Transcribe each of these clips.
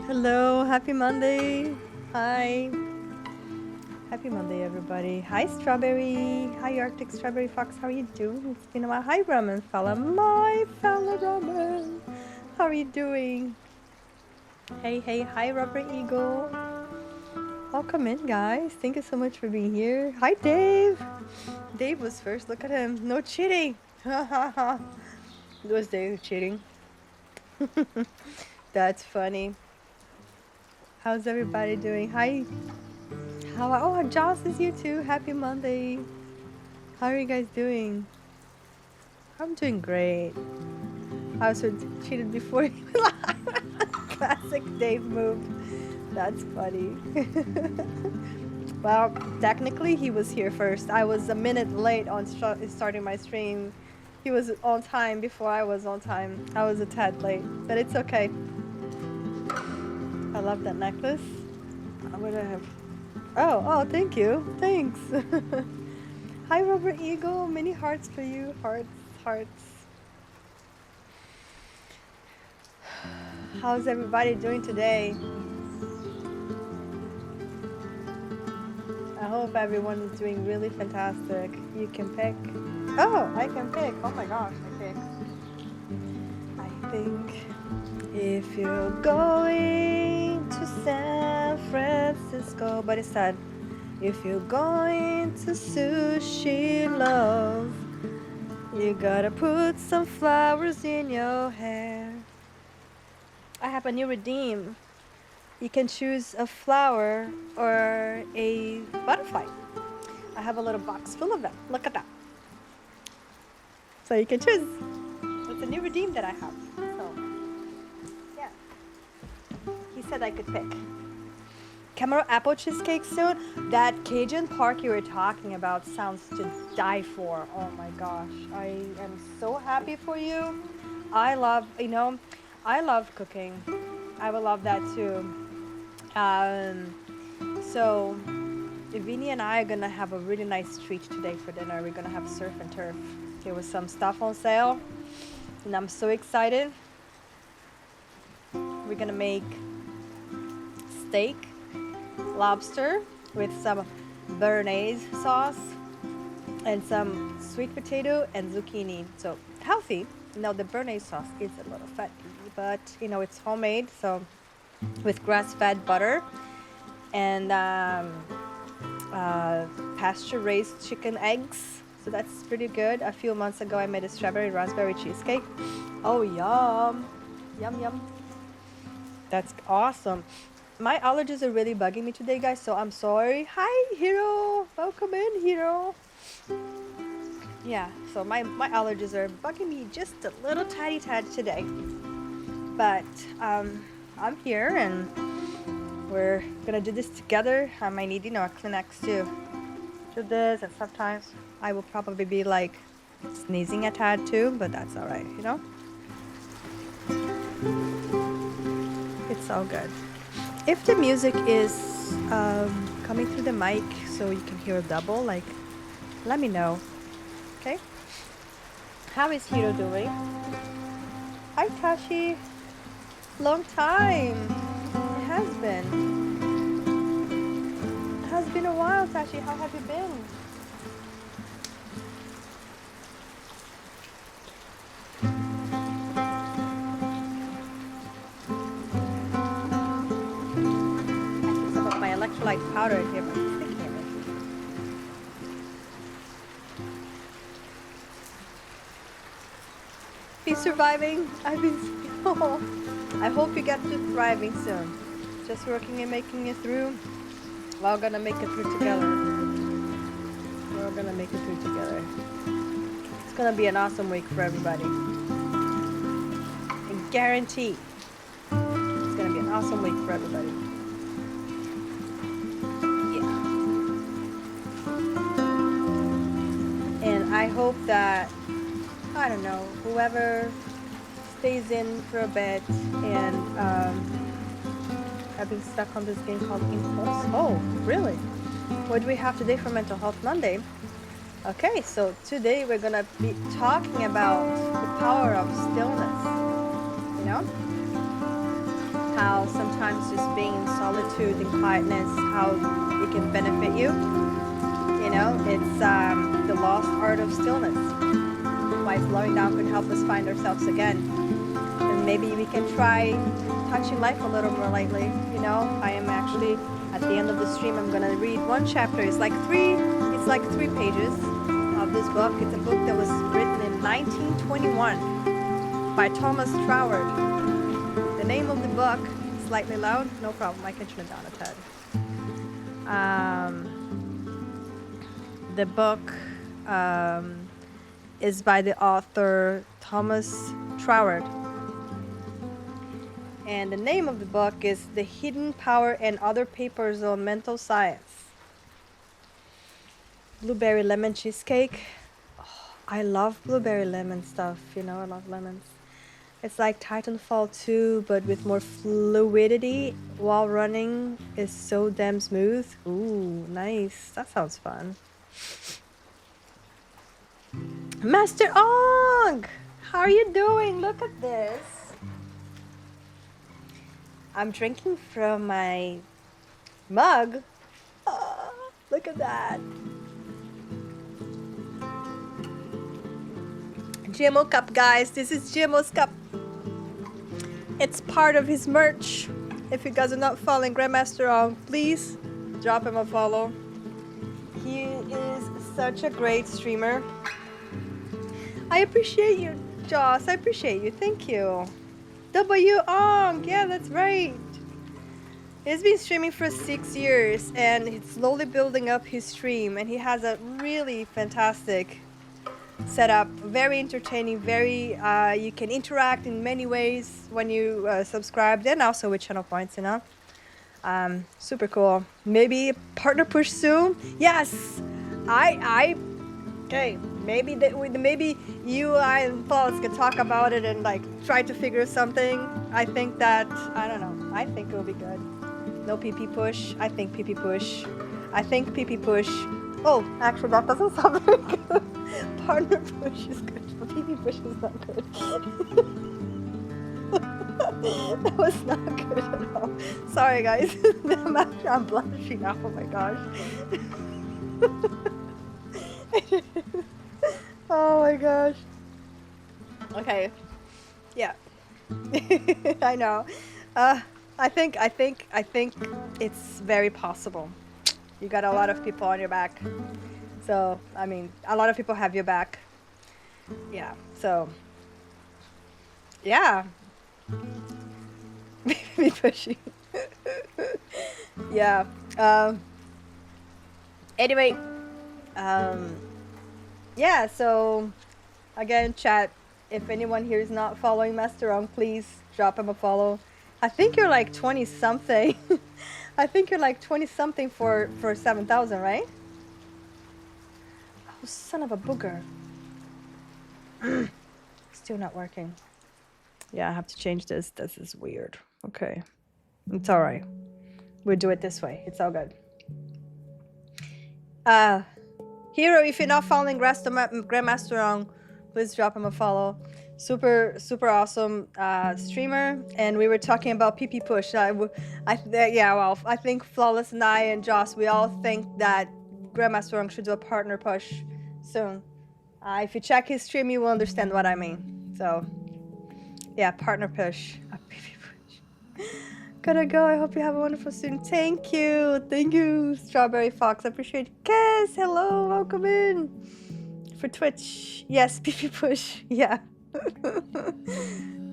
Hello, happy Monday. Hi. Happy Monday, everybody. Hi, Strawberry. Hi, Arctic Strawberry Fox. How are you doing? It's been a while. Hi, Ramen Fella. My fella Ramen. How are you doing? Hey, hey, hi, Rubber Eagle. Welcome in, guys. Thank you so much for being here. Hi, Dave. Dave was first. Look at him. No cheating. It was Dave cheating. That's funny. How's everybody doing? Hi. Oh, Joss is here too. Happy Monday. How are you guys doing? I'm doing great. I also cheated before. Classic Dave move. That's funny. Well, technically he was here first. I was a minute late on starting my stream. He was on time before I was on time. I was a tad late, but it's okay. I love that necklace. What do I have? Oh, thank you. Thanks. Hi, Rubber Eagle. Many hearts for you. Hearts, hearts. How's everybody doing today? I hope everyone is doing really fantastic. You can pick. Oh, I can pick. Oh my gosh, okay. I think if you're going to San Francisco, but instead, if you're going to Sushi Love, you gotta put some flowers in your hair. I have a new redeem. You can choose a flower or a butterfly. I have a little box full of them. Look at that. So you can choose. It's a new redeem that I have. So, yeah. He said I could pick. Camaro apple cheesecake soon. That Cajun park you were talking about sounds to die for. Oh my gosh. I am so happy for you. I love cooking. I would love that too. So Vinny and I are gonna have a really nice treat today for dinner. We're gonna have surf and turf. There was some stuff on sale, and I'm so excited. We're gonna make steak, lobster with some béarnaise sauce, and some sweet potato and zucchini. So healthy. Now the béarnaise sauce is a little fatty, but it's homemade. So with grass-fed butter and pasture-raised chicken eggs. So that's pretty good. A few months ago, I made a strawberry raspberry cheesecake. Oh, yum. Yum, yum. That's awesome. My allergies are really bugging me today, guys, so I'm sorry. Hi, Hiro. Welcome in, Hiro. Yeah, so my allergies are bugging me just a little tiny tad today. But I'm here and we're gonna do this together. I might need, a Kleenex to do this, and sometimes I will probably be like sneezing a tad too, but that's all right, It's all good. If the music is coming through the mic so you can hear a double, like, let me know, okay? How is Hiro doing? Hi, Tashi. Long time. It has been. It has been a while, Tashi. How have you been? I took some of my electrolyte powder here, but I'm thinking of it. He's surviving. I hope you get to thriving soon. Just working and making it through. We're gonna make it through together. We're gonna make it through together. It's gonna be an awesome week for everybody. I guarantee it's gonna be an awesome week for everybody. Yeah. And I hope that, I don't know, whoever stays in for a bit and I've been stuck on this game called Impulse. Oh, really? What do we have today for Mental Health Monday? Okay, so today we're gonna be talking about the power of stillness. How sometimes just being in solitude and quietness, how it can benefit you. It's the lost art of stillness. Why slowing down could help us find ourselves again. And maybe we can try touching life a little more lightly. You know, I am actually at the end of the stream. I'm gonna read one chapter. It's like three pages of this book. It's a book that was written in 1921 by Thomas Troward. The name of the book, slightly loud, no problem. I can turn it down a tad. The book is by the author Thomas Troward. And the name of the book is The Hidden Power and Other Papers on Mental Science. Blueberry lemon cheesecake. Oh, I love blueberry lemon stuff, you know, I love lemons. It's like Titanfall 2, but with more fluidity while running is so damn smooth. Ooh, nice. That sounds fun. Master Ong! How are you doing? Look at this. I'm drinking from my mug. Oh, look at that. GMO cup, guys. This is GMO's cup. It's part of his merch. If you guys are not following Grandmaster Ong, please drop him a follow. He is such a great streamer. I appreciate you, Joss. I appreciate you. Thank you. W Ong. Yeah, that's right. He's been streaming for 6 years and he's slowly building up his stream, and he has a really fantastic setup, very entertaining, very you can interact in many ways when you subscribe, and also with channel points, you know. Super cool. Maybe partner push soon. Yes, okay, maybe maybe you and Paulus can talk about it and like try to figure something. I think that, I don't know, I think it will be good. No PP push. I think PP push. I think PP push. Oh, actually that doesn't sound very good. Partner push is good, but PP push is not good. That was not good at all. Sorry guys. I'm blushing now. Oh my gosh. Oh my gosh. Okay. Yeah. I know. I think it's very possible. You got a lot of people on your back. So, I mean, a lot of people have your back. Yeah, so. Yeah. Be pushy. Yeah. Anyway. Yeah, so. Again, chat. If anyone here is not following Master Ong, please drop him a follow. I think you're like 20 something. I think you're like 20 something for 7,000, right? Oh, son of a booger. Still not working. Yeah, I have to change this. This is weird. Okay. It's all right. We'll do it this way. It's all good. Hero, if you're not following Grandmaster Ong, please drop him a follow. Super awesome streamer, and we were talking about PP push. Yeah, well, I think Flawless and I and Joss, we all think that Grandmaster Ong should do a partner push soon. If you check his stream, you will understand what I mean. So, yeah, partner push. A PP push. Gotta go. I hope you have a wonderful student. Thank you, Strawberry Fox. I appreciate it. Kes, hello, welcome in. For Twitch, yes, PP push. Yeah.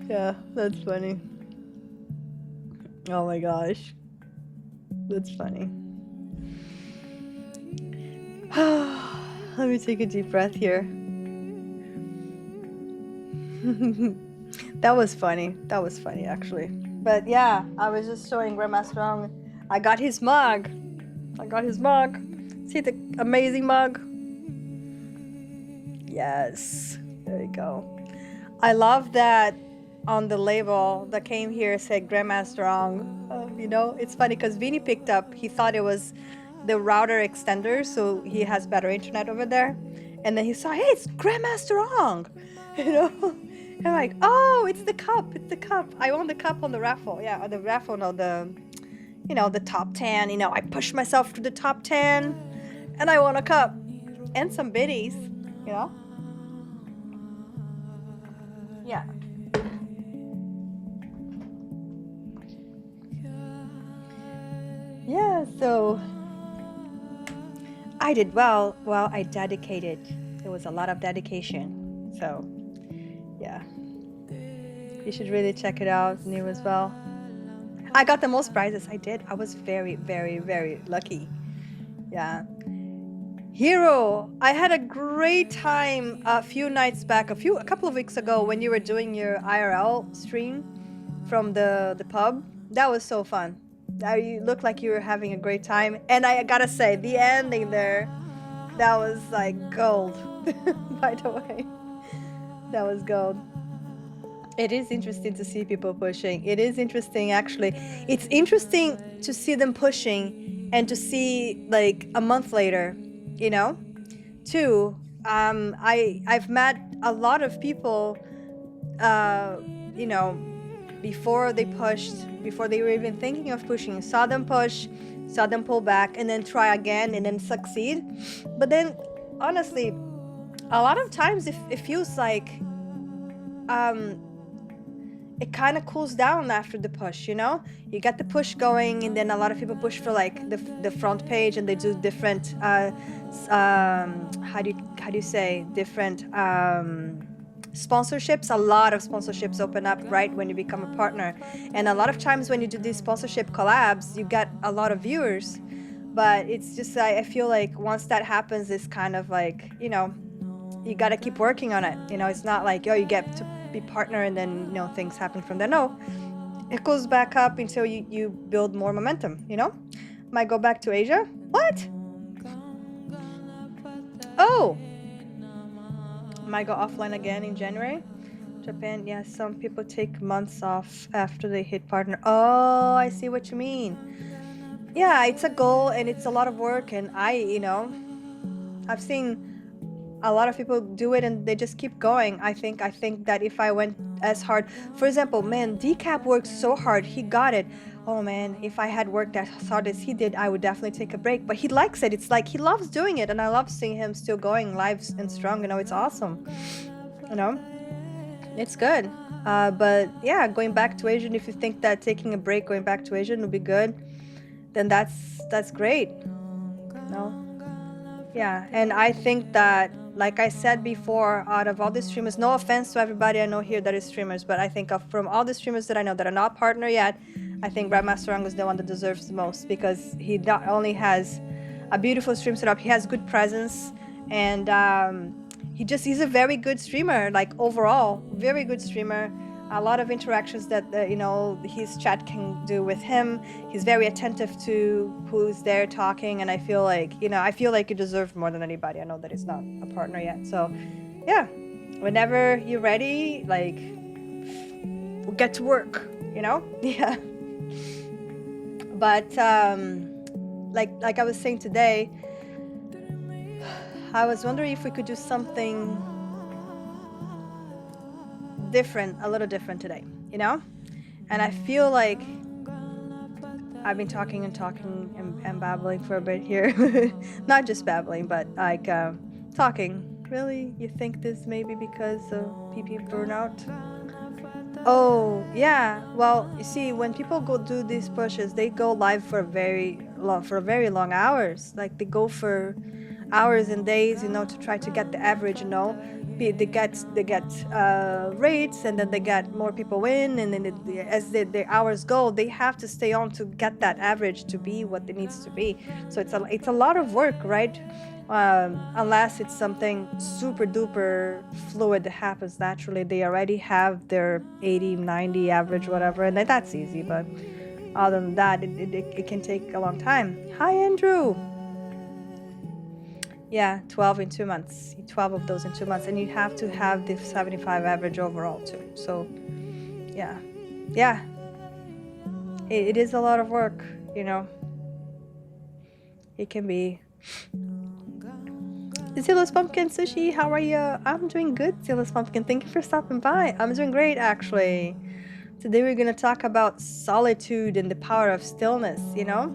Yeah, that's funny. Oh my gosh, that's funny. Let me take a deep breath here. That was funny. That was funny, actually. But yeah, I was just showing Grandmaster Ong. I got his mug. See the amazing mug? Yes. There you go. I love that on the label that came here said Grandmaster Ong. You know, it's funny because Vinny picked up, he thought it was the router extender, so he has better internet over there. And then he saw, hey, it's Grandmaster Ong. You know? And I'm like, oh, it's the cup. I won the cup on the raffle. Yeah, on the raffle, no, the top 10. You know, I pushed myself to the top 10 and I won a cup and some biddies, you know? Yeah. Yeah, so I did well. Well, I dedicated. There was a lot of dedication. So, yeah, you should really check it out, new as well. I got the most prizes. I did. I was very, very, very lucky. Yeah. Hero, I had a great time a few nights back, a couple of weeks ago when you were doing your IRL stream from the pub. That was so fun. You looked like you were having a great time, and I gotta say, the ending there, that was like gold. By the way, that was gold. It is interesting to see people pushing. It is interesting, actually. It's interesting to see them pushing and to see like a month later, you know. Too, I've met a lot of people, you know, before they pushed, before they were even thinking of pushing, saw them push, saw them pull back, and then try again, and then succeed. But then, honestly, a lot of times it feels like it kind of cools down after the push, you know. You get the push going, and then a lot of people push for like the front page, and they do different how do you say, different sponsorships. A lot of sponsorships open up right when you become a partner, and a lot of times when you do these sponsorship collabs, you get a lot of viewers. But it's just, I feel like once that happens, it's kind of like, you know, you got to keep working on it. You know, it's not like, oh, you get to be partner and then, you know, things happen from there. No, it goes back up until you build more momentum, you know. Might go back to Asia. What? Oh, might go offline again in January. Japan, yeah, some people take months off after they hit partner. Oh, I see what you mean. Yeah, it's a goal and it's a lot of work, and you know, I've seen a lot of people do it and they just keep going. I think that if I went as hard, for example, man, Decap worked so hard, he got it. Oh man, if I had worked as hard as he did, I would definitely take a break. But he likes it. It's like he loves doing it, and I love seeing him still going live and strong. You know, it's awesome. You know, it's good. But yeah, going back to Asian, if you think that taking a break, going back to Asian would be good, then that's great. No. Yeah, and I think that, like I said before, out of all the streamers, no offense to everybody I know here that is streamers, but I think from all the streamers that I know that are not partner yet, I think Grandmaster Wrong is the one that deserves the most, because he not only has a beautiful stream setup, he has good presence, and he's a very good streamer, like overall, very good streamer. A lot of interactions that you know, his chat can do with him. He's very attentive to who's there talking, and I feel like, you know, you deserve more than anybody. I know that he's not a partner yet, so yeah, whenever you're ready, like, we'll get to work, you know. Yeah. But like I was saying today, I was wondering if we could do something different, a little different today, you know. And I feel like I've been talking and babbling for a bit here. Not just babbling, but like talking. Really? You think this may be because of PP burnout? Oh, yeah. Well, you see, when people go do these pushes, they go live for very long hours. Like, they go for hours and days, you know, to try to get the average, you know. They get rates, and then they get more people in, and then as the hours go, they have to stay on to get that average to be what it needs to be. So it's a lot of work, right? Unless it's something super duper fluid that happens naturally. They already have their 80, 90 average, whatever, and that's easy. But other than that, it can take a long time. Hi, Andrew. Yeah, 12 in 2 months. 12 of those in 2 months, and you have to have the 75 average overall too. So, yeah, it is a lot of work, you know. It can be. Zillow's Pumpkin Sushi, how are you? I'm doing good, Zillow's Pumpkin. Thank you for stopping by. I'm doing great, actually. Today we're gonna talk about solitude and the power of stillness, you know,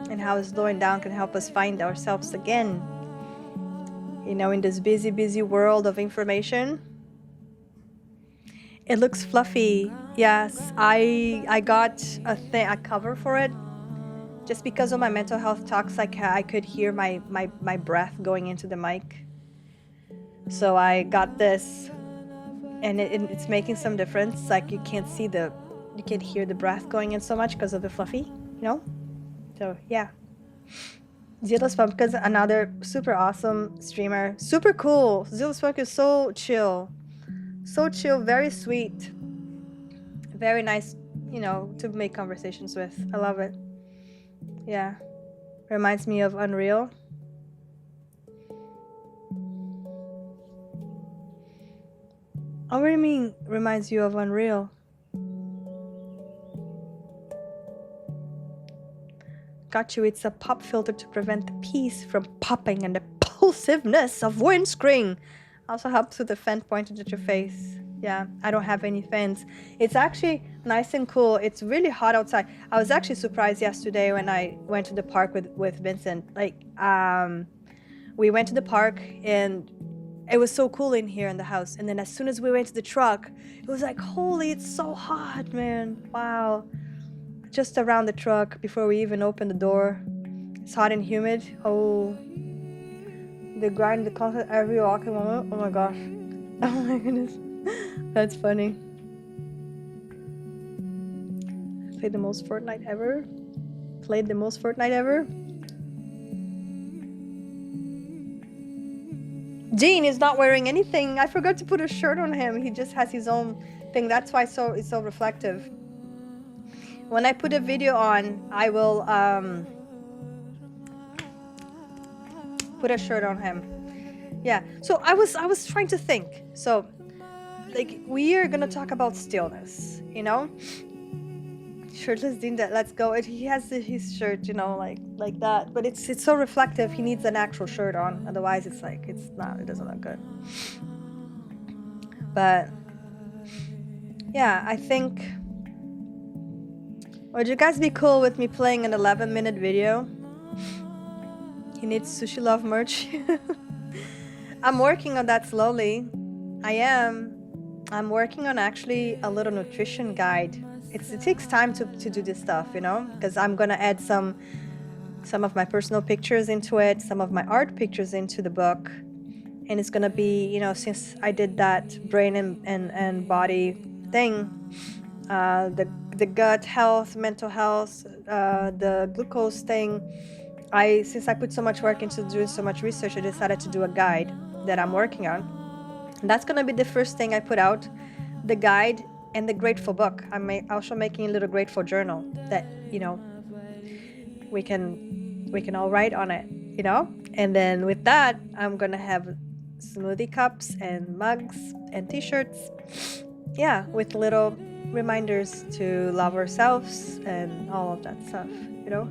and how slowing down can help us find ourselves again. You know, in this busy world of information. It looks fluffy. Yes, I got a cover for it just because of my mental health talks, like I could hear my breath going into the mic. So I got this, and it's making some difference. Like you can't hear the breath going in so much because of the fluffy, you know? So yeah. Zealous Pumpkin's another super awesome streamer. Super cool. Zealous Pumpkin is so chill. So chill, very sweet. Very nice, you know, to make conversations with. I love it. Yeah. Reminds me of Unreal. Oh, what do you mean reminds you of Unreal? Got you. It's a pop filter to prevent the piece from popping and the pulsiveness of windscreen. Also helps with the fan pointed at your face. Yeah, I don't have any fans. It's actually nice and cool. It's really hot outside. I was actually surprised yesterday when I went to the park with Vincent. Like, we went to the park and it was so cool in here in the house. And then as soon as we went to the truck, it was like, holy, it's so hot, man. Wow. Just around the truck before we even opened the door. It's hot and humid. Oh, the grind, the constant every walking moment. Oh my gosh. Oh my goodness. That's funny. Played the most Fortnite ever. Played the most Fortnite ever. Gene is not wearing anything. I forgot to put a shirt on him. He just has his own thing. That's why it's so reflective. When I put a video on, I will put a shirt on him. Yeah. So I was trying to think. So like we are gonna talk about stillness, you know? Shirtless Dean, that let's go. He has his shirt, you know, like that. But it's so reflective. He needs an actual shirt on. Otherwise, it doesn't look good. But yeah, I think. Would you guys be cool with me playing an 11-minute video? He needs Sushi Love merch. I'm working on that slowly. I am. I'm working on actually a little nutrition guide. It takes time to do this stuff, you know, because I'm gonna add some of my personal pictures into it, some of my art pictures into the book, and it's gonna be, you know, since I did that brain and body thing, the gut health, mental health, the glucose thing. Since I put so much work into doing so much research, I decided to do a guide that I'm working on. And that's gonna be the first thing I put out, the guide and the grateful book. I'm also making a little grateful journal that, you know, we can all write on it, you know. And then with that, I'm gonna have smoothie cups and mugs and t-shirts, yeah, with little reminders to love ourselves and all of that stuff, you know.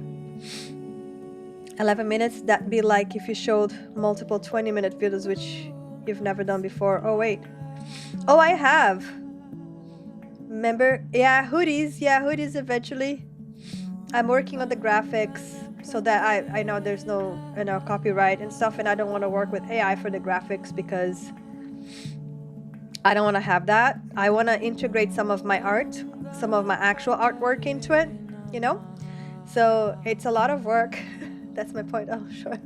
11 minutes, that'd be like if you showed multiple 20-minute videos, which you've never done before. Oh wait, oh, I have. Remember? Yeah, hoodies eventually. I'm working on the graphics so that I know there's no, you know, copyright and stuff, and I don't want to work with AI for the graphics because I don't want to have that. I want to integrate some of my art, some of my actual artwork into it, you know? So it's a lot of work. That's my point. Oh, sure.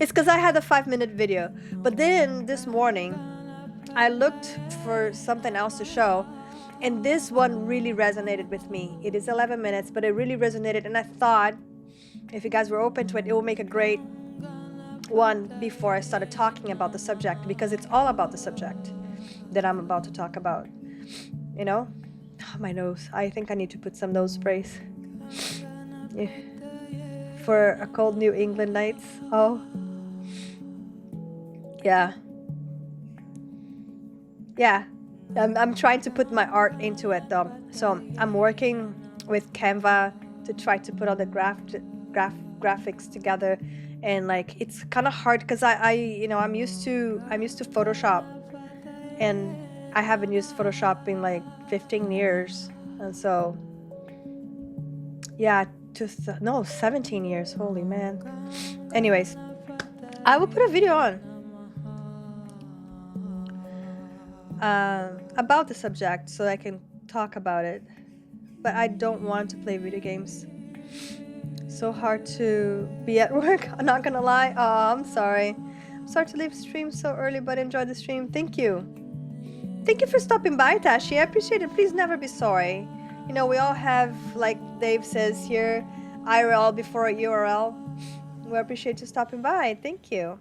It's because I had a 5-minute video. But then this morning, I looked for something else to show, and this one really resonated with me. It is 11 minutes, but it really resonated, and I thought if you guys were open to it, it will make a great one before I started talking about the subject, because it's all about the subject that I'm about to talk about, you know? Oh, my nose. I think I need to put some nose sprays. Yeah. For a cold New England nights. Oh. Yeah. Yeah. I'm trying to put my art into it though. So I'm working with Canva to try to put all the graphics together, and like it's kind of hard because I you know, I'm used to Photoshop, and I haven't used Photoshop in like 15 years, and so yeah, 17 years. Holy man. Anyways, I will put a video on about the subject so I can talk about it, but I don't want to play video games. So hard to be at work. I'm not gonna lie. Oh, I'm sorry. I'm sorry to leave stream so early, but enjoy the stream. Thank you. Thank you for stopping by, Tashi. I appreciate it. Please never be sorry. You know, we all have, like Dave says here, IRL before URL. We appreciate you stopping by. Thank you.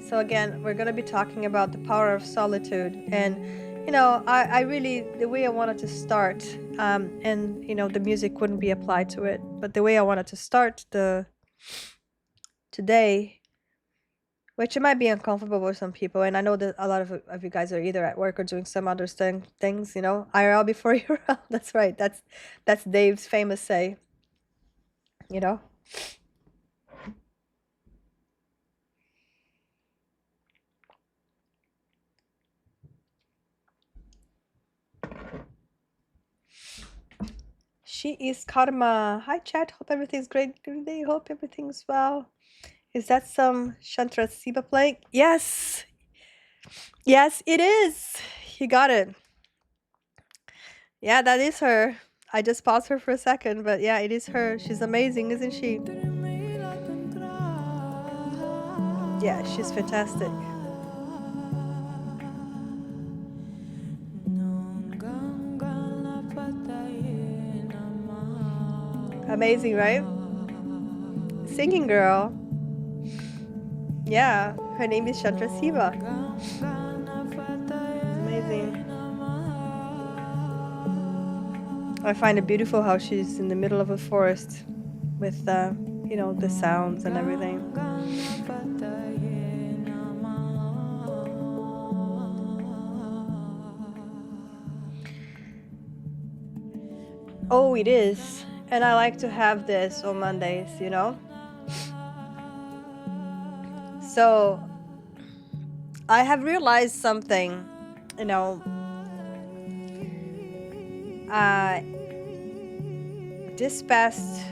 So again, we're gonna be talking about the power of solitude, and you know, I really, the way I wanted to start, and you know, the music wouldn't be applied to it, but the way I wanted to start today, which it might be uncomfortable for some people, and I know that a lot of you guys are either at work or doing some other things, you know, IRL before URL. That's right. That's Dave's famous say. You know. She is Karma. Hi, chat. Hope everything's great today. Hope everything's well. Is that some Chantra Siba playing? Yes. Yes, it is. You got it. Yeah, that is her. I just paused her for a second, but yeah, it is her. She's amazing, isn't she? Yeah, she's fantastic. Amazing, right? Singing girl. Yeah, her name is Chantra Siva. Amazing. I find it beautiful how she's in the middle of a forest with, you know, the sounds and everything. Oh, it is. And I like to have this on Mondays, you know? So I have realized something, you know, this past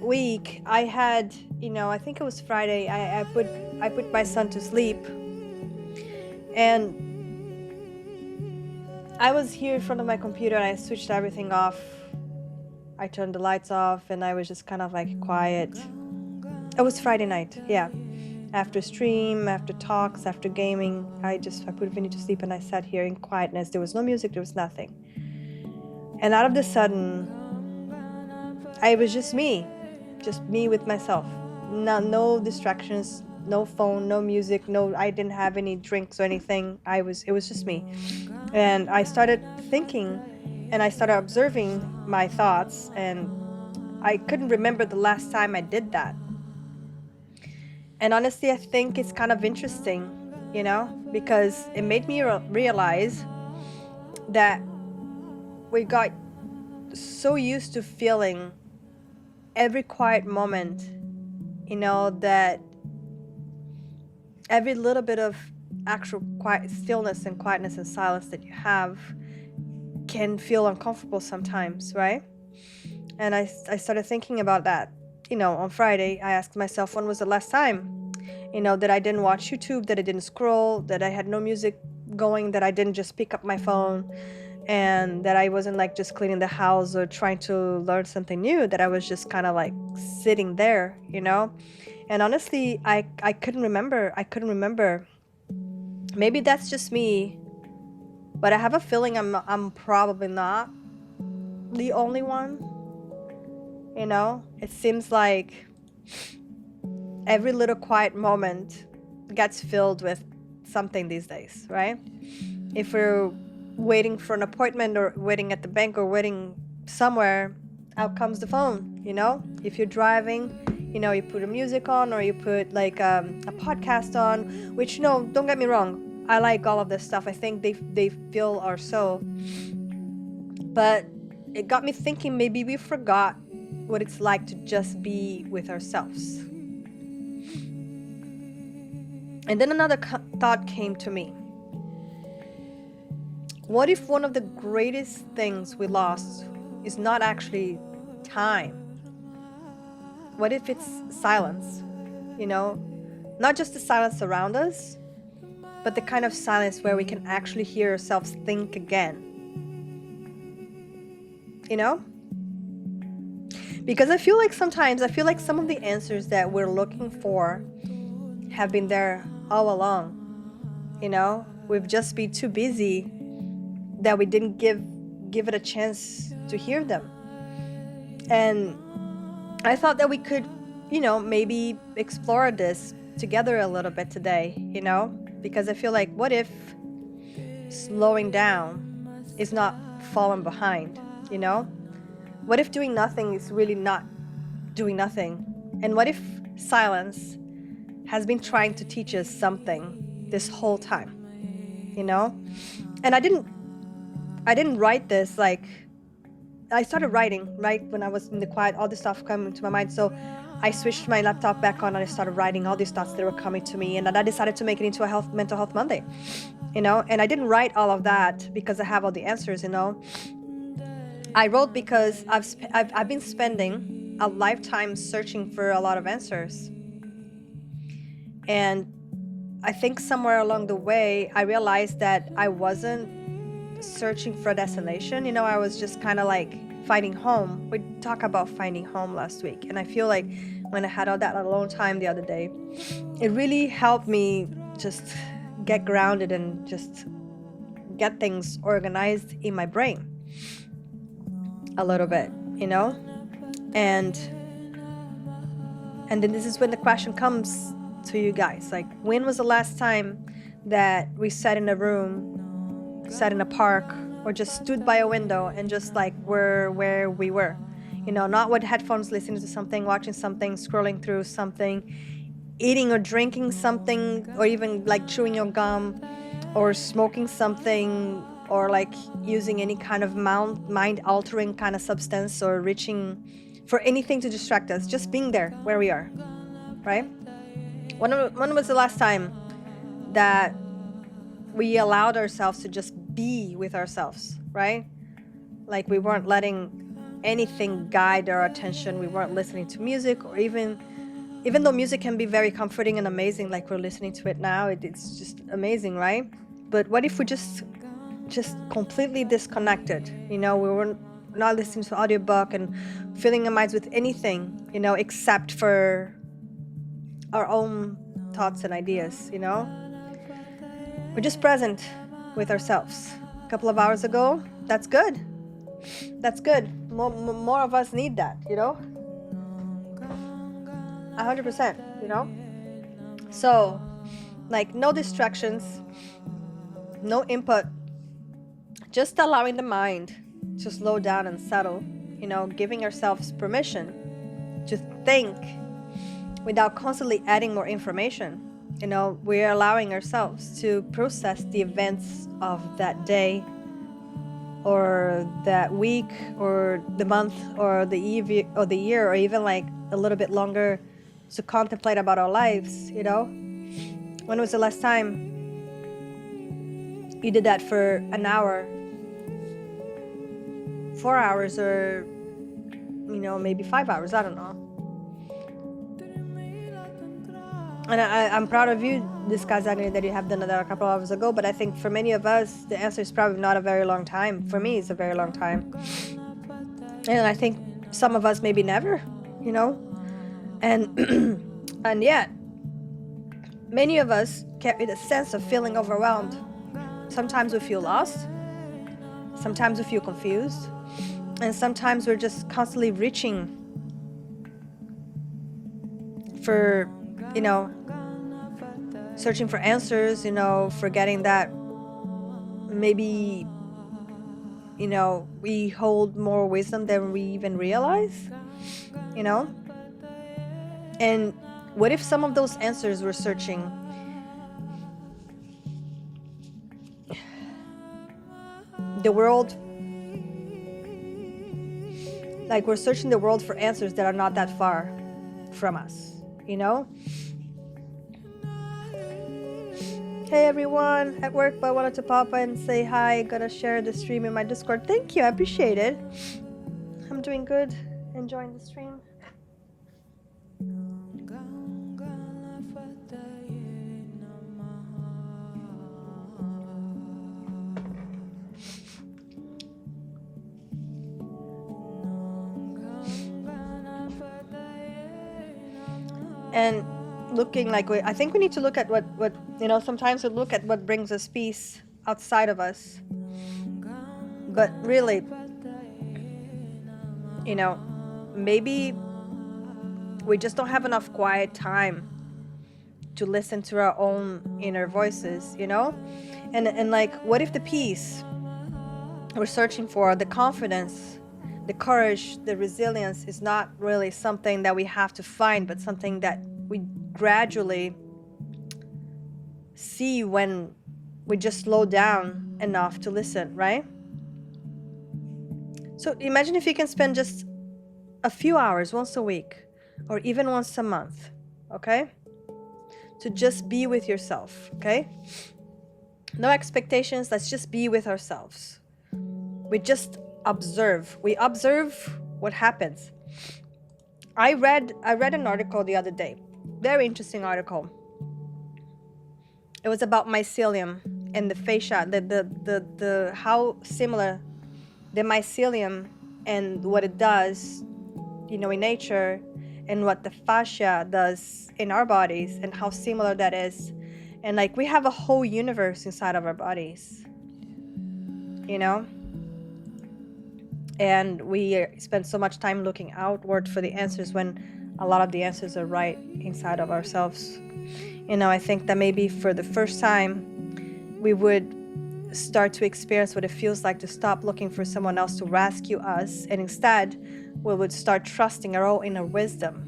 week I had, you know, I think it was Friday, I put my son to sleep, and I was here in front of my computer and I switched everything off. I turned the lights off and I was just kind of like quiet. It was Friday night, yeah. After stream, after talks, after gaming, I put Vinny to sleep and I sat here in quietness. There was no music, there was nothing. And out of the sudden, I was just me with myself. No distractions, no phone, no music, I didn't have any drinks or anything. It was just me. And I started thinking and I started observing my thoughts, and I couldn't remember the last time I did that. And honestly, I think it's kind of interesting, you know, because it made me realize that we got so used to feeling every quiet moment, you know, that every little bit of actual quiet stillness and quietness and silence that you have can feel uncomfortable sometimes, right? And I started thinking about that. You know, on Friday, I asked myself, when was the last time, you know, that I didn't watch YouTube, that I didn't scroll, that I had no music going, that I didn't just pick up my phone, and that I wasn't like just cleaning the house or trying to learn something new, that I was just kind of like sitting there, you know? And honestly, I couldn't remember. Maybe that's just me, but I have a feeling I'm probably not the only one. You know, it seems like every little quiet moment gets filled with something these days, right? If we're waiting for an appointment or waiting at the bank or waiting somewhere, out comes the phone, you know? If you're driving, you know, you put a music on or you put like a podcast on, which, no, don't get me wrong, I like all of this stuff. I think they fill our soul. But it got me thinking, maybe we forgot what it's like to just be with ourselves. And then another thought came to me. What if one of the greatest things we lost is not actually time? What if it's silence? You know, not just the silence around us, but the kind of silence where we can actually hear ourselves think again. You know? Because I feel like sometimes, I feel like some of the answers that we're looking for have been there all along. You know, we've just been too busy that we didn't give it a chance to hear them. And I thought that we could, maybe explore this together a little bit today, because I feel like, what if slowing down is not falling behind, you know? What if doing nothing is really not doing nothing? And what if silence has been trying to teach us something this whole time, you know? And I didn't write this, like, I started writing right when I was in the quiet, all this stuff coming to my mind. So I switched my laptop back on and I started writing all these thoughts that were coming to me. And then I decided to make it into a mental health Monday, and I didn't write all of that because I have all the answers, I wrote because I've been spending a lifetime searching for a lot of answers. And I think somewhere along the way, I realized that I wasn't searching for a destination. I was just kind of like finding home. We talked about finding home last week. And I feel like when I had all that alone time the other day, it really helped me just get grounded and just get things organized in my brain a little bit, and then this is when the question comes to you guys, like, when was the last time that we sat in a room, sat in a park, or just stood by a window and just like were where we were, not with headphones, listening to something, watching something, scrolling through something, eating or drinking something, or even like chewing your gum or smoking something, or like using any kind of mind altering kind of substance, or reaching for anything to distract us, just being there where we are, right? When was the last time that we allowed ourselves to just be with ourselves, right? Like, we weren't letting anything guide our attention. We weren't listening to music, or even though music can be very comforting and amazing, like we're listening to it now, it's just amazing, right? But what if we just completely disconnected? We were not listening to audiobook and filling our minds with anything, except for our own thoughts and ideas. We're just present with ourselves. A couple of hours ago, that's good. That's good. More of us need that, 100%, So, like, no distractions, no input, just allowing the mind to slow down and settle, giving ourselves permission to think without constantly adding more information. We're allowing ourselves to process the events of that day, or that week, or the month, or the year, or even like a little bit longer, to contemplate about our lives. When was the last time you did that for an hour, 4 hours, or maybe 5 hours? I don't know. And I'm proud of you, this Kazakh, that you have done that a couple of hours ago. But I think for many of us, the answer is probably not a very long time. For me, it's a very long time. And I think some of us maybe never, And and yet, many of us carry the sense of feeling overwhelmed. Sometimes we feel lost. Sometimes we feel confused. And sometimes we're just constantly reaching for, searching for answers, forgetting that maybe, we hold more wisdom than we even realize, And what if some of those answers we're searching the world, like we're searching the world for answers that are not that far from us, Hey everyone, at work, but I wanted to pop in and say hi. Gonna share the stream in my Discord. Thank you, I appreciate it. I'm doing good, enjoying the stream. and looking like I think we need to look at what sometimes we look at what brings us peace outside of us, but really, maybe we just don't have enough quiet time to listen to our own inner voices, and like, what if the peace we're searching for, the confidence, the courage, the resilience, is not really something that we have to find, but something that we gradually see when we just slow down enough to listen, right? So imagine if you can spend just a few hours once a week or even once a month, okay? To just be with yourself, okay? No expectations, let's just be with ourselves. We just observe. We observe what happens. I read an article the other day. Very interesting article. It was about mycelium and the fascia, the how similar the mycelium and what it does, in nature, and what the fascia does in our bodies, and how similar that is. And like, we have a whole universe inside of our bodies, and we spend so much time looking outward for the answers when a lot of the answers are right inside of ourselves. I think that maybe for the first time we would start to experience what it feels like to stop looking for someone else to rescue us, and instead we would start trusting our own inner wisdom.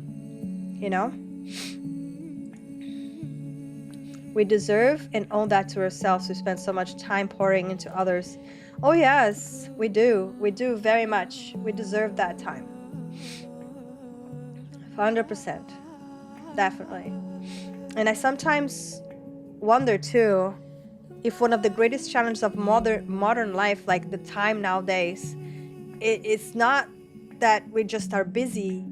We deserve and own that to ourselves. We spend so much time pouring into others. Oh yes, we do very much. We deserve that time, 100%, definitely. And I sometimes wonder too, if one of the greatest challenges of modern life, like the time nowadays, it's not that we just are busy,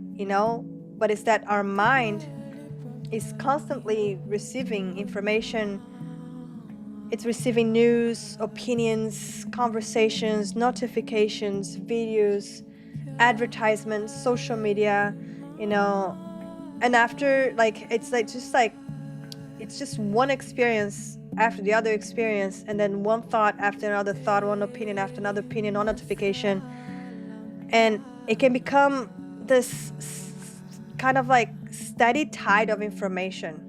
but it's that our mind is constantly receiving information. It's receiving news, opinions, conversations, notifications, videos, advertisements, social media, and after, like, it's just one experience after the other experience, and then one thought after another thought, one opinion after another opinion, one notification, and it can become this kind of like steady tide of information,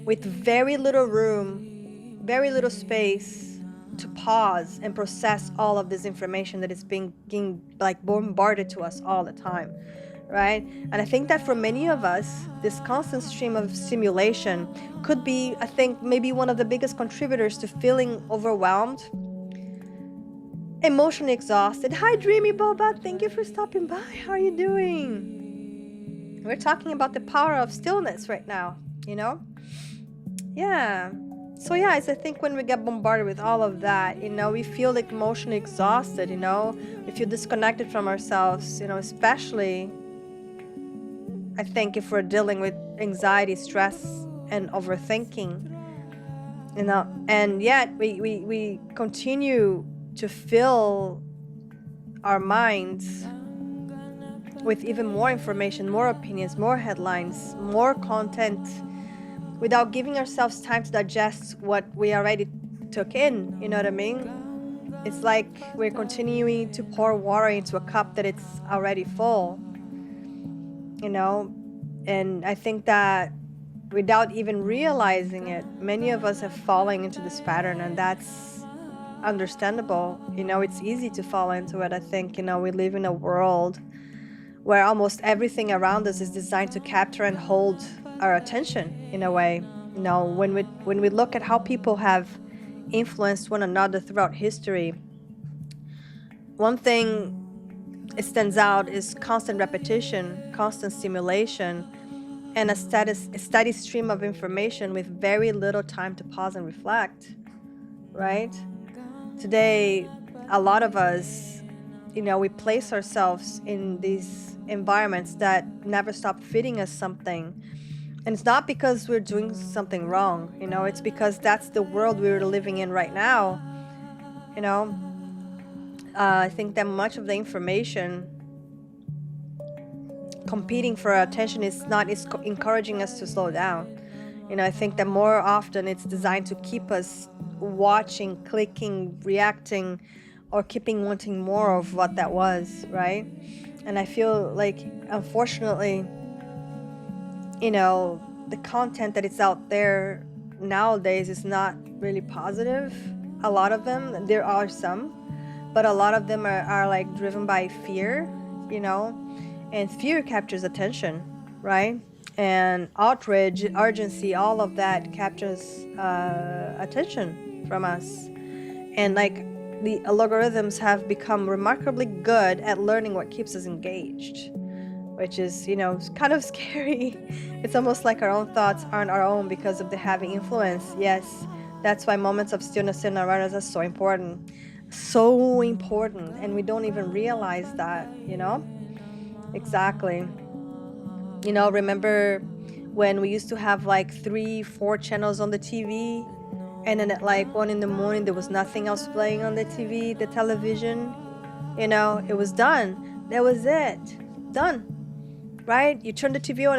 with very little room, very little space to pause and process all of this information that is being like bombarded to us all the time, right? And I think that for many of us, this constant stream of stimulation could be, I think, maybe one of the biggest contributors to feeling overwhelmed, emotionally exhausted. Hi, Dreamy Boba. Thank you for stopping by. How are you doing? We're talking about the power of stillness right now, Yeah. So yeah, I think when we get bombarded with all of that, we feel like emotionally exhausted, we feel disconnected from ourselves, especially I think if we're dealing with anxiety, stress, and overthinking, and yet we continue to fill our minds with even more information, more opinions, more headlines, more content, without giving ourselves time to digest what we already took in, you know what I mean? It's like we're continuing to pour water into a cup that it's already full, and I think that without even realizing it, many of us are falling into this pattern, and that's understandable. It's easy to fall into it. I think, we live in a world where almost everything around us is designed to capture and hold our attention in a way. When we look at how people have influenced one another throughout history, one thing it stands out is constant repetition, constant stimulation, and a steady stream of information with very little time to pause and reflect, right? Today, a lot of us, we place ourselves in these environments that never stop feeding us something. And it's not because we're doing something wrong, it's because that's the world we're living in right now. I think that much of the information competing for our attention is not is encouraging us to slow down. I think that more often it's designed to keep us watching, clicking, reacting, or keeping wanting more of what that was, right? And I feel like, unfortunately, the content that is out there nowadays is not really positive. A lot of them, there are some, but a lot of them are like driven by fear, and fear captures attention, right? And outrage, urgency, all of that captures attention from us. And like the algorithms have become remarkably good at learning what keeps us engaged, which is, kind of scary. It's almost like our own thoughts aren't our own because of the heavy influence. Yes, that's why moments of stillness and awareness are so important. So important. And we don't even realize that, Exactly. Remember when we used to have like 3, 4 channels on the TV, and then at like 1 in the morning there was nothing else playing on the TV, the television, it was done. That was it. Done. Right? You turn the TV on,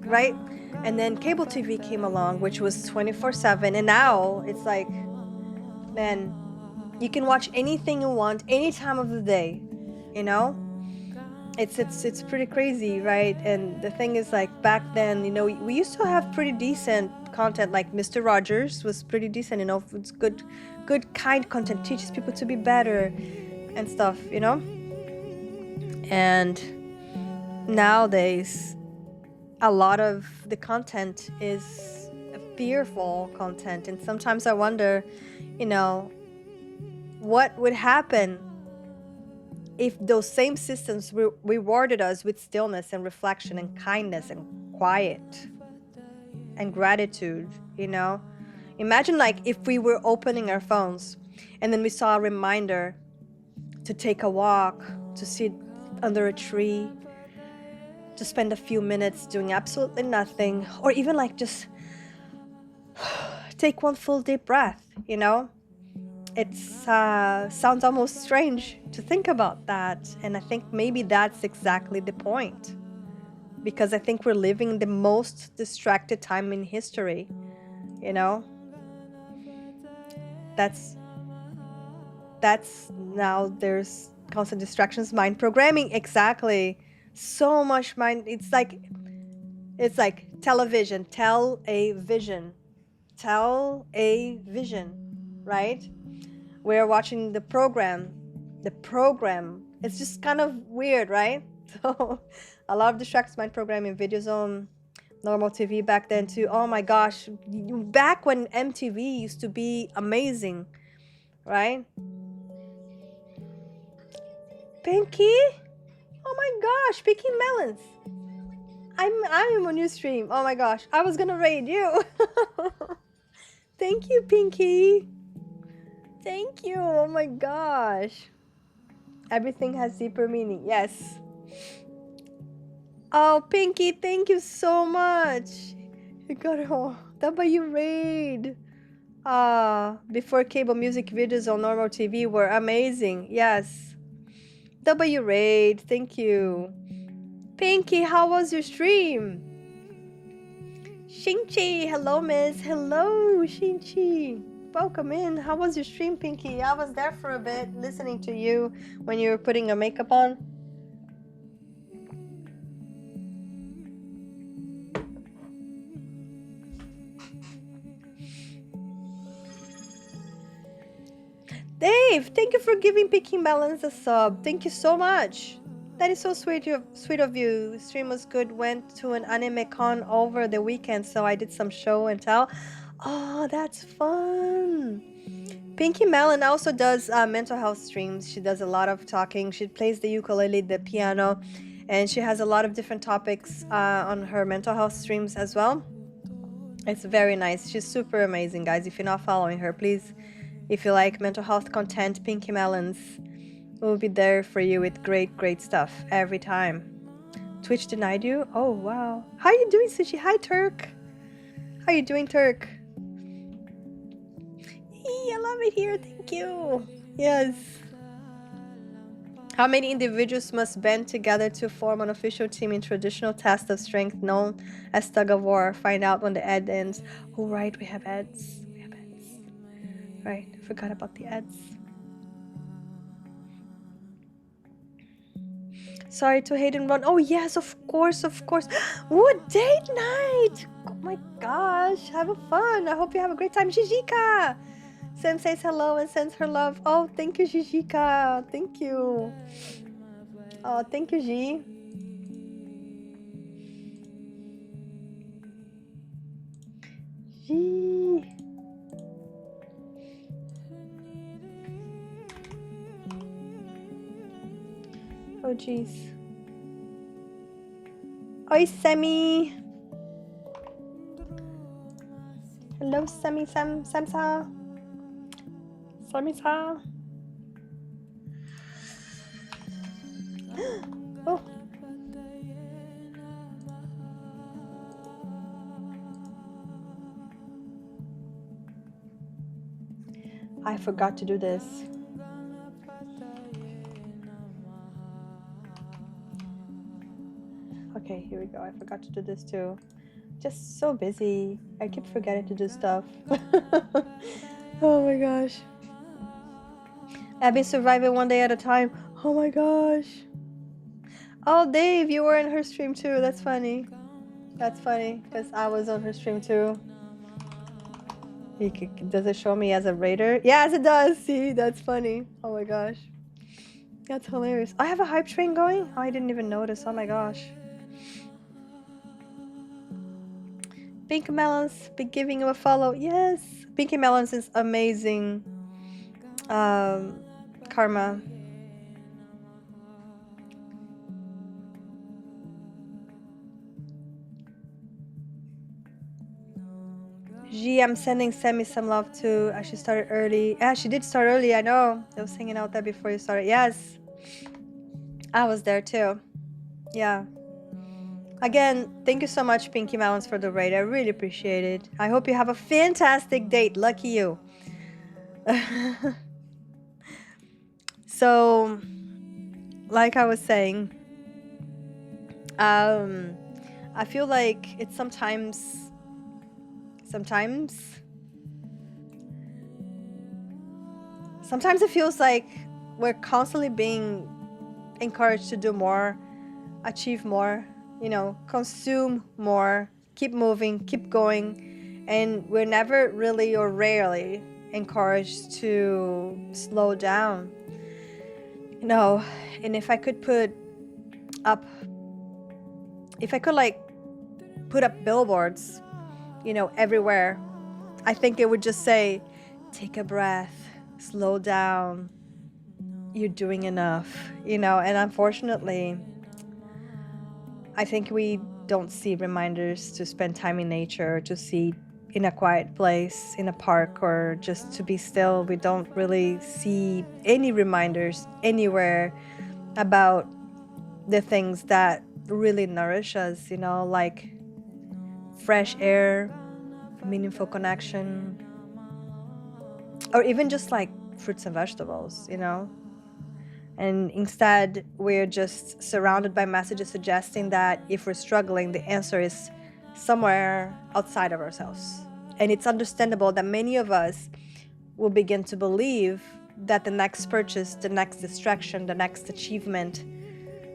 right? And then cable TV came along, which was 24/7, and now it's like, man, you can watch anything you want any time of the day, you know? It's pretty crazy, right? And the thing is, like, back then, we used to have pretty decent content. Like Mr. Rogers was pretty decent, it's good kind content, teaches people to be better and stuff, and nowadays a lot of the content is fearful content, and sometimes I wonder, what would happen if those same systems rewarded us with stillness and reflection and kindness and quiet and gratitude. Imagine, like, if we were opening our phones and then we saw a reminder to take a walk, to sit under a tree, to spend a few minutes doing absolutely nothing, or even like just take one full deep breath. It sounds almost strange to think about that, and I think maybe that's exactly the point, because I think we're living the most distracted time in history. That's now there's constant distractions, mind programming. Exactly. So much mind. It's like television. Tell a vision, right? We're watching the program. It's just kind of weird, right? So a lot of distractions, mind programming, videos on normal TV back then too. Oh my gosh, back when MTV used to be amazing, right? Pinky? Oh my gosh, picking melons. I'm on your stream. Oh my gosh, I was gonna raid you. Thank you, Pinky. Thank you. Oh my gosh. Everything has deeper meaning. Yes. Oh, Pinky, thank you so much. You got it all. W raid. Before cable, music videos on normal TV were amazing. Yes. W raid. Thank you. Pinky, how was your stream? Xinchi, hello, miss. Hello, Xinchi. Welcome in. How was your stream, Pinky? I was there for a bit, listening to you when you were putting your makeup on. Dave, thank you for giving Picking Melons a sub. Thank you so much. That is so sweet of you. Stream was good. Went to an anime con over the weekend, so I did some show and tell. Oh, that's fun. Pinky Melon also does mental health streams. She does a lot of talking. She plays the ukulele, the piano, and she has a lot of different topics on her mental health streams as well. It's very nice. She's super amazing, guys. If you're not following her, please, if you like mental health content, Pinky Melons will be there for you with great stuff every time. Twitch denied you? Oh, wow. How are you doing, Sushi? Hi, Turk. How are you doing, Turk? I love it here. Thank you. Yes. How many individuals must band together to form an official team in traditional test of strength known as tug of war? Find out when the ed ends. Oh, right, we have eds. We have eds. Right, I forgot about the eds. Sorry to hate and run. Oh, yes, of course, of course. What date night? Oh my gosh, have fun. I hope you have a great time. Jijika! Sam says hello and sends her love. Oh, thank you, Jijika. Thank you. Oh, thank you, G. G. Oh, jeez. Oi, Sammy. Hello, Sammy, Samsa. Samisa. Oh. I forgot to do this. Okay, here we go. I forgot to do this too. Just so busy. I keep forgetting to do stuff. Oh my gosh. Abby surviving one day at a time. Oh my gosh. Oh, Dave, you were in her stream too. That's funny. That's funny because I was on her stream too. Does it show me as a raider? Yes, it does. See, that's funny. Oh my gosh. That's hilarious. I have a hype train going? Oh, I didn't even notice. Oh my gosh. Pink Melons, be giving him a follow. Yes. Pinky Melons is amazing. Karma. G, I'm sending Sammy some love too. She started early. Yeah, she did start early. I know. I was hanging out there before you started. Yes. I was there too. Yeah. Again, thank you so much, Pinky Melons, for the raid. I really appreciate it. I hope you have a fantastic date. Lucky you. So, like I was saying, I feel like it's sometimes it feels like we're constantly being encouraged to do more, achieve more, you know, consume more, keep moving, keep going, and we're never really or rarely encouraged to slow down, you know. And if I could like put up billboards, you know, everywhere, I think it would just say, take a breath, slow down, you're doing enough, you know. And unfortunately, I think we don't see reminders to spend time in nature, to see in a quiet place, in a park, or just to be still. We don't really see any reminders anywhere about the things that really nourish us, you know, like fresh air, meaningful connection, or even just like fruits and vegetables, you know. And instead, we're just surrounded by messages suggesting that if we're struggling, the answer is somewhere outside of ourselves. And it's understandable that many of us will begin to believe that the next purchase, the next distraction, the next achievement,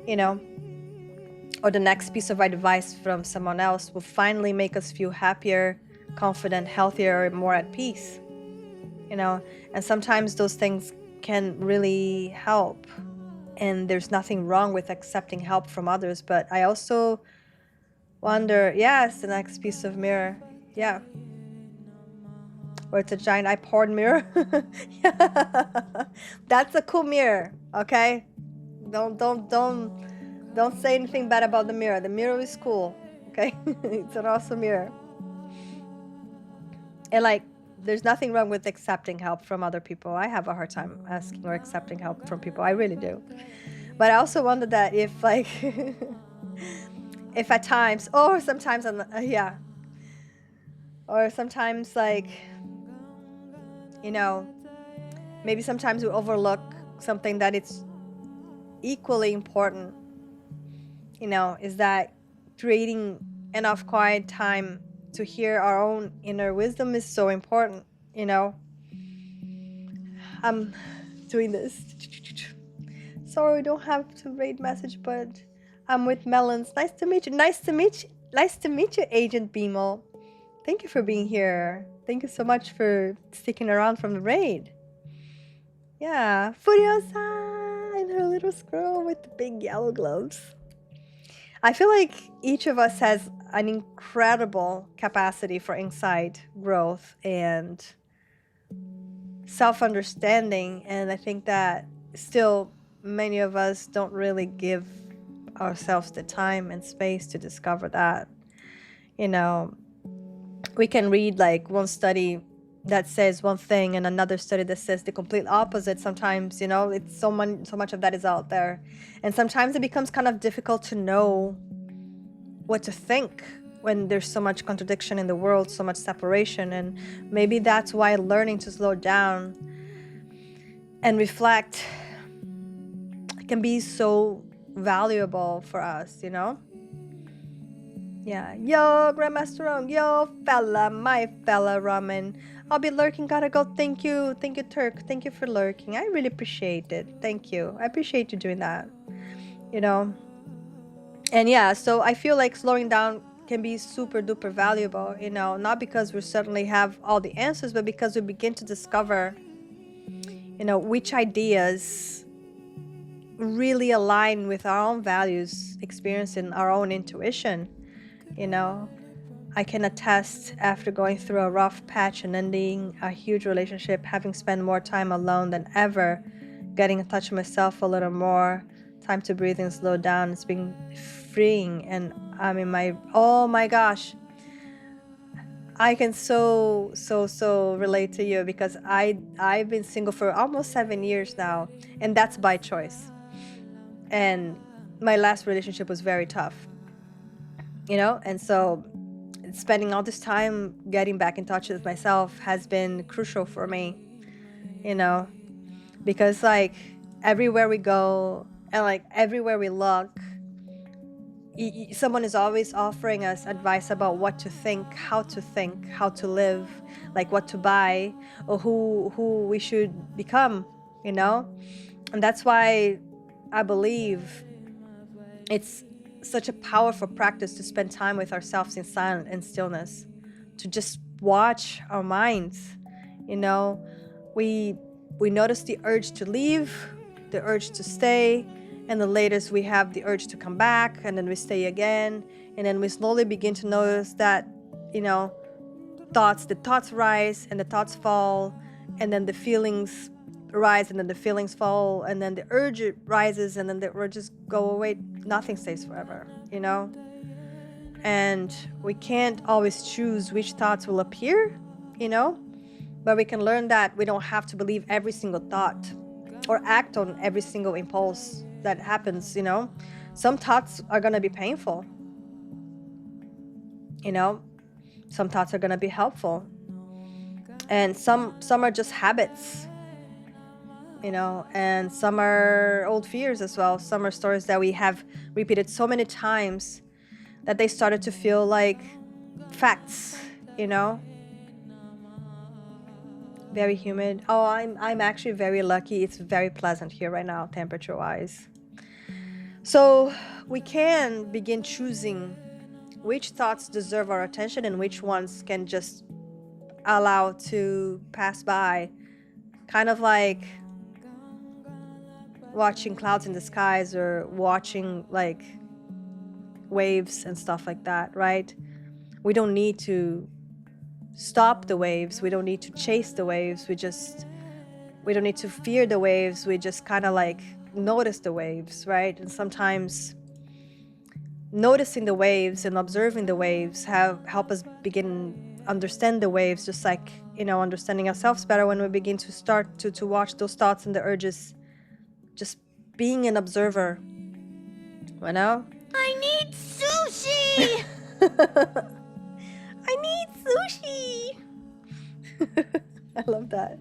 you know, or the next piece of advice from someone else will finally make us feel happier, confident, healthier, more at peace, you know. And sometimes those things can really help, and there's nothing wrong with accepting help from others. But I also wonder, yes, the next piece of mirror, yeah, or it's a giant eye-poured mirror. Yeah. That's a cool mirror. Okay, don't say anything bad about the mirror. The mirror is cool. Okay. It's an awesome mirror. And like, there's nothing wrong with accepting help from other people. I have a hard time asking or accepting help from people. I really do. But I also wonder that if like, if at times, or sometimes, yeah, or sometimes like, you know, maybe sometimes we overlook something that it's equally important, is that creating enough quiet time to hear our own inner wisdom is so important. I'm doing this. Sorry, we don't have to read message, but I'm with Melons. Nice to meet you. Nice to meet you, Agent Beamo. Thank you for being here. Thank you so much for sticking around from the raid. Yeah, Furiosa and her little squirrel with the big yellow gloves. I feel like each of us has an incredible capacity for insight, growth, and self-understanding, and I think that still many of us don't really give ourselves the time and space to discover that. We can read like one study that says one thing and another study that says the complete opposite. Sometimes, it's so much of that is out there, and sometimes it becomes kind of difficult to know what to think when there's so much contradiction in the world, so much separation. And maybe that's why learning to slow down and reflect can be so valuable for us. Yeah. Yo, Grandmaster Rome. Yo, my fella Ramen. I'll be lurking. Gotta go. Thank you, Turk. Thank you for lurking. I really appreciate it. Thank you. I appreciate you doing that. And yeah, so I feel like slowing down can be super duper valuable, not because we certainly have all the answers, but because we begin to discover, which ideas really align with our own values, experience, and our own intuition. I can attest, after going through a rough patch and ending a huge relationship, having spent more time alone than ever, getting in touch with myself a little more, time to breathe and slow down. It's been freeing, and I'm in oh my gosh, I can so relate to you, because I've been single for almost 7 years now, and that's by choice. And my last relationship was very tough, and so spending all this time getting back in touch with myself has been crucial for me, because like everywhere we go and like everywhere we look, someone is always offering us advice about what to think, how to live, like what to buy, or who we should become, and that's why I believe it's such a powerful practice to spend time with ourselves in silence and stillness, to just watch our minds. We notice the urge to leave, the urge to stay, and then later we have the urge to come back, and then we stay again, and then we slowly begin to notice that, the thoughts rise and the thoughts fall, and then the feelings rise and then the feelings fall, and then the urge rises and then the urges go away. Nothing stays forever, and we can't always choose which thoughts will appear, but we can learn that we don't have to believe every single thought or act on every single impulse that happens. Some thoughts are going to be painful, some thoughts are going to be helpful, and some are just habits, and some are old fears as well. Some are stories that we have repeated so many times that they started to feel like facts, Very humid. Oh, I'm actually very lucky. It's very pleasant here right now, temperature wise. So we can begin choosing which thoughts deserve our attention and which ones can just allow to pass by, kind of like watching clouds in the skies or watching like waves and stuff like that, right? We don't need to stop the waves, we don't need to chase the waves, we don't need to fear the waves, we just kind of like notice the waves, right? And sometimes noticing the waves and observing the waves help us begin understand the waves, just like understanding ourselves better when we begin to start to watch those thoughts and the urges, just being an observer, I need sushi. I need sushi. I love that.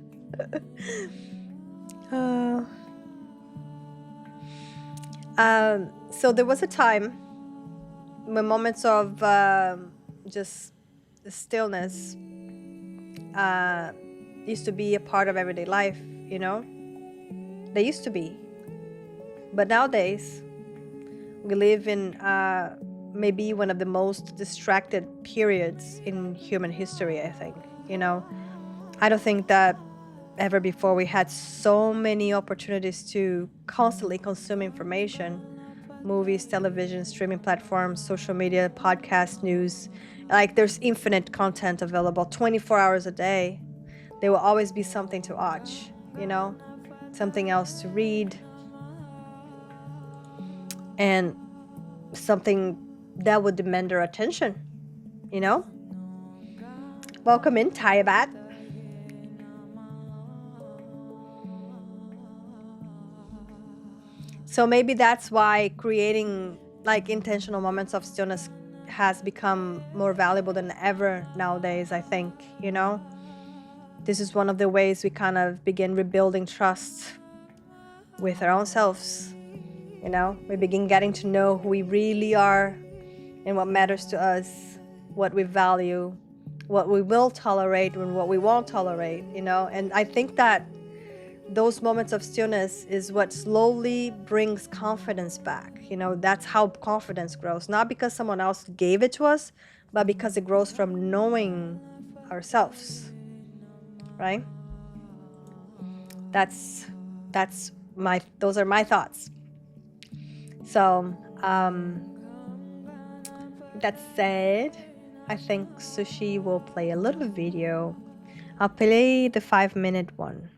So there was a time when moments of just stillness used to be a part of everyday life, you know? They used to be. But nowadays, we live in maybe one of the most distracted periods in human history, I think. You know, I don't think that ever before we had so many opportunities to constantly consume information: movies, television, streaming platforms, social media, podcast, news. Like, there's infinite content available 24 hours a day. There will always be something to watch, you know, something else to read, and something that would demand our attention, you know? Welcome in, Tyabat. So maybe that's why creating like intentional moments of stillness has become more valuable than ever nowadays, I think, you know? This is one of the ways we kind of begin rebuilding trust with our own selves, you know? We begin getting to know who we really are and what matters to us, what we value, what we will tolerate and what we won't tolerate, you know? And I think that those moments of stillness is what slowly brings confidence back. You know, that's how confidence grows. Not because someone else gave it to us, but because it grows from knowing ourselves, right? Those are my thoughts. So, that said, I think Sushi will play a little video. I'll play the 5-minute one.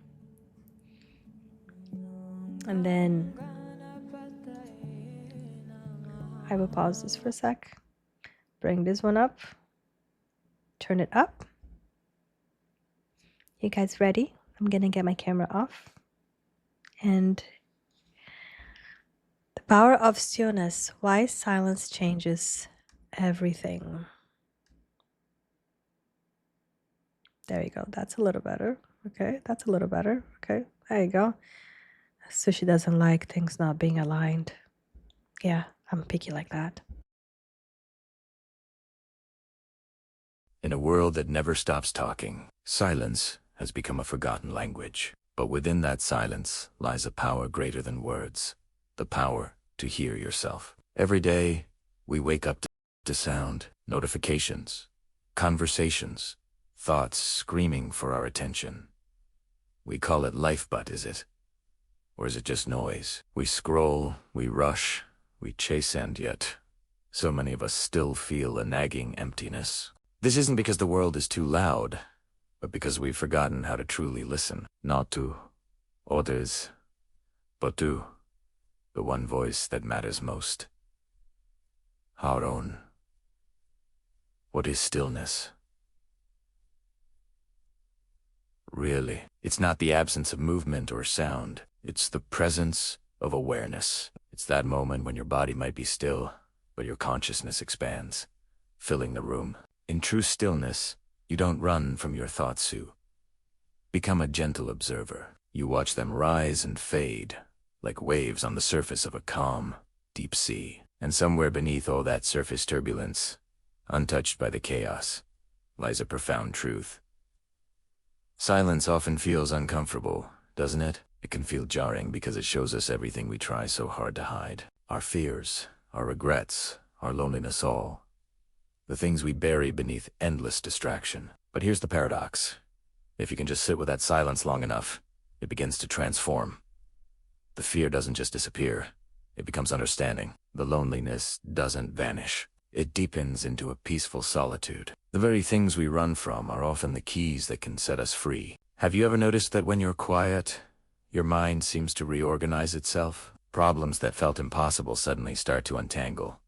And then I will pause this for a sec. Bring this one up. Turn it up. You guys ready? I'm gonna get my camera off. And the power of stillness, why silence changes everything. There you go. That's a little better. Okay, that's a little better. Okay, there you go. Sushi doesn't like things not being aligned. Yeah, I'm picky like that. In a world that never stops talking, silence has become a forgotten language. But within that silence lies a power greater than words, the power to hear yourself. Every day, we wake up to sound, notifications, conversations, thoughts screaming for our attention. We call it life, but is it? Or is it just noise? We scroll, we rush, we chase, and yet so many of us still feel a nagging emptiness. This isn't because the world is too loud, but because we've forgotten how to truly listen, not to others, but to the one voice that matters most. Our own. What is stillness? Really, it's not the absence of movement or sound. It's the presence of awareness. It's that moment when your body might be still, but your consciousness expands, filling the room. In true stillness, you don't run from your thoughts, you become a gentle observer. You watch them rise and fade, like waves on the surface of a calm, deep sea. And somewhere beneath all that surface turbulence, untouched by the chaos, lies a profound truth. Silence often feels uncomfortable, doesn't it? It can feel jarring because it shows us everything we try so hard to hide. Our fears, our regrets, our loneliness, all. The things we bury beneath endless distraction. But here's the paradox. If you can just sit with that silence long enough, it begins to transform. The fear doesn't just disappear, it becomes understanding. The loneliness doesn't vanish. It deepens into a peaceful solitude. The very things we run from are often the keys that can set us free. Have you ever noticed that when you're quiet, your mind seems to reorganize itself? Problems that felt impossible suddenly start to untangle.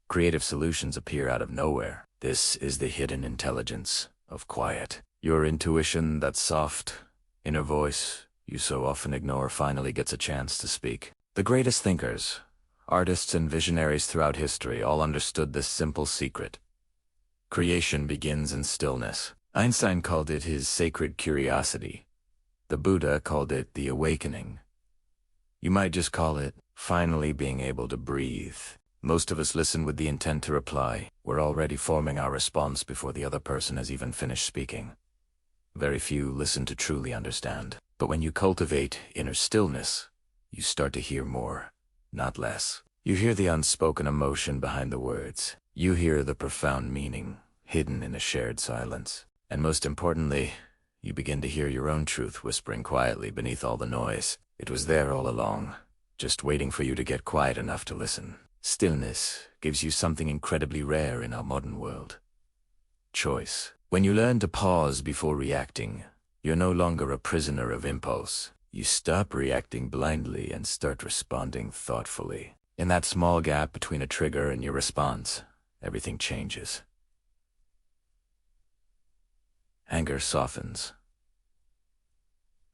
Creative solutions appear out of nowhere. This is the hidden intelligence of quiet. Your intuition, that soft, inner voice you so often ignore, finally gets a chance to speak. The greatest thinkers, artists, and visionaries throughout history all understood this simple secret. Creation begins in stillness. Einstein called it his sacred curiosity. The Buddha called it the awakening. You might just call it finally being able to breathe. Most of us listen with the intent to reply. We're already forming our response before the other person has even finished speaking. Very few listen to truly understand. But when you cultivate inner stillness, you start to hear more, not less. You hear the unspoken emotion behind the words. You hear the profound meaning hidden in a shared silence. And most importantly, you begin to hear your own truth whispering quietly beneath all the noise. It was there all along, just waiting for you to get quiet enough to listen. Stillness gives you something incredibly rare in our modern world. Choice. When you learn to pause before reacting, you're no longer a prisoner of impulse. You stop reacting blindly and start responding thoughtfully. In that small gap between a trigger and your response, everything changes. Anger softens.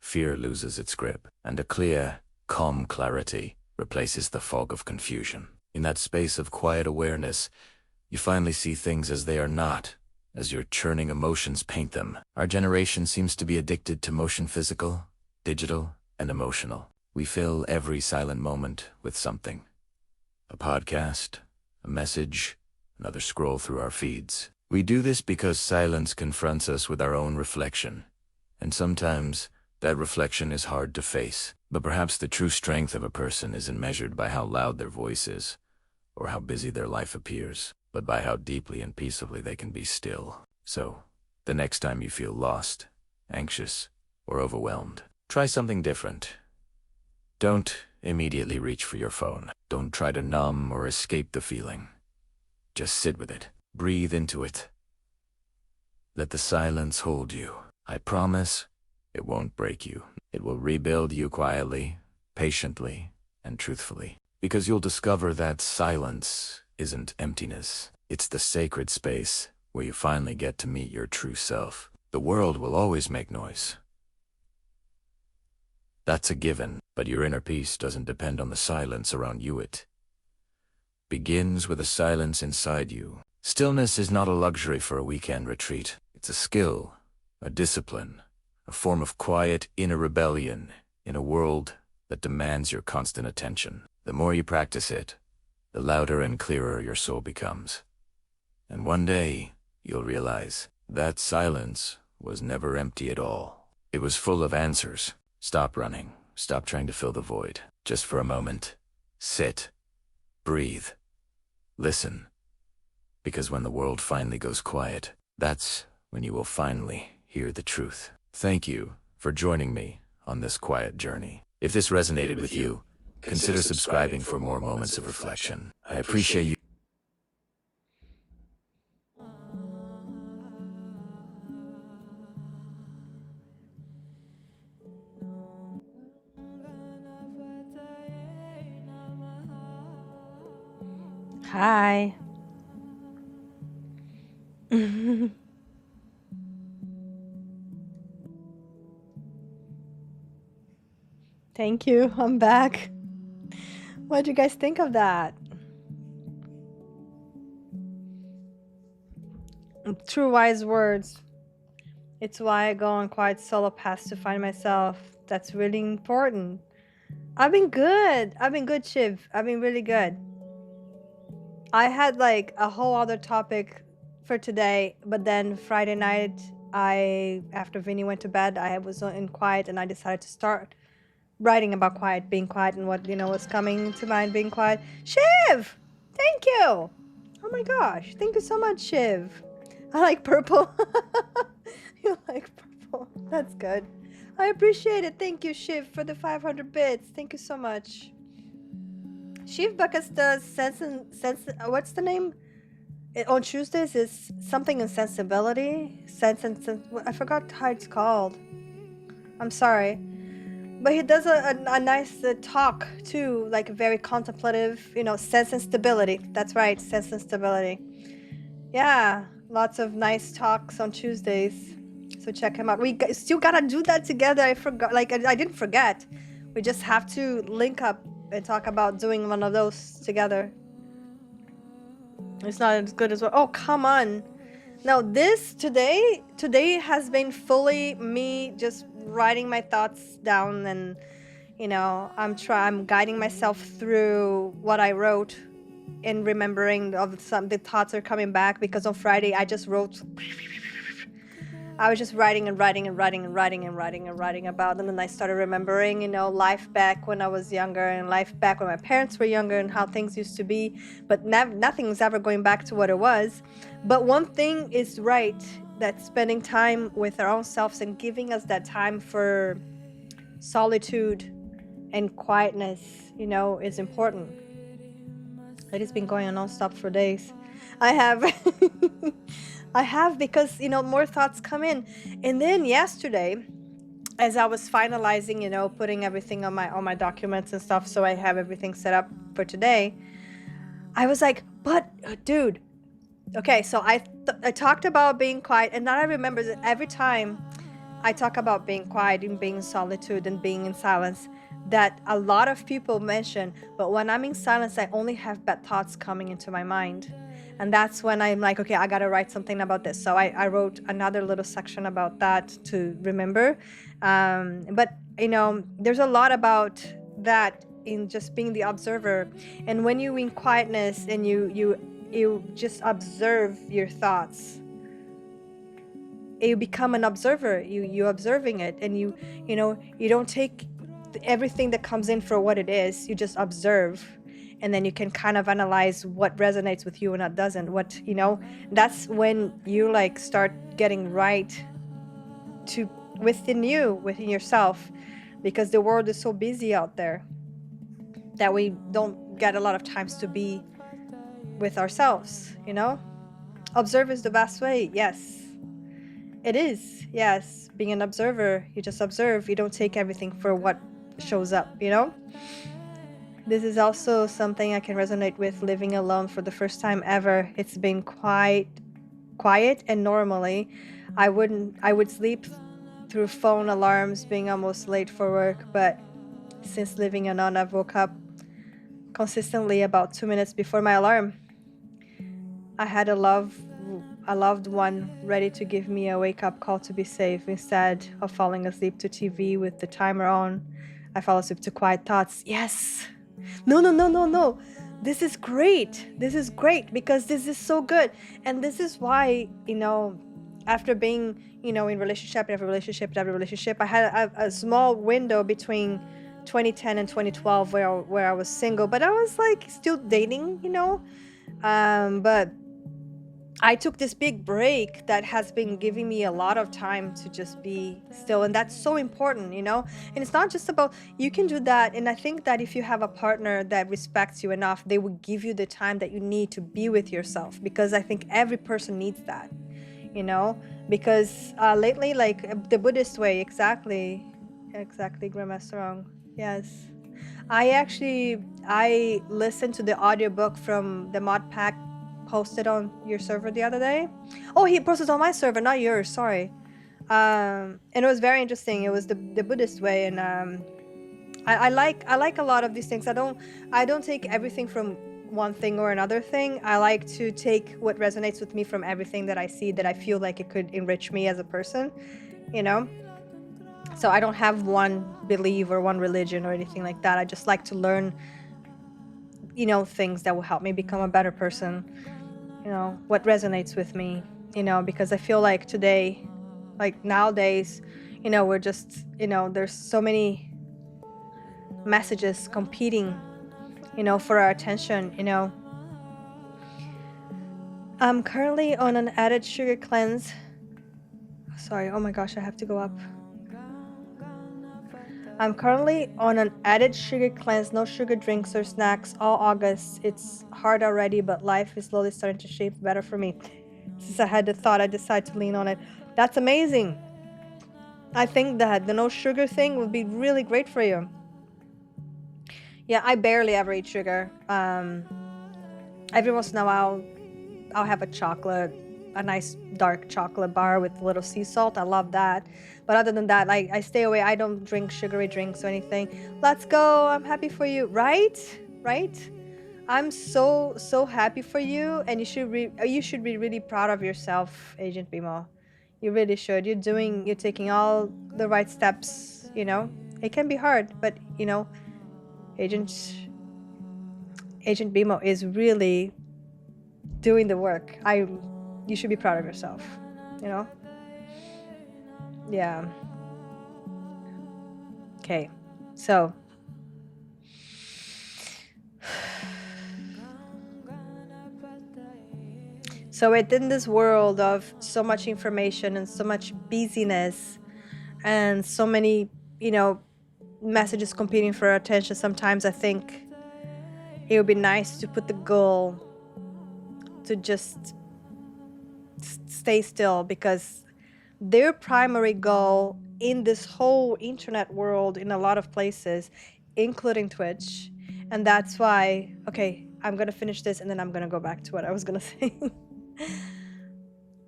Fear loses its grip, and a clear, calm clarity replaces the fog of confusion. In that space of quiet awareness, you finally see things as they are not, as your churning emotions paint them. Our generation seems to be addicted to motion, physical, digital, and emotional. We fill every silent moment with something. A podcast, a message, another scroll through our feeds. We do this because silence confronts us with our own reflection, and sometimes that reflection is hard to face. But perhaps the true strength of a person isn't measured by how loud their voice is, or how busy their life appears, but by how deeply and peacefully they can be still. So, the next time you feel lost, anxious, or overwhelmed, try something different. Don't immediately reach for your phone. Don't try to numb or escape the feeling. Just sit with it. Breathe into it. Let the silence hold you. I promise it won't break you. It will rebuild you quietly, patiently, and truthfully. Because you'll discover that silence isn't emptiness. It's the sacred space where you finally get to meet your true self. The world will always make noise. That's a given, but your inner peace doesn't depend on the silence around you. It begins with a silence inside you. Stillness is not a luxury for a weekend retreat. It's a skill, a discipline, a form of quiet inner rebellion in a world that demands your constant attention. The more you practice it, the louder and clearer your soul becomes. And one day, you'll realize that silence was never empty at all. It was full of answers. Stop running. Stop trying to fill the void. Just for a moment. Sit. Breathe. Listen. Because when the world finally goes quiet, that's when you will finally hear the truth. Thank you for joining me on this quiet journey. If this resonated with you, consider subscribing for more moments of reflection. I appreciate you. Hi. Thank you. I'm back. What do you guys think of that? True wise words. It's why I go on quiet solo paths to find myself. That's really important. I've been good. Shiv. I've been really good. I had like a whole other topic for today, but then Friday night, after Vinny went to bed, I was in quiet and I decided to start writing about quiet, being quiet, and what, was coming to mind, being quiet. Shiv! Thank you! Oh my gosh, thank you so much, Shiv. I like purple. You like purple. That's good. I appreciate it. Thank you, Shiv, for the 500 bits. Thank you so much. Shiv Buckets does what's the name? On Tuesdays is something in sensibility. I forgot how it's called. I'm sorry. But he does a nice talk too, like very contemplative, sense and stability. That's right, sense and stability. Yeah, lots of nice talks on Tuesdays. So check him out. We still gotta do that together. I forgot, like I didn't forget. We just have to link up and talk about doing one of those together. It's not as good as what. Oh, come on. Now today has been fully me just writing my thoughts down and I'm guiding myself through what I wrote and remembering of some the thoughts are coming back, because on Friday I was just writing and writing and writing and writing and writing and writing about them, and I started remembering, life back when I was younger and life back when my parents were younger and how things used to be. But nothing's ever going back to what it was. But one thing is right, that spending time with our own selves and giving us that time for solitude and quietness, is important. It has been going on nonstop for days. I have, I have, because more thoughts come in, and then yesterday, as I was finalizing, putting everything on my documents and stuff, so I have everything set up for today. I was like, but dude, okay, so I talked about being quiet, and now I remember that every time I talk about being quiet and being in solitude and being in silence, that a lot of people mention, but when I'm in silence, I only have bad thoughts coming into my mind. And that's when I'm like, okay, I gotta write something about this. So I wrote another little section about that to remember. But there's a lot about that in just being the observer. And when you in quietness and you just observe your thoughts, you become an observer. You observing it, and you don't take everything that comes in for what it is. You just observe, and then you can kind of analyze what resonates with you and what doesn't. That's when you like start getting right to within yourself, because the world is so busy out there that we don't get a lot of times to be with ourselves. Observe is the best way. Yes, it is. Yes, being an observer, you just observe. You don't take everything for what shows up. This is also something I can resonate with, living alone for the first time ever. It's been quiet, and normally I would sleep through phone alarms, being almost late for work. But since living alone, I've woke up consistently about 2 minutes before my alarm. I had a loved one ready to give me a wake-up call to be safe. Instead of falling asleep to TV with the timer on, I fall asleep to quiet thoughts. Yes. No. This is great. This is great, because this is so good. And this is why, after being, in relationship after relationship, I had a small window between 2010 and 2012 where I was single, but I was like still dating, but I took this big break that has been giving me a lot of time to just be still. And that's so important, And it's not just about, you can do that. And I think that if you have a partner that respects you enough, they will give you the time that you need to be with yourself. Because I think every person needs that, because lately, like the Buddhist way, exactly, Grandmaster Wrong. Yes. I listened to the audiobook from the Mod Pack posted on your server the other day. Oh, he posted on my server, not yours, sorry. And it was very interesting. It was the Buddhist way, and I like a lot of these things. I don't take everything from one thing or another thing. I like to take what resonates with me from everything that I see, that I feel like it could enrich me as a person, So I don't have one belief or one religion or anything like that. I just like to learn, things that will help me become a better person. What resonates with me, because I feel like today, like nowadays, we're just, there's so many messages competing, for our attention, I'm currently on an added sugar cleanse. Sorry, oh my gosh, I have to go up. I'm currently on an added sugar cleanse, no sugar drinks or snacks all August. It's hard already, but life is slowly starting to shape better for me. Since I had the thought, I decided to lean on it. That's amazing. I think that the no sugar thing would be really great for you. Yeah, I barely ever eat sugar. Every once in a while, I'll have a chocolate, a nice dark chocolate bar with a little sea salt. I love that. But other than that, I stay away. I don't drink sugary drinks or anything. Let's go. I'm happy for you. Right? I'm so happy for you, and you should be really proud of yourself, Agent Bimo. You really should. You're taking all the right steps, It can be hard, but Agent Bimo is really doing the work. You should be proud of yourself. Yeah. Okay. So within this world of so much information and so much busyness and so many, messages competing for our attention, sometimes I think it would be nice to put the goal to just stay still, because their primary goal in this whole internet world, in a lot of places, including Twitch, and that's why, okay, I'm gonna finish this and then I'm gonna go back to what I was gonna say.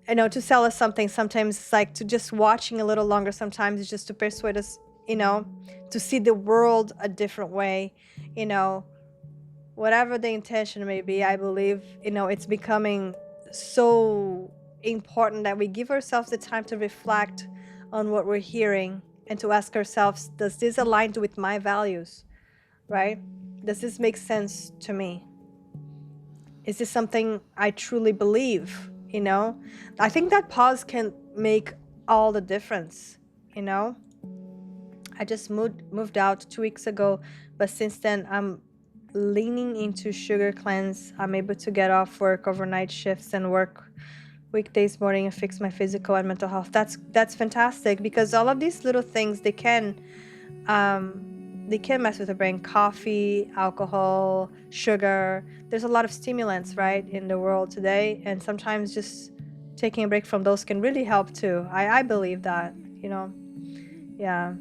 I know, to sell us something, sometimes it's like to just watching a little longer, sometimes it's just to persuade us, to see the world a different way, whatever the intention may be. I believe, it's becoming so important that we give ourselves the time to reflect on what we're hearing and to ask ourselves, does this align with my values, right? Does this make sense to me? Is this something I truly believe? I think that pause can make all the difference. I just moved out 2 weeks ago, but since then I'm leaning into sugar cleanse. I'm able to get off work overnight shifts and work weekdays morning and fix my physical and mental health. That's fantastic, because all of these little things, they can mess with the brain. Coffee, alcohol, sugar. There's a lot of stimulants, right, in the world today, and sometimes just taking a break from those can really help too. I believe that, yeah.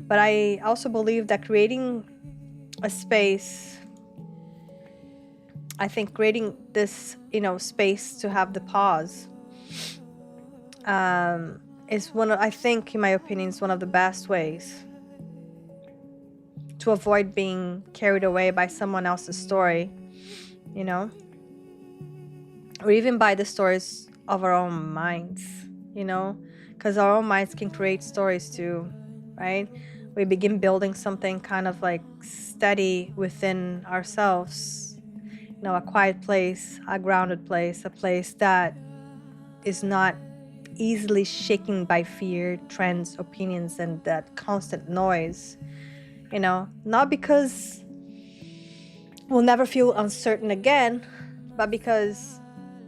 But I also believe that creating a space, I think creating this, space to have the pause, is I think, in my opinion, is one of the best ways to avoid being carried away by someone else's story, or even by the stories of our own minds, because our own minds can create stories too, right? We begin building something kind of like steady within ourselves, a quiet place, a grounded place, a place that is not easily shaken by fear, trends, opinions, and that constant noise. Not because we'll never feel uncertain again, but because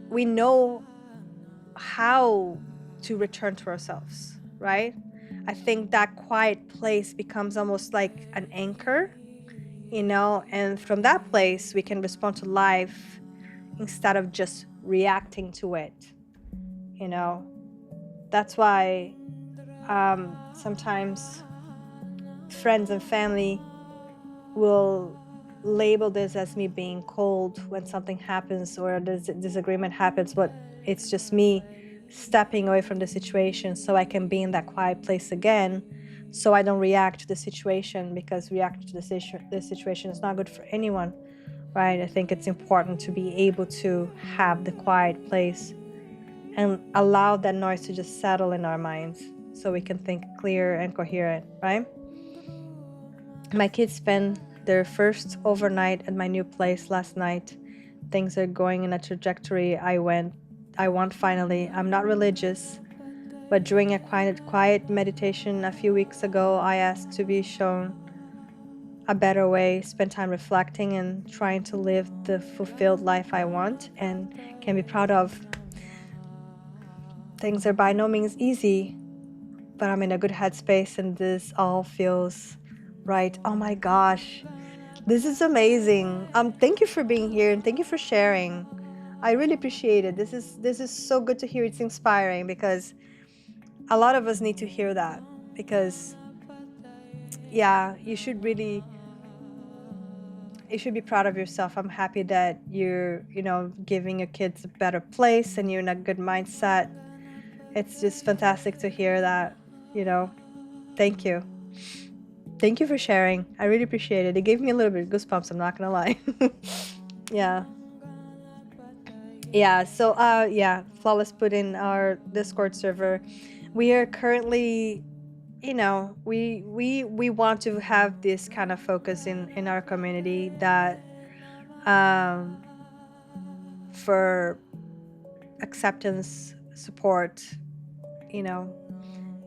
we know how to return to ourselves, right? I think that quiet place becomes almost like an anchor, and from that place we can respond to life instead of just reacting to it. That's why sometimes friends and family will label this as me being cold when something happens or this disagreement happens, but it's just me stepping away from the situation so I can be in that quiet place again, so I don't react to the situation, because reacting to the situation is not good for anyone, right? I think it's important to be able to have the quiet place and allow that noise to just settle in our minds so we can think clear and coherent, right? My kids spent their first overnight at my new place last night. Things are going in a trajectory I want finally. I'm not religious, but during a quiet meditation a few weeks ago, I asked to be shown a better way, spend time reflecting and trying to live the fulfilled life I want and can be proud of. Things are by no means easy, but I'm in a good headspace and this all feels right. Oh my gosh, this is amazing. Thank you for being here and thank you for sharing. I really appreciate it. This is so good to hear. It's inspiring, because a lot of us need to hear that, because yeah, you should be proud of yourself. I'm happy that you're, giving your kids a better place and you're in a good mindset. It's just fantastic to hear that, Thank you. Thank you for sharing. I really appreciate it. It gave me a little bit of goosebumps, I'm not gonna lie. Yeah. Yeah, so Flawless put in our Discord server. We are currently you know, we want to have this kind of focus in our community that um for acceptance, support, you know.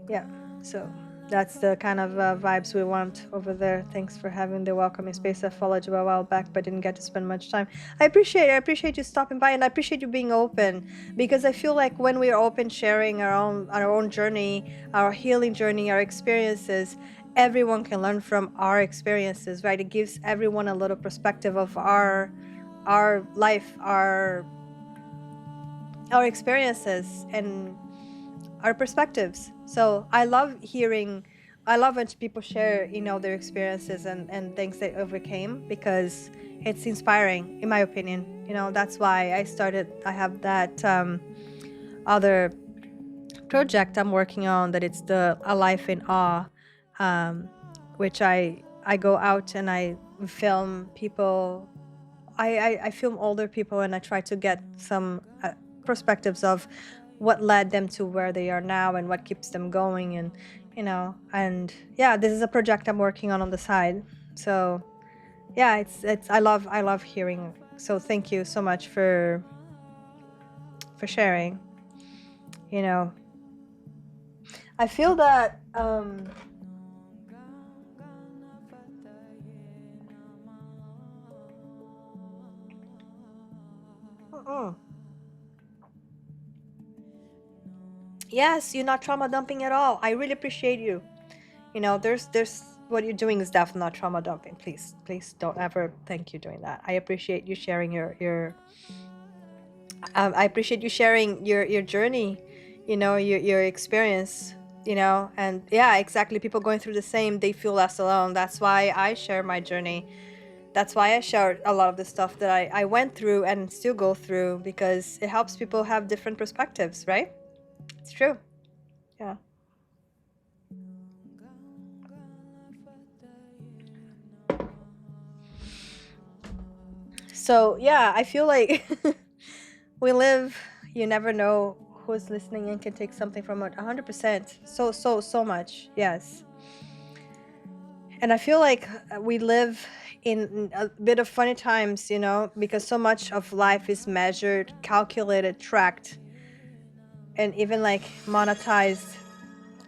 Yeah. So that's the kind of vibes we want over there. Thanks for having the welcoming space. I followed you a while back, but didn't get to spend much time. I appreciate it. I appreciate you stopping by, and I appreciate you being open, because I feel like when we are open, sharing our own journey, our healing journey, our experiences, everyone can learn from our experiences, right? It gives everyone a little perspective of our life, our experiences, and our perspectives. So I love when people share, you know, their experiences and things they overcame, because it's inspiring, in my opinion. You know, that's why I have that other project I'm working on, that it's the A Life in Awe, which I go out and I film people. I film older people, and I try to get some perspectives of what led them to where they are now and what keeps them going, and you know, and yeah, this is a project I'm working on the side. So yeah, it's I love hearing. So thank you so much for sharing. You know, I feel that mm-mm. Yes, you're not trauma dumping at all. I really appreciate you. You know, there's what you're doing is definitely not trauma dumping. Please don't ever think you're doing that. I appreciate you sharing your I appreciate you sharing your journey, you know, your experience, you know. And yeah, exactly, people going through the same, they feel less alone. That's why I share my journey. That's why I share a lot of the stuff that I went through and still go through, because it helps people have different perspectives, right? It's true. Yeah. So yeah, I feel like we live, you never know who's listening and can take something from it. 100%. So much. Yes. And I feel like we live in a bit of funny times, you know, because so much of life is measured, calculated, tracked, and even like monetized.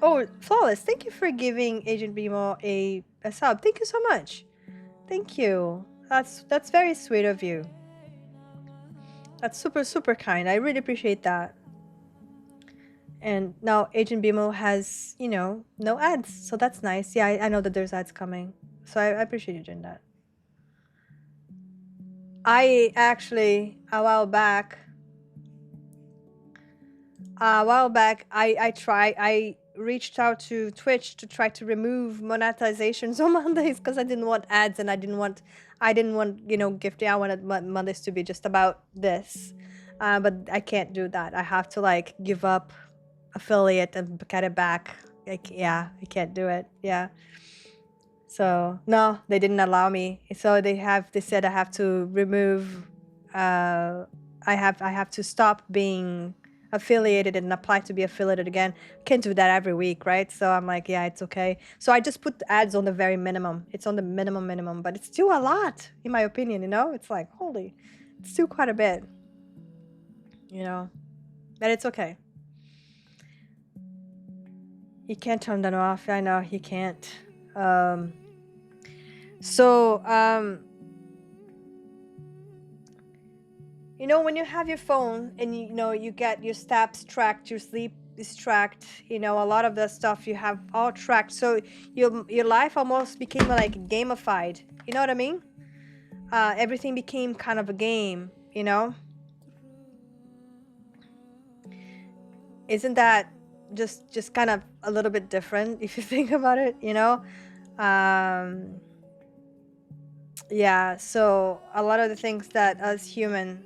Oh, Flawless, thank you for giving Agent Bimo a sub. Thank you so much. Thank you. That's very sweet of you. That's super kind. I really appreciate that. And now Agent Bimo has, you know, no ads. So that's nice. Yeah, I know that there's ads coming. So I appreciate you doing that. I actually, I reached out to Twitch to try to remove monetizations on Mondays, because I didn't want ads, and I didn't want, you know, gifting. I wanted Mondays to be just about this. But I can't do that. I have to like give up affiliate and get it back. Like, yeah, I can't do it. Yeah. So no, they didn't allow me. So they said I have to remove, I have to stop being affiliated and apply to be affiliated again. Can't do that every week, right? So I'm like, yeah, it's okay. So I just put ads on the very minimum. It's on the minimum, but it's still a lot, in my opinion, you know? It's like, holy, it's still quite a bit, you know? But it's okay. You can't turn that off. I know you can't. So, you know, when you have your phone and you know you get your steps tracked, your sleep is tracked, you know, a lot of the stuff you have all tracked. So your life almost became like gamified. You know what I mean? Everything became kind of a game, you know? Isn't that just kind of a little bit different if you think about it, you know? Yeah, so a lot of the things that us human,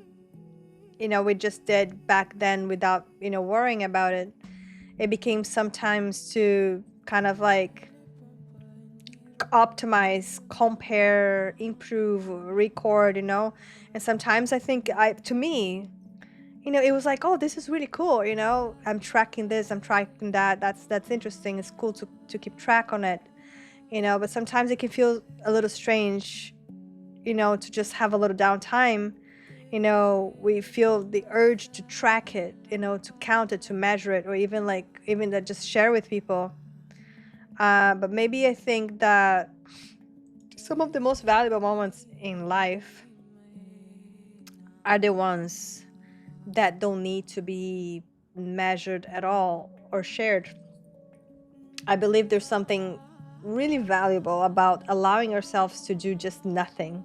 you know, we just did back then without, you know, worrying about it, it became sometimes to kind of like optimize, compare, improve, record, you know. And sometimes I think to me, it was like, oh, this is really cool. I'm tracking this, I'm tracking that. That's interesting. It's cool to keep track on it. But sometimes it can feel a little strange, to just have a little downtime. We feel the urge to track it, to count it, to measure it, or even that just share with people. But maybe I think that some of the most valuable moments in life are the ones that don't need to be measured at all or shared. I believe there's something really valuable about allowing ourselves to do just nothing.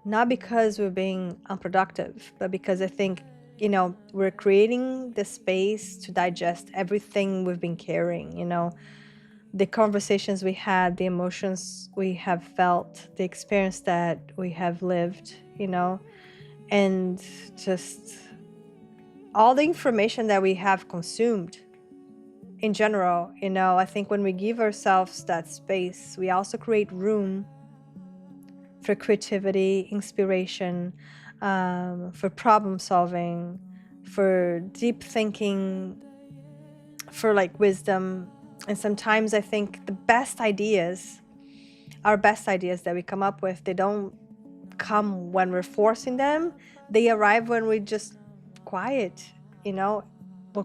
Not because we're being unproductive, but because I think, we're creating the space to digest everything we've been carrying, the conversations we had, the emotions we have felt, the experience that we have lived, and just all the information that we have consumed in general. I think when we give ourselves that space, we also create room for creativity, inspiration, for problem solving, for deep thinking, for wisdom. And sometimes I think our best ideas that we come up with, they don't come when we're forcing them. They arrive when we just quiet, we're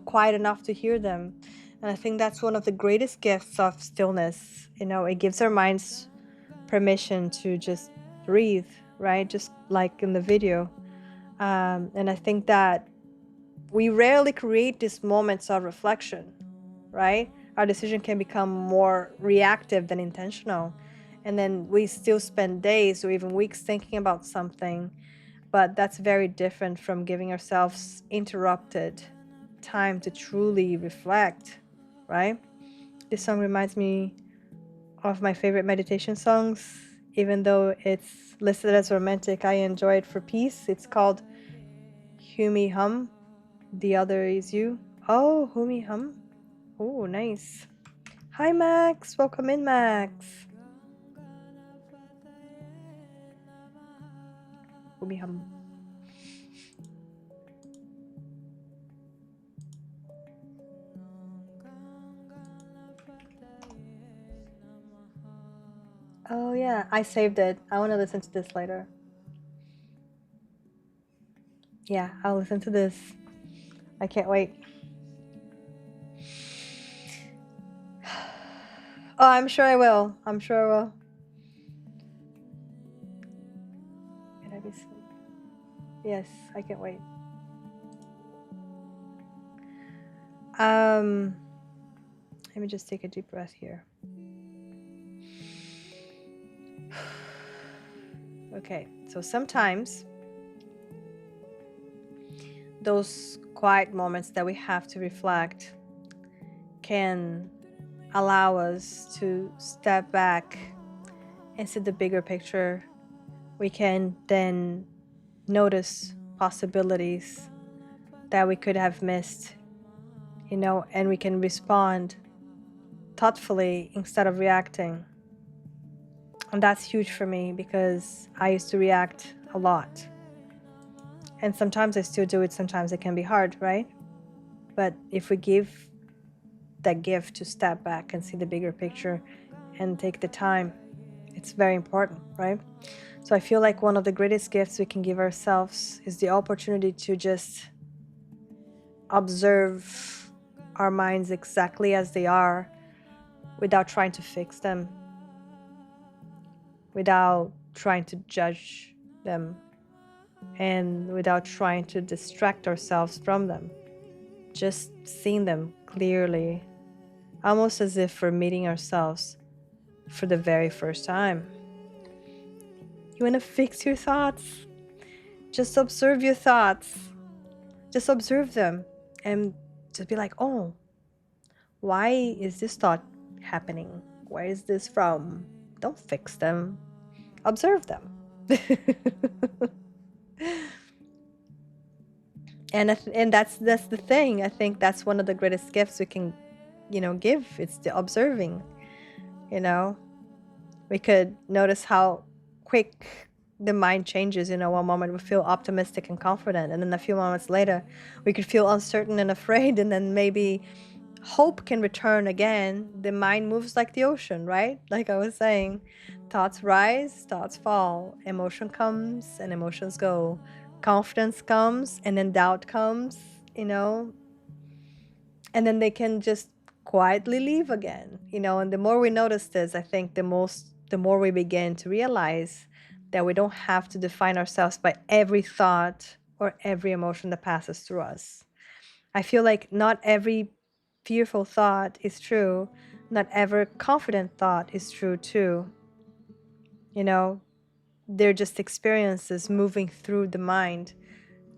quiet enough to hear them. And I think that's one of the greatest gifts of stillness. It gives our minds permission to just breathe, right? Just like in the video. And I think that we rarely create these moments of reflection, right? Our decision can become more reactive than intentional. And then we still spend days or even weeks thinking about something. But that's very different from giving ourselves interrupted time to truly reflect, right? This song reminds me of my favorite meditation songs. Even though it's listed as romantic, I enjoy it for peace. It's called Humi Hum. The Other Is You. Oh, Humi Hum. Oh, nice. Hi, Max. Welcome in, Max. Humi Hum. Oh, yeah. I saved it. I want to listen to this later. Yeah, I'll listen to this. I can't wait. Oh, I'm sure I will. I'm sure I will. Can I be asleep? Yes, I can't wait. Let me just take a deep breath here. Okay, so sometimes those quiet moments that we have to reflect can allow us to step back and see the bigger picture. We can then notice possibilities that we could have missed, and we can respond thoughtfully instead of reacting. And that's huge for me because I used to react a lot. And sometimes I still do it, sometimes it can be hard, right? But if we give that gift to step back and see the bigger picture and take the time, it's very important, right? So I feel like one of the greatest gifts we can give ourselves is the opportunity to just observe our minds exactly as they are without trying to fix them, without trying to judge them, and without trying to distract ourselves from them. Just seeing them clearly, almost as if we're meeting ourselves for the very first time. You want to fix your thoughts? Just observe your thoughts. Just observe them and just be like, oh, why is this thought happening? Where is this from? Don't fix them. Observe them. and that's the thing. I think that's one of the greatest gifts we can, give. It's the observing. We could notice how quick the mind changes. You know, one moment we feel optimistic and confident, and then a few moments later we could feel uncertain and afraid, and then maybe hope can return again. The mind moves like the ocean, right? Like I was saying, thoughts rise, thoughts fall, emotion comes and emotions go, confidence comes and then doubt comes, you know, and then they can just quietly leave again, you know. And the more we notice this, I think the more we begin to realize that we don't have to define ourselves by every thought or every emotion that passes through us. I feel like not every fearful thought is true, not every confident thought is true too. You know, they're just experiences moving through the mind,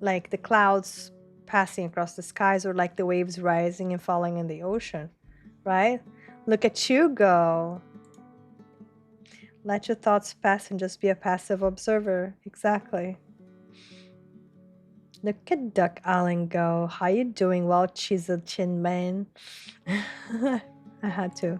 like the clouds passing across the skies or like the waves rising and falling in the ocean, right? Look at you go. Let your thoughts pass and just be a passive observer. Exactly. Look at Duck Allen go. How you doing? Well, Chisel Chin Man. I had to.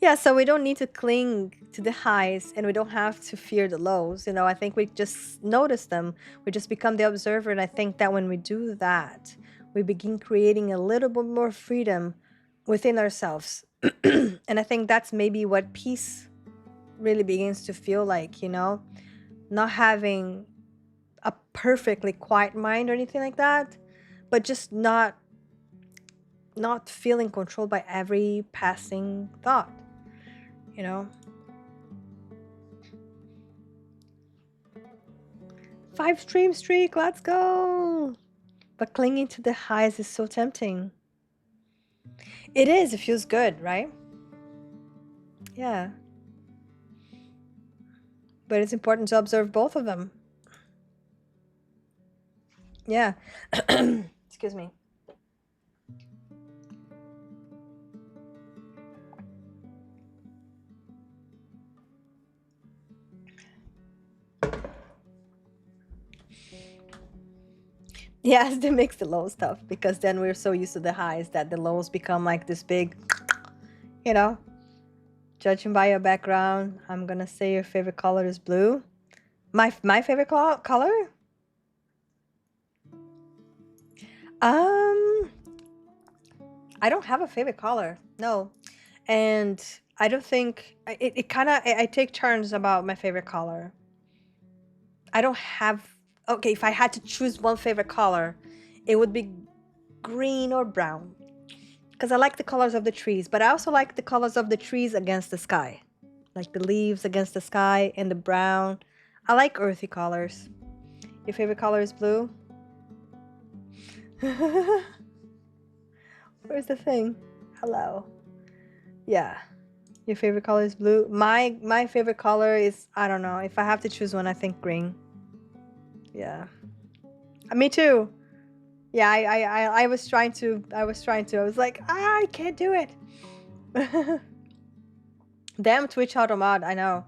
Yeah, so we don't need to cling to the highs and we don't have to fear the lows. You know, I think we just notice them. We just become the observer. And I think that when we do that, we begin creating a little bit more freedom within ourselves. And I think that's maybe what peace really begins to feel like, you know, not having a perfectly quiet mind or anything like that, but just not feeling controlled by every passing thought, you know. 5 stream streak, let's go. But clinging to the highs is so tempting. It is, it feels good, right? Yeah. But it's important to observe both of them. Yeah. Excuse me. Yes, they mix the low stuff because then we're so used to the highs that the lows become like this big, you know. Judging by your background, I'm gonna say your favorite color is blue. My favorite color? Um, I don't have a favorite color. No. And I don't think it kind of I take turns about my favorite color. I don't have okay, if I had to choose one favorite color, it would be green or brown. Because I like the colors of the trees, but I also like the colors of the trees against the sky. Like the leaves against the sky and the brown. I like earthy colors. Your favorite color is blue? Where's the thing? Hello. Yeah. Your favorite color is blue? My favorite color is, I don't know. If I have to choose one, I think green. Yeah. Me too. Yeah, I was trying to. I was like, I can't do it. Damn Twitch Automod, I know.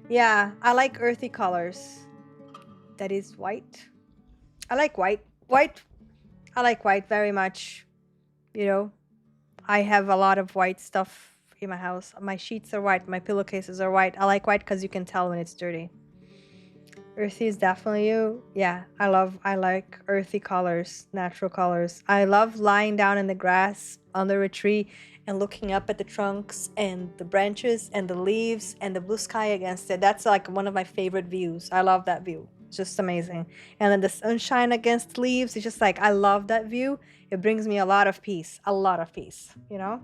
Yeah, I like earthy colors. That is white. I like white. White. I like white very much. You know, I have a lot of white stuff in my house. My sheets are white. My pillowcases are white. I like white because you can tell when it's dirty. Earthy is definitely you. Yeah, I like earthy colors, natural colors. I love lying down in the grass under a tree and looking up at the trunks and the branches and the leaves and the blue sky against it. That's like one of my favorite views. I love that view. It's just amazing. And then the sunshine against leaves, it's just like, I love that view. It brings me a lot of peace, you know?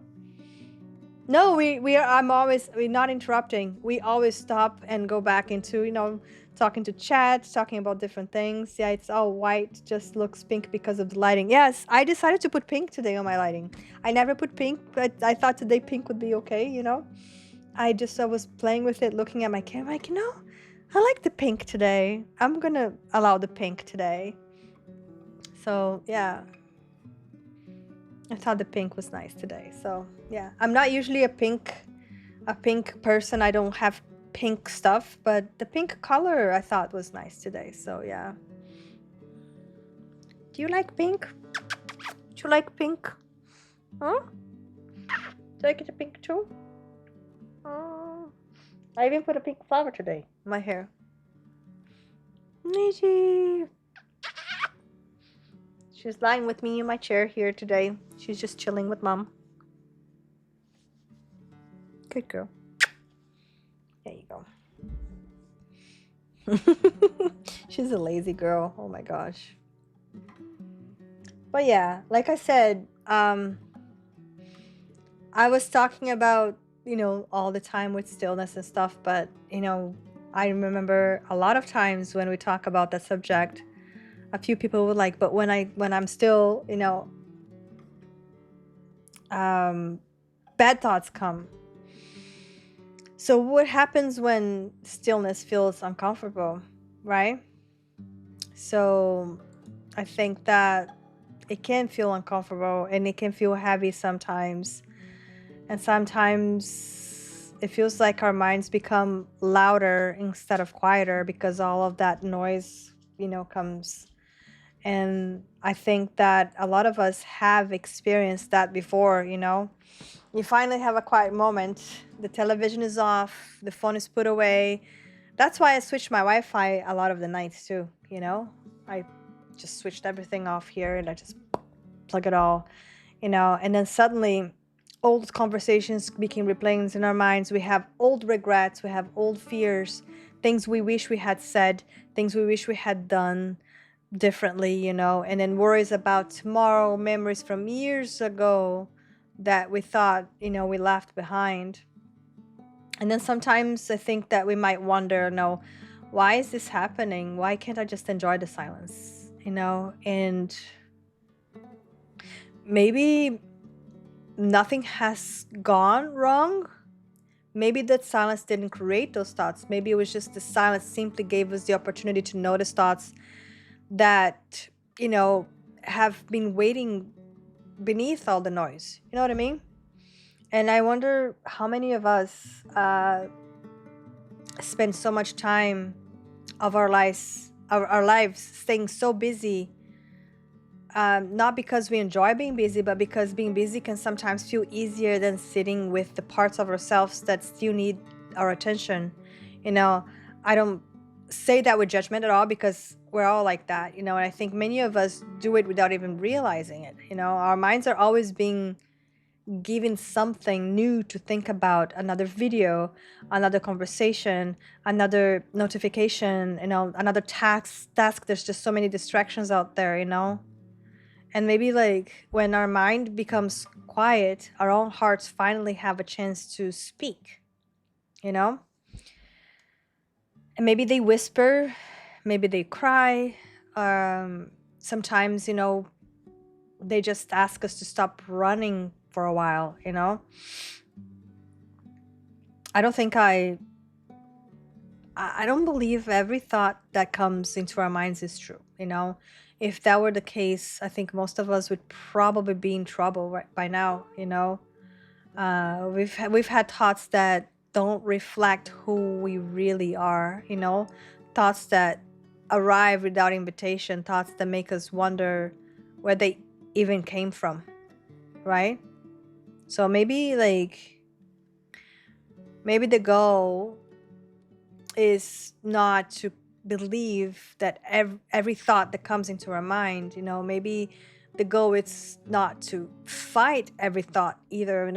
No, we're not interrupting. We always stop and go back into, you know, talking to chat, talking about different things. Yeah, it's all white, just looks pink because of the lighting. Yes, I decided to put pink today on my lighting. I never put pink, but I thought today pink would be okay, you know? I was playing with it, looking at my camera, like, you know, I like the pink today. I'm gonna allow the pink today. So, yeah. I thought the pink was nice today. So, yeah. I'm not usually a pink person. I don't have pink stuff, but the pink color I thought was nice today. So yeah. Do you like pink? Do you like pink? Huh? Do I get a pink too? Oh. I even put a pink flower today in my hair. Niji. She's lying with me in my chair here today. She's just chilling with mom. Good girl. There you go. She's a lazy girl. Oh my gosh. But yeah, like I said, I was talking about, all the time with stillness and stuff, but, I remember a lot of times when we talk about that subject, a few people were like, but when I'm still, bad thoughts come. So what happens when stillness feels uncomfortable, right? So I think that it can feel uncomfortable and it can feel heavy sometimes. And sometimes it feels like our minds become louder instead of quieter because all of that noise, comes. And I think that a lot of us have experienced that before, You finally have a quiet moment, the television is off, the phone is put away. That's why I switched my Wi-Fi a lot of the nights too, I just switched everything off here and I just plug it all, and then suddenly old conversations became replaying in our minds. We have old regrets, we have old fears, things we wish we had said, things we wish we had done differently, and then worries about tomorrow, memories from years ago that we thought, we left behind. And then sometimes I think that we might wonder, no, why is this happening? Why can't I just enjoy the silence? And maybe nothing has gone wrong. Maybe that silence didn't create those thoughts. Maybe it was just the silence simply gave us the opportunity to notice thoughts that, have been waiting beneath all the noise. You know what I mean? And I wonder how many of us spend so much time of our lives staying so busy, not because we enjoy being busy, but because being busy can sometimes feel easier than sitting with the parts of ourselves that still need our attention. I don't say that with judgment at all because we're all like that, and I think many of us do it without even realizing it. Our minds are always being given something new to think about, another video, another conversation, another notification, another task. There's just so many distractions out there, and maybe like when our mind becomes quiet, our own hearts finally have a chance to speak, and maybe they whisper, maybe they cry, sometimes, they just ask us to stop running for a while. I don't think I don't believe every thought that comes into our minds is true. If that were the case, I think most of us would probably be in trouble right by now. We've had thoughts that don't reflect who we really are. Thoughts that arrive without invitation, thoughts that make us wonder where they even came from, right? So maybe the goal is not to believe that every thought that comes into our mind, maybe the goal is not to fight every thought either.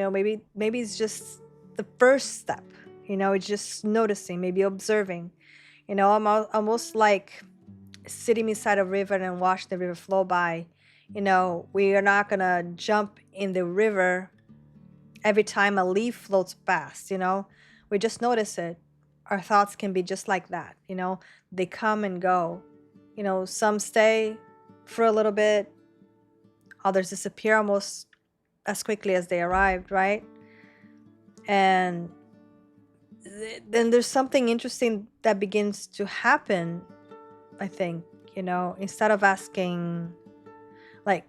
Maybe it's just the first step. It's just noticing, maybe observing. I'm almost like sitting beside a river and watch the river flow by. We are not gonna jump in the river every time a leaf floats past. We just notice it. Our thoughts can be just like that. They come and go. Some stay for a little bit, others disappear almost as quickly as they arrived, right? And then there's something interesting that begins to happen, I think. Instead of asking, like,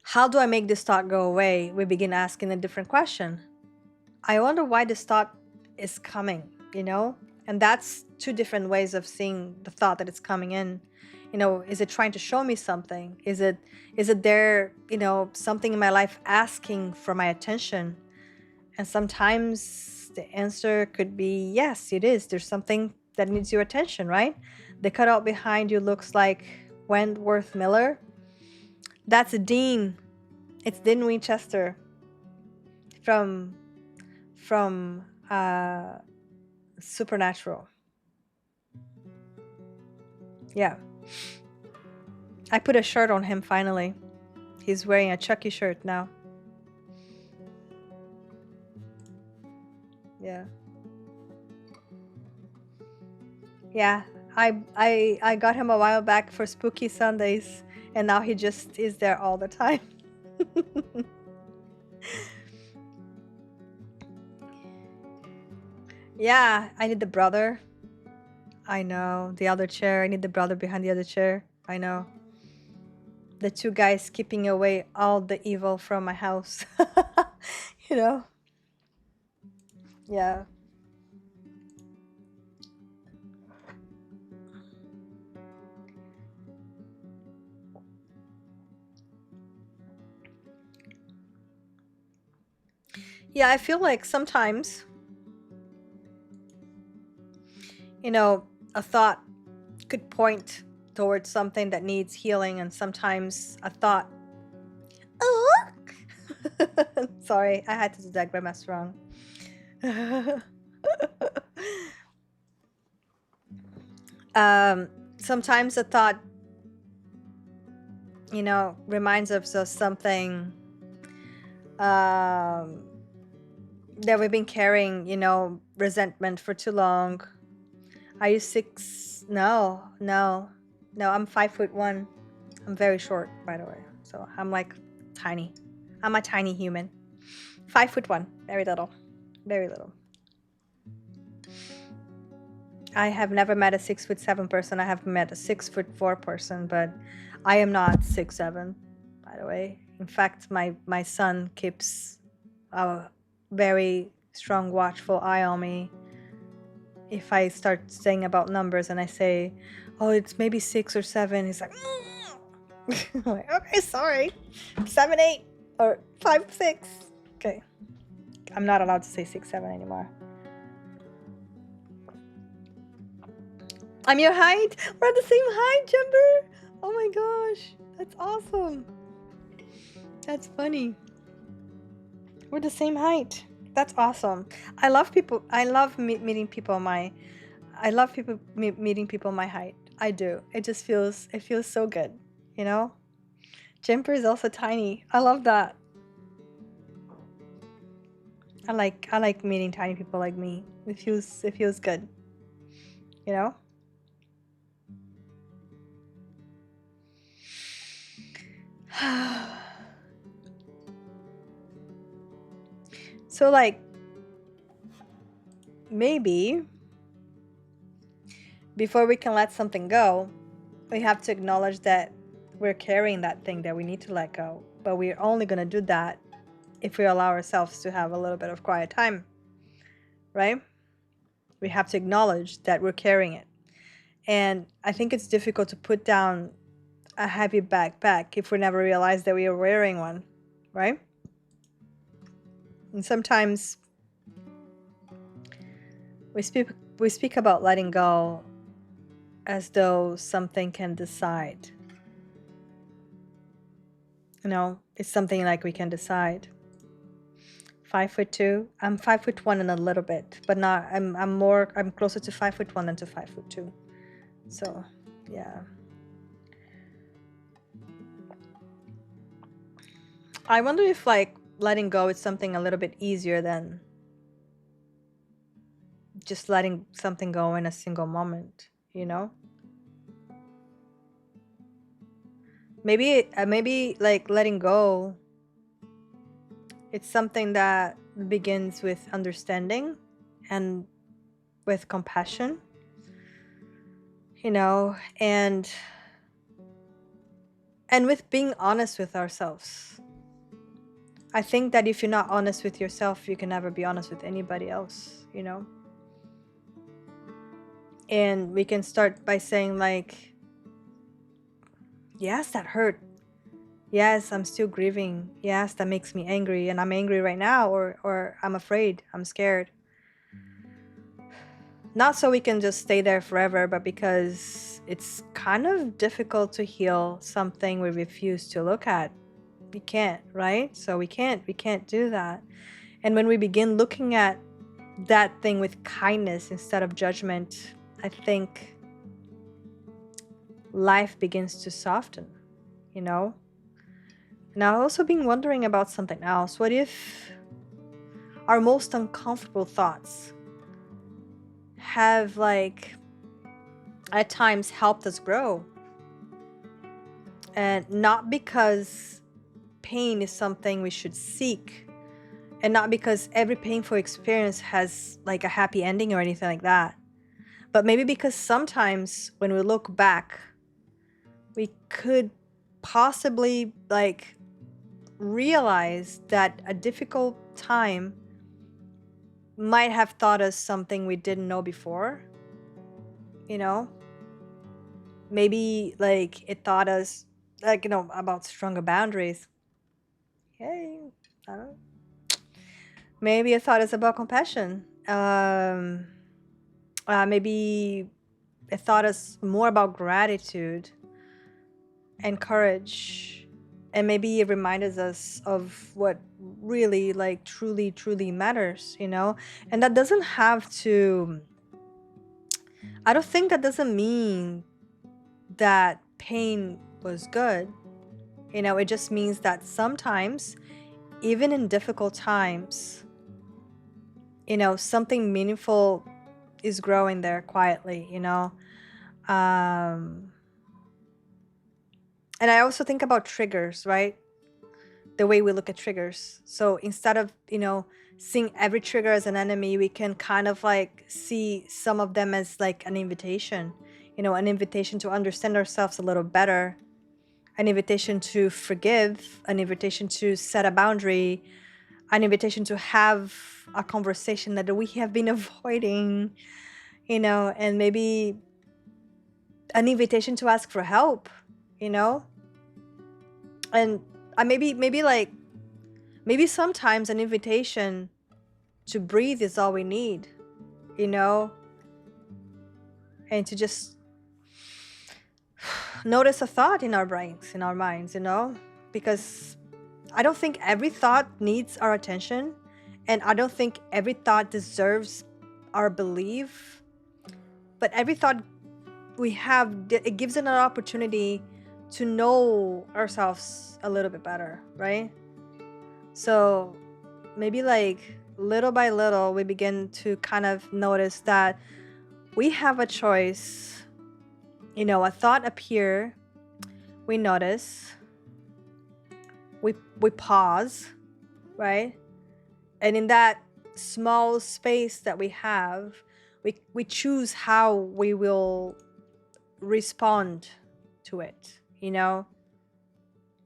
how do I make this thought go away, we begin asking a different question. I wonder why this thought is coming, and that's two different ways of seeing the thought that it's coming in. Is it trying to show me something? Is it there, something in my life asking for my attention? And sometimes the answer could be yes, it is. There's something that needs your attention, right? The cutout behind you looks like Wentworth Miller. That's Dean. It's Dean Winchester from Supernatural. Yeah. I put a shirt on him finally. He's wearing a Chucky shirt now. Yeah. Yeah. I got him a while back for Spooky Sundays, and now he just is there all the time. Yeah, I need the brother. I know. The other chair. I need the brother behind the other chair. I know. The two guys keeping away all the evil from my house. You know? Yeah. Yeah, I feel like sometimes, you know, a thought could point towards something that needs healing, and sometimes a thought. Oh! Sorry, I had to do that grammar wrong. Sometimes a thought, you know, reminds us of something that we've been carrying, you know, resentment for too long. Are you 6? No, I'm 5'1". I'm very short, by the way. So I'm like tiny. I'm a tiny human. 5'1". Very little. Very little. I have never met a 6'7" person. I have met a 6'4" person, but I am not 6'7", by the way. In fact, my son keeps a very strong, watchful eye on me. If I start saying about numbers and I say, oh, it's maybe 6 or 7, he's like, I'm like, okay, sorry, 7, 8, or 5, 6. Okay, I'm not allowed to say 6, 7 anymore. I'm your height. We're at the same height, Jumper. Oh my gosh, that's awesome. That's funny. We're the same height. That's awesome. I love people. I love meeting people my. I love people meeting people my height. I do. It just feels. It feels so good. You know. Jumper is also tiny. I love that. I like meeting tiny people like me. It feels good. You know. So like maybe before we can let something go, we have to acknowledge that we're carrying that thing that we need to let go. But we're only going to do that if we allow ourselves to have a little bit of quiet time, right? We have to acknowledge that we're carrying it. And I think it's difficult to put down a heavy backpack if we never realize that we are wearing one, right? And sometimes we speak about letting go as though something can decide. You know, it's something like we can decide. 5'2". I'm 5'1" and a little bit, but not. I'm closer to 5'1" than to 5'2". So, yeah. I wonder if like letting go is something a little bit easier than just letting something go in a single moment, you know? Maybe like letting go, it's something that begins with understanding and with compassion, you know, and with being honest with ourselves. I think that if you're not honest with yourself, you can never be honest with anybody else, you know? And we can start by saying like, yes, that hurt. Yes, I'm still grieving. Yes, that makes me angry, and I'm angry right now, or I'm afraid, I'm scared. Not so we can just stay there forever, but because it's kind of difficult to heal something we refuse to look at. We can't, right? So we can't do that. And when we begin looking at that thing with kindness instead of judgment, I think life begins to soften, you know? And I've also been wondering about something else. What if our most uncomfortable thoughts have, like, at times helped us grow? And not because pain is something we should seek, and not because every painful experience has like a happy ending or anything like that, but maybe because sometimes when we look back, we could possibly like realize that a difficult time might have taught us something we didn't know before, you know? Maybe like it taught us, like, about stronger boundaries. Hey, I don't know. Maybe it taught us about compassion. Maybe it taught us more about gratitude and courage. And maybe it reminded us of what really, like, truly matters, you know? And that doesn't have to, I don't think that doesn't mean that pain was good. You know, it just means that sometimes, even in difficult times, something meaningful is growing there quietly, Um, and I also think about triggers, right? The way we look at triggers. So instead of, seeing every trigger as an enemy, we can kind of like see some of them as like an invitation, an invitation to understand ourselves a little better, an invitation to forgive, an invitation to set a boundary, an invitation to have a conversation that we have been avoiding, and maybe an invitation to ask for help, you know? And maybe sometimes an invitation to breathe is all we need, you know? And to just notice a thought in our brains, in our minds, Because I don't think every thought needs our attention, and I don't think every thought deserves our belief. But every thought we have, it gives it an opportunity to know ourselves a little bit better, right? So maybe like little by little, we begin to kind of notice that we have a choice. A thought appear, we notice, we pause, right? And in that small space that we have, we choose how we will respond to it,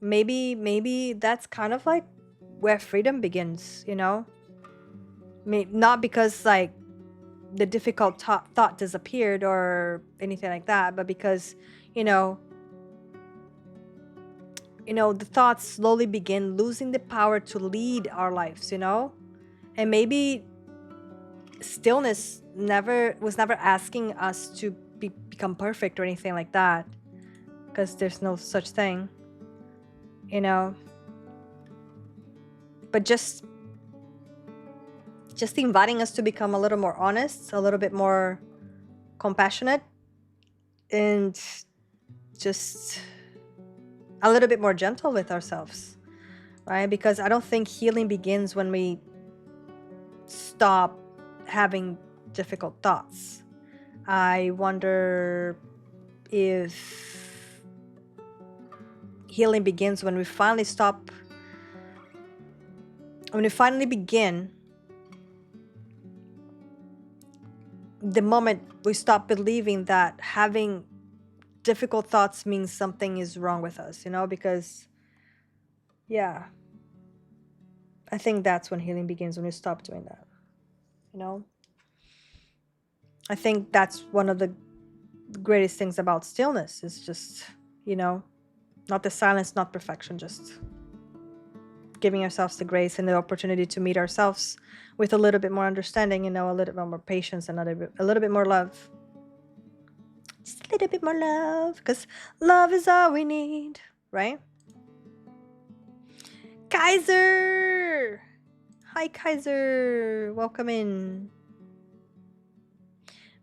maybe that's kind of like where freedom begins, not because like the difficult thought disappeared or anything like that, but because the thoughts slowly begin losing the power to lead our lives, and maybe stillness was never asking us to become perfect or anything like that, because there's no such thing, but just inviting us to become a little more honest, a little bit more compassionate, and just a little bit more gentle with ourselves, right? Because I don't think healing begins when we stop having difficult thoughts. I wonder if healing begins when we finally begin the moment we stop believing that having difficult thoughts means something is wrong with us, because yeah, I think that's when healing begins, when we stop doing that, I think that's one of the greatest things about stillness is just, not the silence, not perfection, just giving ourselves the grace and the opportunity to meet ourselves with a little bit more understanding, a little bit more patience, and a little bit more love. Just a little bit more love, because love is all we need, right? Kaiser! Hi, Kaiser! Welcome in.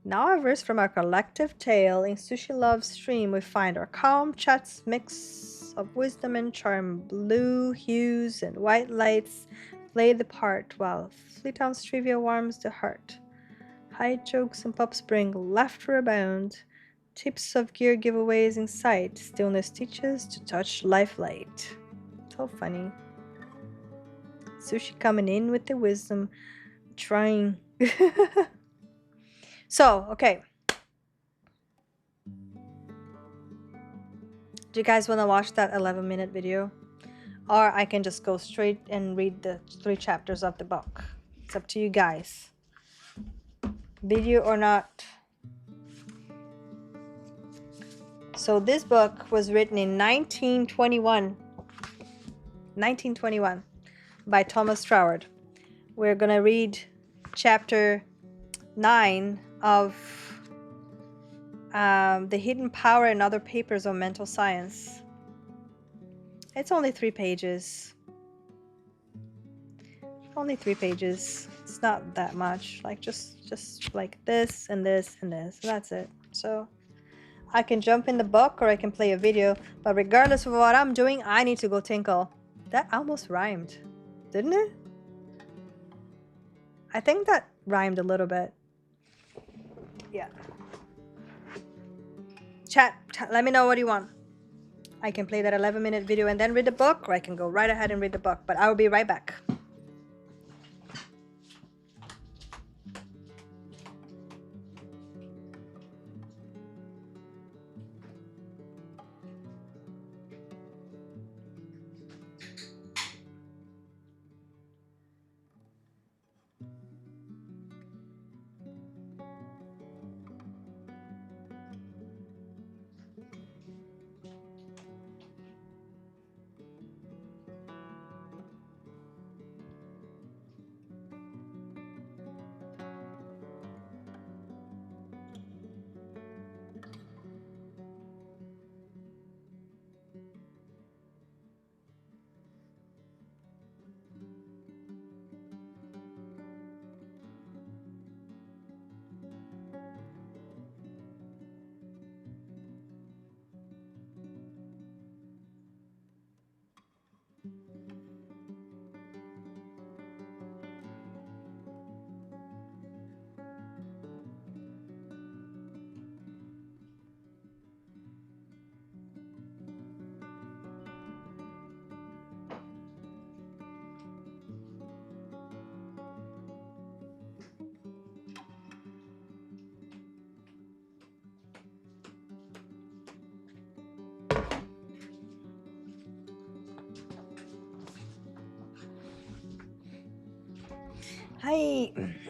Now a verse from our collective tale. In Sushi Love's stream, we find our calm chats mix of wisdom and charm. Blue hues and white lights play the part, while Fleetown's trivia warms the heart. High jokes and pops bring laughter abound. Tips of gear giveaways in sight. Stillness teaches to touch life light. So funny. Sushi coming in with the wisdom, trying. So, okay. Do you guys want to watch that 11-minute video? Or I can just go straight and read the 3 chapters of the book. It's up to you guys. Video or not. So this book was written in 1921. 1921 by Thomas Troward. We're going to read chapter 9 of The Hidden Power and Other Papers on Mental Science. It's only 3 pages. Only 3 pages. It's not that much. Like just like this and this and this. And that's it. So I can jump in the book or I can play a video. But regardless of what I'm doing, I need to go tinkle. That almost rhymed. Didn't it? I think that rhymed a little bit. Yeah. Chat, let me know what you want. I can play that 11-minute video and then read the book, or I can go right ahead and read the book. But I will be right back.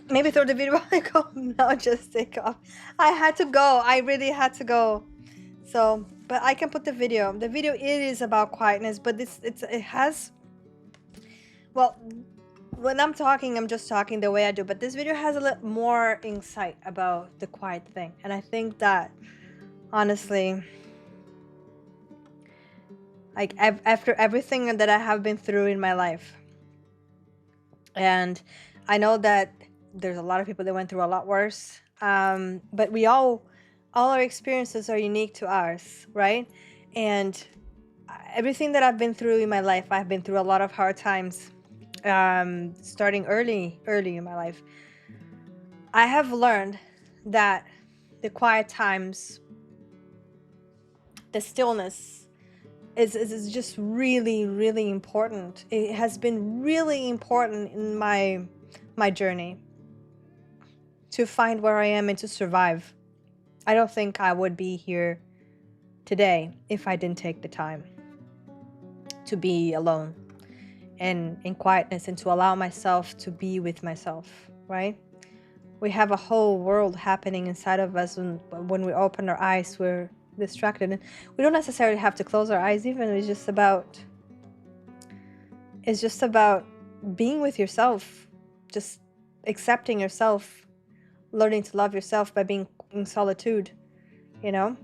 Maybe throw the video while I go. No, just take off. I had to go. I really had to go. So, but I can put the video. The video, it is about quietness, but it has, well, when I'm talking, I'm just talking the way I do, but this video has a little more insight about the quiet thing. And I think that, honestly, like after everything that I have been through in my life, and I know that there's a lot of people that went through a lot worse, but we all our experiences are unique to ours, right? And everything that I've been through in my life, I've been through a lot of hard times, starting early in my life. I have learned that the quiet times, the stillness, is just really, really important. It has been really important in my journey to find where I am and to survive. I don't think I would be here today if I didn't take the time to be alone and in quietness and to allow myself to be with myself, right? We have a whole world happening inside of us, and when we open our eyes, we're distracted. And we don't necessarily have to close our eyes even. It's just about is just about being with yourself, just accepting yourself, learning to love yourself by being in solitude, you know?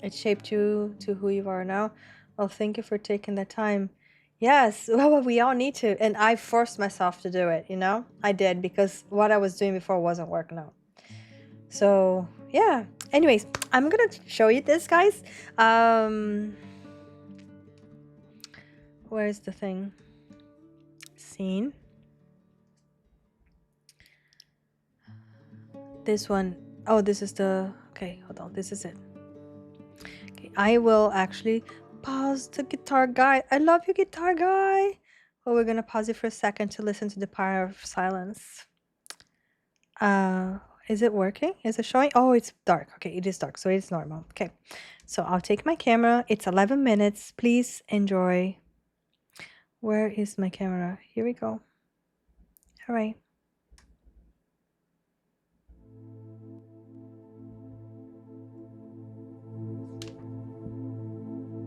It shaped you to who you are now. Well, thank you for taking the time. Yes, well, we all need to. And I forced myself to do it, you know? I did, because what I was doing before wasn't working out. So, yeah. Anyways, I'm gonna show you this, guys. Where's the thing? Scene. This one. Oh, this is the... Okay, hold on. This is it. Okay, I will actually pause the guitar guy. I love you, guitar guy. Well, we're gonna pause it for a second to listen to the power of silence. Is it working? Is it showing? Oh, it's dark. Okay, it is dark, so it's normal. Okay, so I'll take my camera. It's 11 minutes. Please enjoy. Where is my camera? Here we go. All right.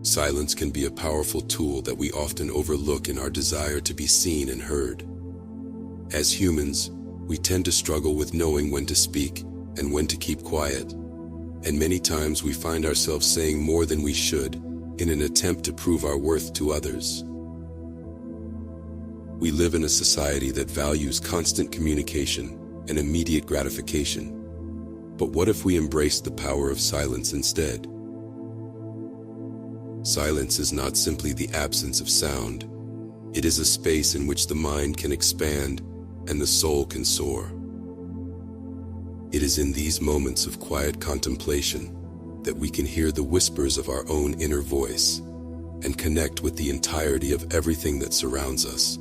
Silence can be a powerful tool that we often overlook in our desire to be seen and heard. As humans, we tend to struggle with knowing when to speak and when to keep quiet, and many times we find ourselves saying more than we should in an attempt to prove our worth to others. We live in a society that values constant communication and immediate gratification. But what if we embraced the power of silence instead? Silence is not simply the absence of sound. It is a space in which the mind can expand and the soul can soar. It is in these moments of quiet contemplation that we can hear the whispers of our own inner voice and connect with the entirety of everything that surrounds us,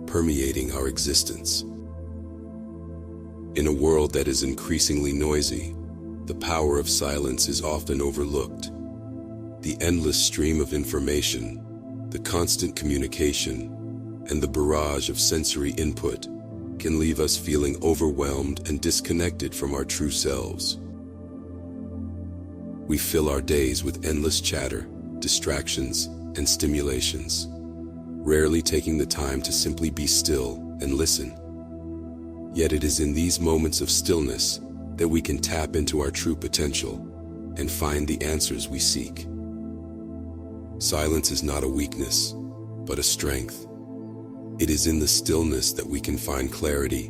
permeating our existence. In a world that is increasingly noisy, the power of silence is often overlooked. The endless stream of information, the constant communication, and the barrage of sensory input can leave us feeling overwhelmed and disconnected from our true selves. We fill our days with endless chatter, distractions, and stimulations, rarely taking the time to simply be still and listen. Yet it is in these moments of stillness that we can tap into our true potential and find the answers we seek. Silence is not a weakness, but a strength. It is in the stillness that we can find clarity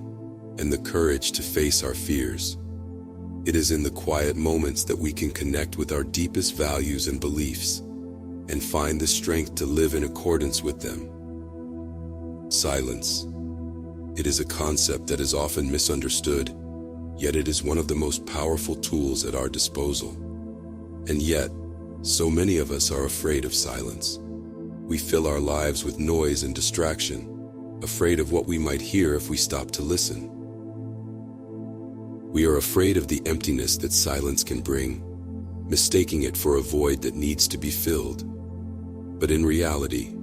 and the courage to face our fears. It is in the quiet moments that we can connect with our deepest values and beliefs and find the strength to live in accordance with them. Silence. It is a concept that is often misunderstood, yet it is one of the most powerful tools at our disposal. And yet, so many of us are afraid of silence. We fill our lives with noise and distraction, afraid of what we might hear if we stop to listen. We are afraid of the emptiness that silence can bring, mistaking it for a void that needs to be filled. But in reality,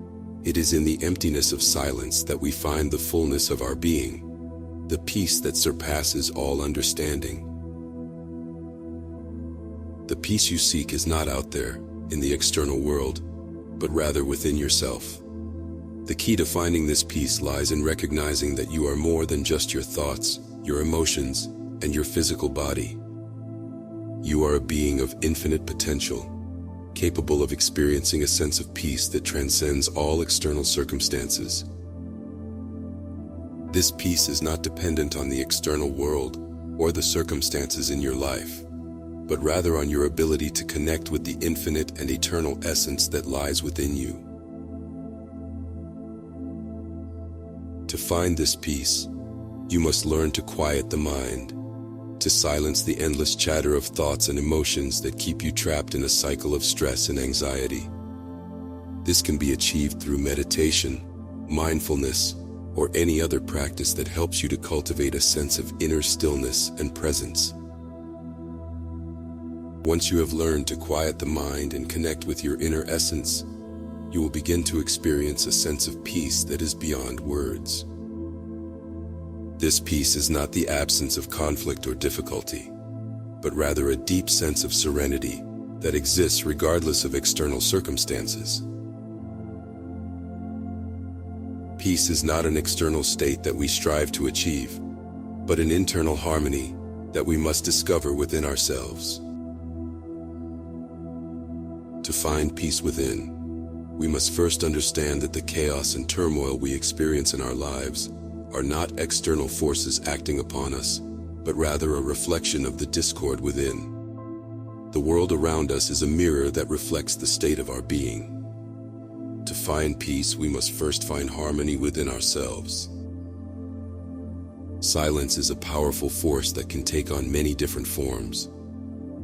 it is in the emptiness of silence that we find the fullness of our being, the peace that surpasses all understanding. The peace you seek is not out there, in the external world, but rather within yourself. The key to finding this peace lies in recognizing that you are more than just your thoughts, your emotions, and your physical body. You are a being of infinite potential, capable of experiencing a sense of peace that transcends all external circumstances. This peace is not dependent on the external world or the circumstances in your life, but rather on your ability to connect with the infinite and eternal essence that lies within you. To find this peace, you must learn to quiet the mind, to silence the endless chatter of thoughts and emotions that keep you trapped in a cycle of stress and anxiety. This can be achieved through meditation, mindfulness, or any other practice that helps you to cultivate a sense of inner stillness and presence. Once you have learned to quiet the mind and connect with your inner essence, you will begin to experience a sense of peace that is beyond words. This peace is not the absence of conflict or difficulty, but rather a deep sense of serenity that exists regardless of external circumstances. Peace is not an external state that we strive to achieve, but an internal harmony that we must discover within ourselves. To find peace within, we must first understand that the chaos and turmoil we experience in our lives are not external forces acting upon us, but rather a reflection of the discord within. The world around us is a mirror that reflects the state of our being. To find peace, we must first find harmony within ourselves. Silence is a powerful force that can take on many different forms.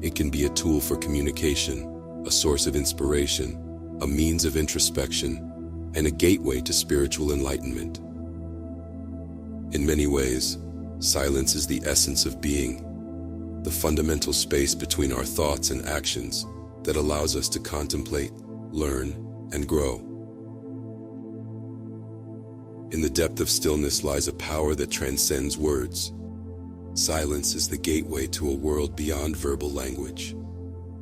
It can be a tool for communication, a source of inspiration, a means of introspection, and a gateway to spiritual enlightenment. In many ways, silence is the essence of being, the fundamental space between our thoughts and actions that allows us to contemplate, learn, and grow. In the depth of stillness lies a power that transcends words. Silence is the gateway to a world beyond verbal language,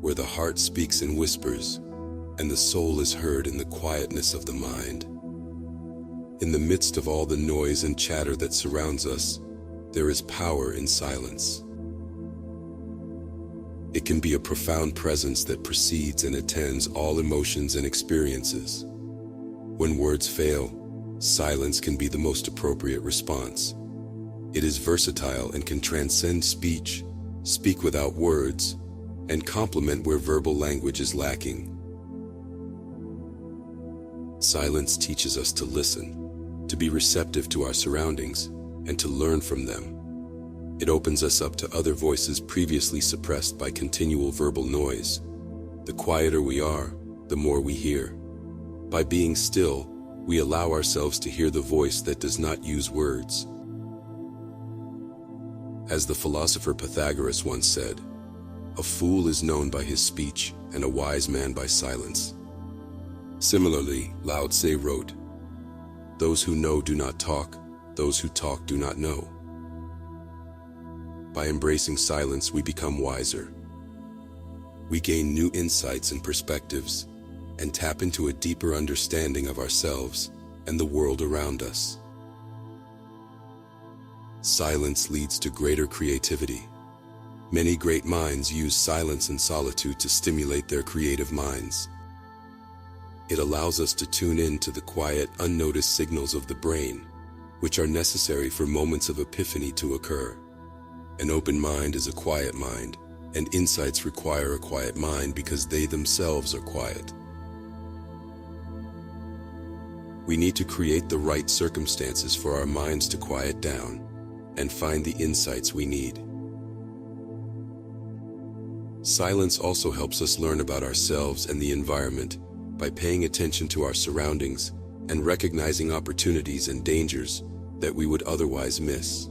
where the heart speaks in whispers and the soul is heard in the quietness of the mind. In the midst of all the noise and chatter that surrounds us, there is power in silence. It can be a profound presence that precedes and attends all emotions and experiences. When words fail, silence can be the most appropriate response. It is versatile and can transcend speech, speak without words, and complement where verbal language is lacking. Silence teaches us to listen, to be receptive to our surroundings, and to learn from them. It opens us up to other voices previously suppressed by continual verbal noise. The quieter we are, the more we hear. By being still, we allow ourselves to hear the voice that does not use words. As the philosopher Pythagoras once said, "A fool is known by his speech, and a wise man by silence." Similarly, Lao Tse wrote, "Those who know do not talk, those who talk do not know." By embracing silence, we become wiser. We gain new insights and perspectives, and tap into a deeper understanding of ourselves and the world around us. Silence leads to greater creativity. Many great minds use silence and solitude to stimulate their creative minds. It allows us to tune in to the quiet, unnoticed signals of the brain, which are necessary for moments of epiphany to occur. An open mind is a quiet mind, and insights require a quiet mind because they themselves are quiet. We need to create the right circumstances for our minds to quiet down and find the insights we need. Silence also helps us learn about ourselves and the environment by paying attention to our surroundings and recognizing opportunities and dangers that we would otherwise miss.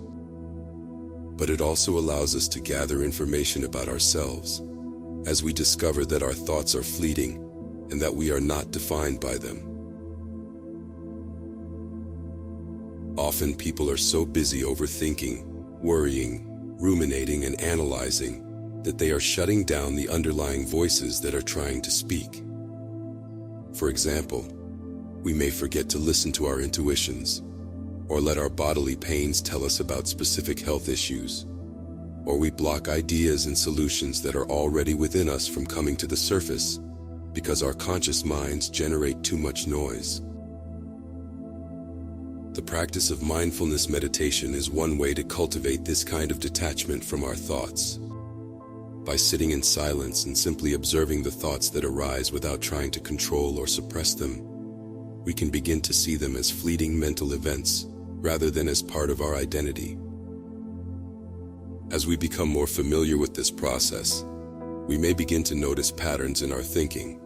But it also allows us to gather information about ourselves, as we discover that our thoughts are fleeting and that we are not defined by them. Often people are so busy overthinking, worrying, ruminating, and analyzing that they are shutting down the underlying voices that are trying to speak. For example, we may forget to listen to our intuitions, or let our bodily pains tell us about specific health issues, or we block ideas and solutions that are already within us from coming to the surface because our conscious minds generate too much noise. The practice of mindfulness meditation is one way to cultivate this kind of detachment from our thoughts. By sitting in silence and simply observing the thoughts that arise without trying to control or suppress them, we can begin to see them as fleeting mental events rather than as part of our identity. As we become more familiar with this process, we may begin to notice patterns in our thinking,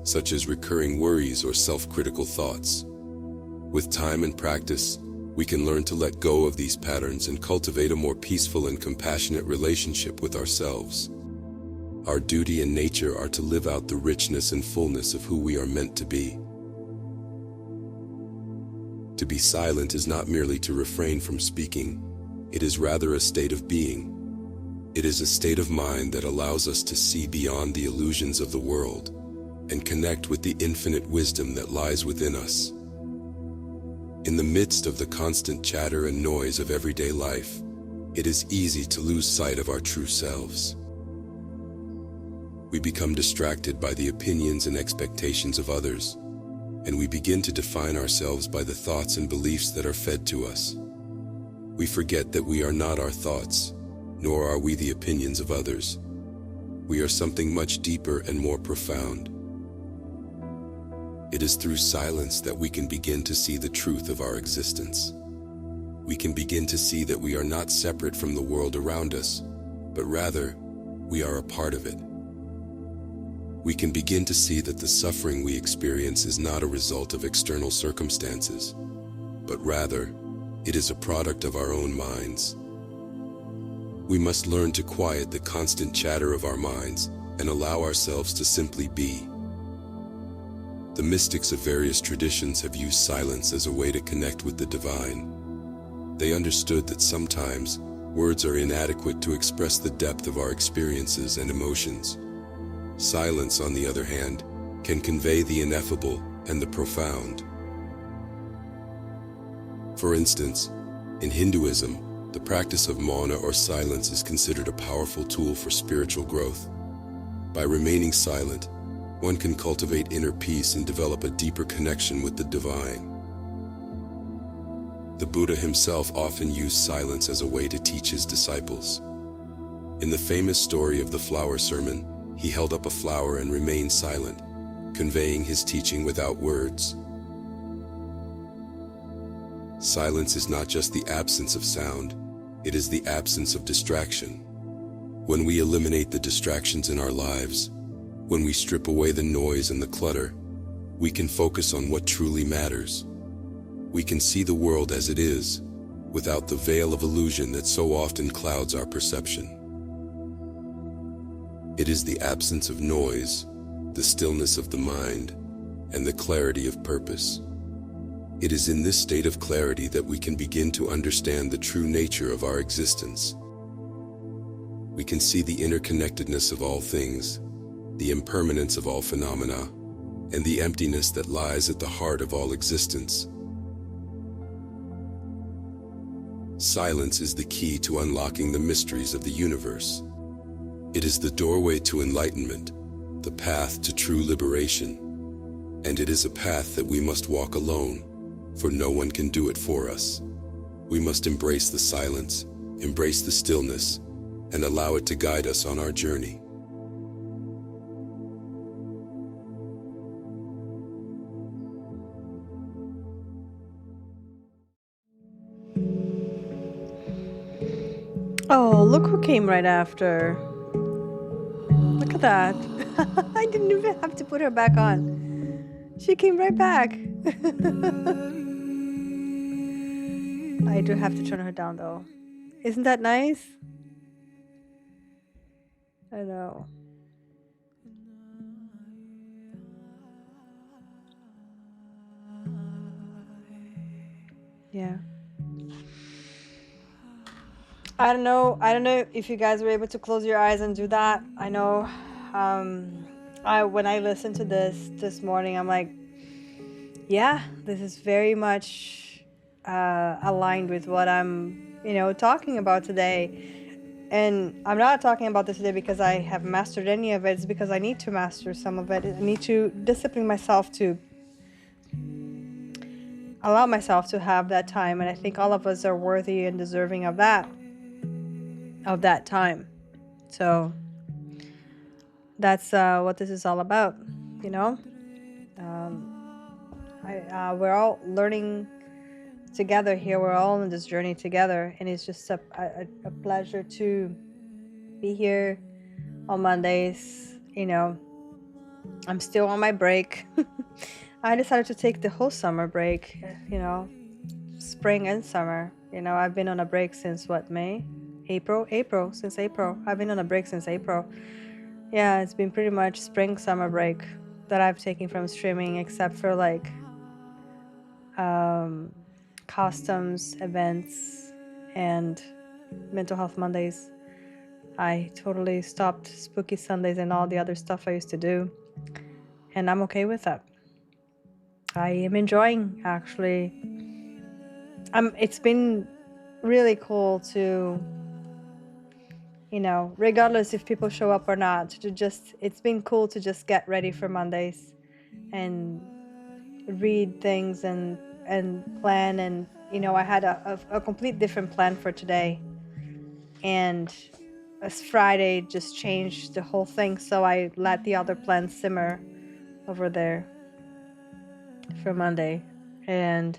such as recurring worries or self-critical thoughts. With time and practice, we can learn to let go of these patterns and cultivate a more peaceful and compassionate relationship with ourselves. Our duty and nature are to live out the richness and fullness of who we are meant to be. To be silent is not merely to refrain from speaking, it is rather a state of being. It is a state of mind that allows us to see beyond the illusions of the world and connect with the infinite wisdom that lies within us. In the midst of the constant chatter and noise of everyday life, it is easy to lose sight of our true selves. We become distracted by the opinions and expectations of others, and we begin to define ourselves by the thoughts and beliefs that are fed to us. We forget that we are not our thoughts, nor are we the opinions of others. We are something much deeper and more profound. It is through silence that we can begin to see the truth of our existence. We can begin to see that we are not separate from the world around us, but rather, we are a part of it. We can begin to see that the suffering we experience is not a result of external circumstances, but rather, it is a product of our own minds. We must learn to quiet the constant chatter of our minds and allow ourselves to simply be. The mystics of various traditions have used silence as a way to connect with the divine. They understood that sometimes words are inadequate to express the depth of our experiences and emotions. Silence, on the other hand, can convey the ineffable and the profound. For instance, in Hinduism, the practice of mauna or silence is considered a powerful tool for spiritual growth. By remaining silent, one can cultivate inner peace and develop a deeper connection with the divine. The Buddha himself often used silence as a way to teach his disciples. In the famous story of the flower sermon, he held up a flower and remained silent, conveying his teaching without words. Silence is not just the absence of sound, it is the absence of distraction. When we eliminate the distractions in our lives, when we strip away the noise and the clutter, we can focus on what truly matters. We can see the world as it is, without the veil of illusion that so often clouds our perception. It is the absence of noise, the stillness of the mind, and the clarity of purpose. It is in this state of clarity that we can begin to understand the true nature of our existence. We can see the interconnectedness of all things, the impermanence of all phenomena, and the emptiness that lies at the heart of all existence. Silence is the key to unlocking the mysteries of the universe. It is the doorway to enlightenment, the path to true liberation. And it is a path that we must walk alone, for no one can do it for us. We must embrace the silence, embrace the stillness, and allow it to guide us on our journey. Oh, look who came right after. Look at that. I didn't even have to put her back on. She came right back. I do have to turn her down though. Isn't that nice? I know. Yeah. I don't know if you guys were able to close your eyes and do that. I know when I listened to this morning, I'm like, yeah, this is very much aligned with what I'm, talking about today. And I'm not talking about this today because I have mastered any of it. It's because I need to master some of it. I need to discipline myself to allow myself to have that time. And I think all of us are worthy and deserving of that time. So that's what this is all about, we're all learning together here. We're all on this journey together, and it's just a pleasure to be here on Mondays. I'm still on my break. I decided to take the whole summer break, spring and summer. I've been on a break since May? Since April. I've been on a break since April. Yeah, it's been pretty much spring, summer break that I've taken from streaming, except for customs, events, and mental health Mondays. I totally stopped spooky Sundays and all the other stuff I used to do, and I'm okay with that. I am enjoying actually It's been really cool to, regardless if people show up or not, it's been cool to just get ready for Mondays and read things and plan. And, I had a complete different plan for today. And as Friday just changed the whole thing, so I let the other plan simmer over there for Monday. And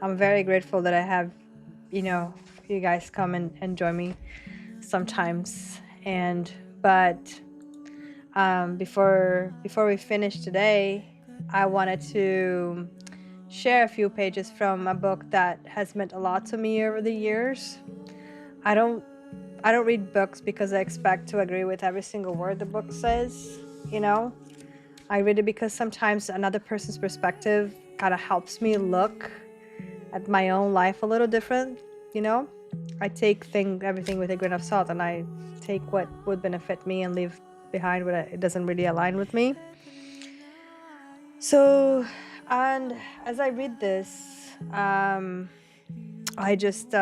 I'm very grateful that I have, you guys come and join me sometimes. And but before we finish today, I wanted to share a few pages from a book that has meant a lot to me over the years. I don't read books because I expect to agree with every single word the book says, I read it because sometimes another person's perspective kind of helps me look at my own life a little different, I take everything with a grain of salt, and I take what would benefit me and leave behind what it doesn't really align with me. So, and as I read this, I just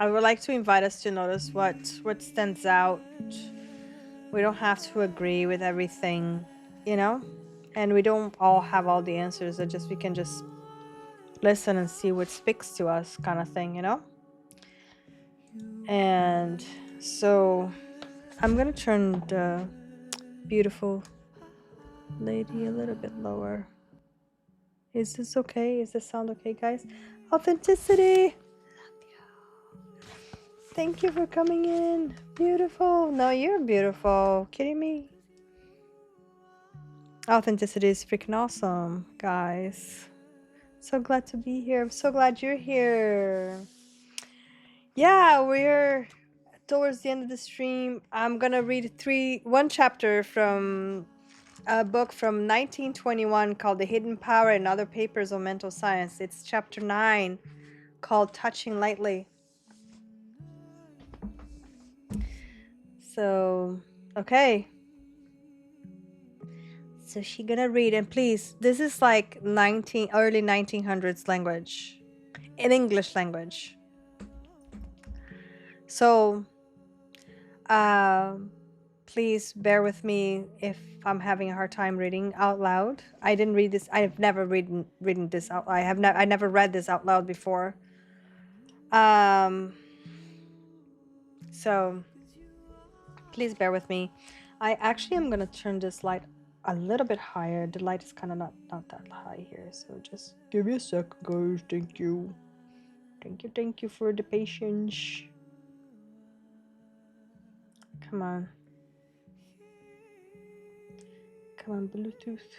I would like to invite us to notice what stands out. We don't have to agree with everything, and we don't all have all the answers. We can just listen and see what speaks to us, kind of thing, And so I'm gonna turn the beautiful lady a little bit lower. Is this okay? Is this sound okay, guys? Authenticity. Thank you for coming in. Beautiful. No, you're beautiful. Kidding me? Authenticity is freaking awesome, guys. So glad to be here. I'm so glad you're here. Yeah, we're towards the end of the stream. I'm gonna read one chapter from a book from 1921 called The Hidden Power and Other Papers on Mental Science. It's chapter 9 called Touching Lightly. So, okay. So she gonna read, and please, this is like early 1900s language, in English language. So, please bear with me if I'm having a hard time reading out loud. I didn't read this. I've never written this out. I never read this out loud before. So please bear with me. I actually am gonna turn this light a little bit higher. The light is kind of not that high here, so just give me a sec, guys. Thank you for the patience. Come on, Bluetooth.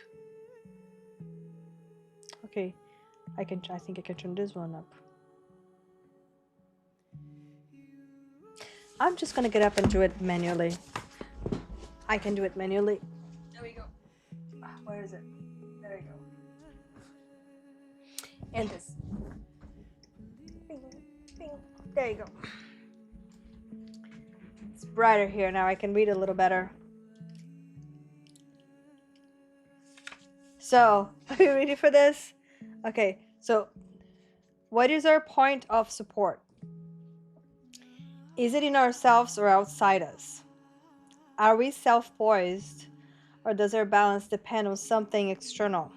Okay, I think I can turn this one up. I'm just gonna get up and do it manually. I can do it manually. There we go. Where is it? There we go. And this. Bing, bing. There you go. It's brighter here now. I can read a little better. So, are you ready for this? Okay, so what is our point of support? Is it in ourselves or outside us? Are we self-poised, or does our balance depend on something external?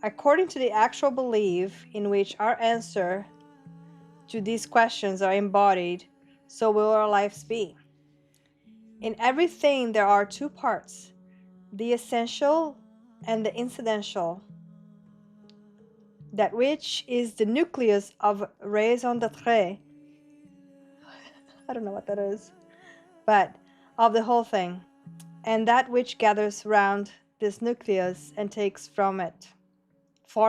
According to the actual belief in which our answer to these questions are embodied, so will our lives be. In everything there are two parts, the essential and the incidental, that which is the nucleus of raison d'être. I don't know what that is, but of the whole thing, and that which gathers round this nucleus and takes form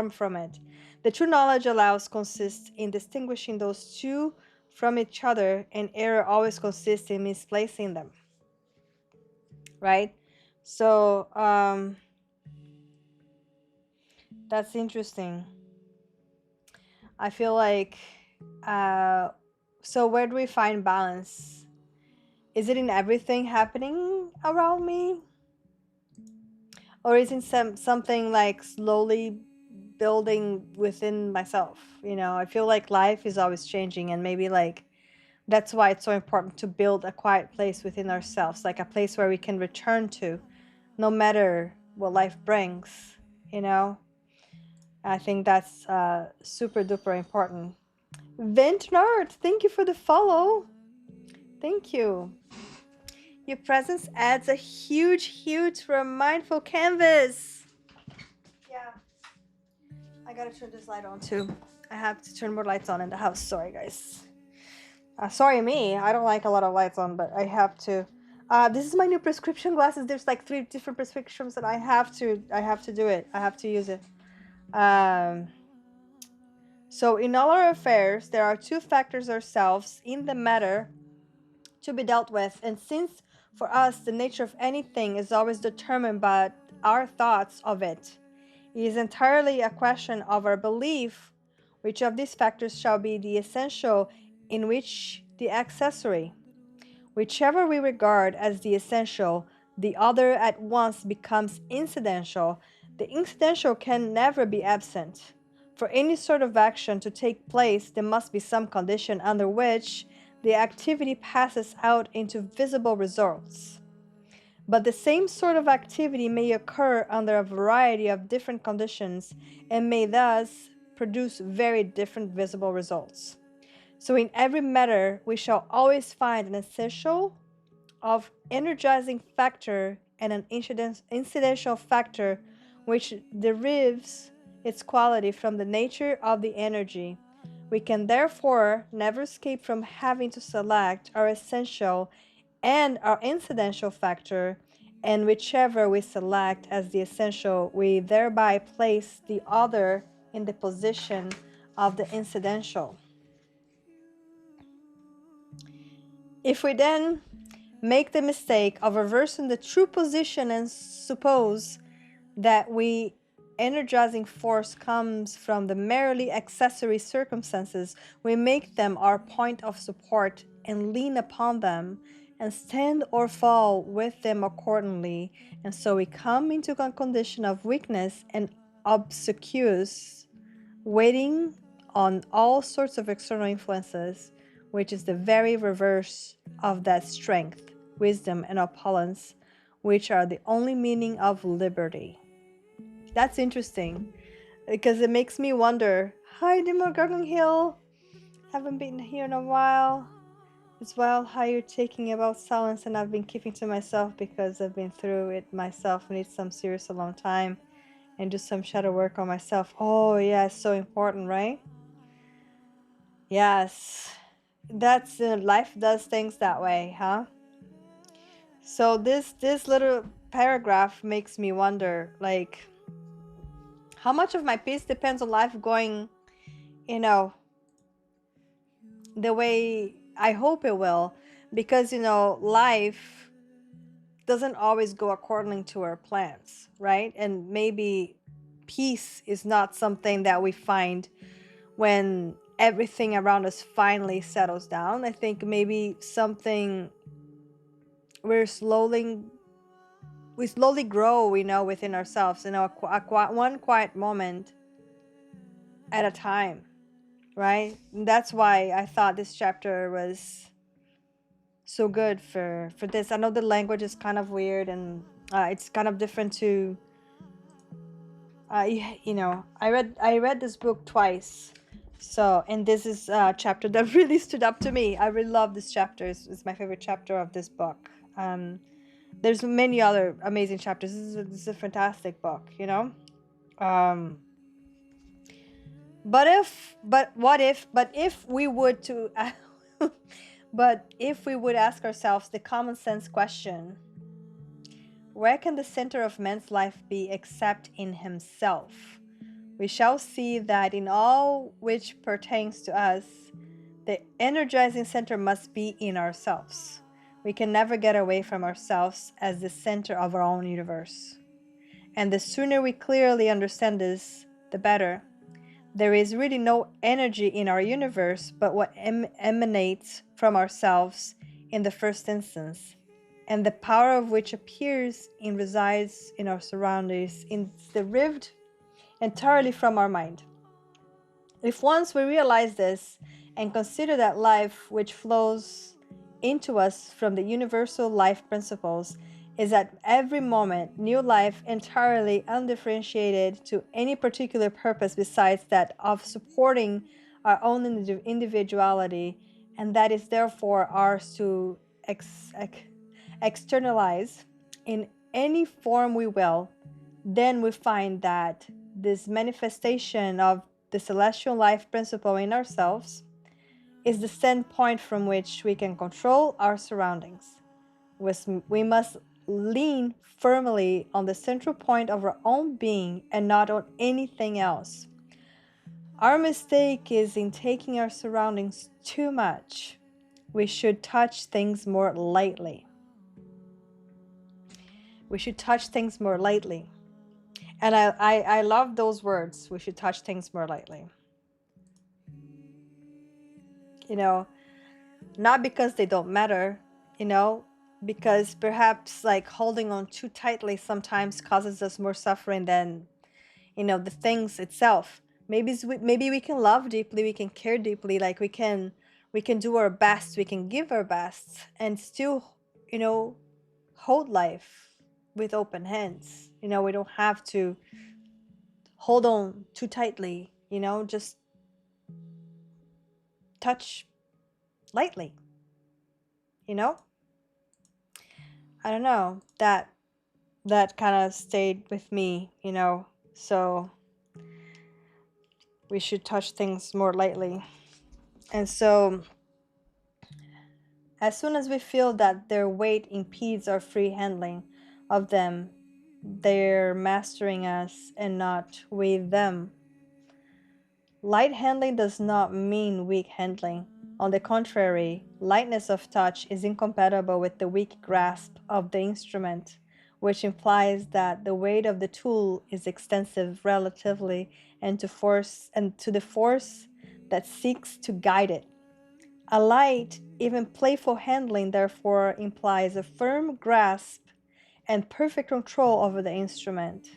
from it. The true knowledge allows consists in distinguishing those two from each other, and error always consists in misplacing them. Right? So that's interesting. I feel like so where do we find balance? Is it in everything happening around me? Or is it something like slowly building within myself. You know, I feel like life is always changing, and maybe like that's why it's so important to build a quiet place within ourselves, like a place where we can return to no matter what life brings, you know. I think that's super duper important. Ventnard, thank you for the follow. Thank you. Your presence adds a huge for a mindful canvas. Yeah. I gotta turn this light on too. I have to turn more lights on in the house. Sorry, guys. Sorry, me. I don't like a lot of lights on, but I have to. This is my new prescription glasses. There's like 3 different prescriptions, and I have to do it. I have to use it. So in all our affairs, there are 2 factors ourselves in the matter to be dealt with, and since for us the nature of anything is always determined by our thoughts of it, it is entirely a question of our belief which of these factors shall be the essential in which the accessory. Whichever we regard as the essential, the other at once becomes incidental. The incidental can never be absent. For any sort of action to take place, there must be some condition under which the activity passes out into visible results. But the same sort of activity may occur under a variety of different conditions and may thus produce very different visible results. So in every matter, we shall always find an essential of energizing factor and an incidental factor which derives its quality from the nature of the energy. We can therefore never escape from having to select our essential and our incidental factor, and whichever we select as the essential, we thereby place the other in the position of the incidental. If we then make the mistake of reversing the true position and suppose that we energizing force comes from the merely accessory circumstances, we make them our point of support and lean upon them and stand or fall with them accordingly, and so we come into a condition of weakness and obsequious, waiting on all sorts of external influences, which is the very reverse of that strength, wisdom, and opulence, which are the only meaning of liberty. That's interesting, because it makes me wonder, hi Dimmer Gargling Hill, haven't been here in a while. As well, how you're taking about silence, and I've been keeping to myself because I've been through it myself, need some serious alone time and do some shadow work on myself. Oh yeah, it's so important, right? Yes, that's life does things that way, huh? So this little paragraph makes me wonder, like, how much of my peace depends on life going, you know, the way I hope it will, because life doesn't always go according to our plans, right? And maybe peace is not something that we find when everything around us finally settles down. I think maybe something we slowly grow, within ourselves, one quiet moment at a time, right? And that's why I thought this chapter was so good for this. I know the language is kind of weird, and it's kind of different to I read this book twice, so, and this is a chapter that really stood up to me. I really love this chapter. It's my favorite chapter of this book. There's many other amazing chapters. This is a fantastic book, but if we would to but if we would ask ourselves the common sense question, where can the center of man's life be except in himself? We shall see that in all which pertains to us, the energizing center must be in ourselves. We can never get away from ourselves as the center of our own universe. And the sooner we clearly understand this, the better. There is really no energy in our universe but what emanates from ourselves in the first instance, and the power of which appears and resides in our surroundings, is derived entirely from our mind. If once we realize this and consider that life which flows into us from the universal life principles is at every moment new life entirely undifferentiated to any particular purpose besides that of supporting our own individuality, and that is therefore ours to externalize in any form we will, then we find that this manifestation of the celestial life principle in ourselves is the standpoint from which we can control our surroundings. We must lean firmly on the central point of our own being and not on anything else. Our mistake is in taking our surroundings too much. We should touch things more lightly. We should touch things more lightly. And I love those words. We should touch things more lightly. You know, not because they don't matter, you know, because perhaps like holding on too tightly sometimes causes us more suffering than, you know, the things itself. Maybe we can love deeply, we can care deeply, like we can do our best, we can give our best and still, you know, hold life with open hands. You know, we don't have to hold on too tightly, you know, just touch lightly, you know. I don't know, that kind of stayed with me, you know. So we should touch things more lightly. And so as soon as we feel that their weight impedes our free handling of them, they're mastering us and not we them. Light handling does not mean weak handling. On the contrary, lightness of touch is incompatible with the weak grasp of the instrument, which implies that the weight of the tool is extensive relatively and to the force that seeks to guide it. A light, even playful handling, therefore implies a firm grasp and perfect control over the instrument.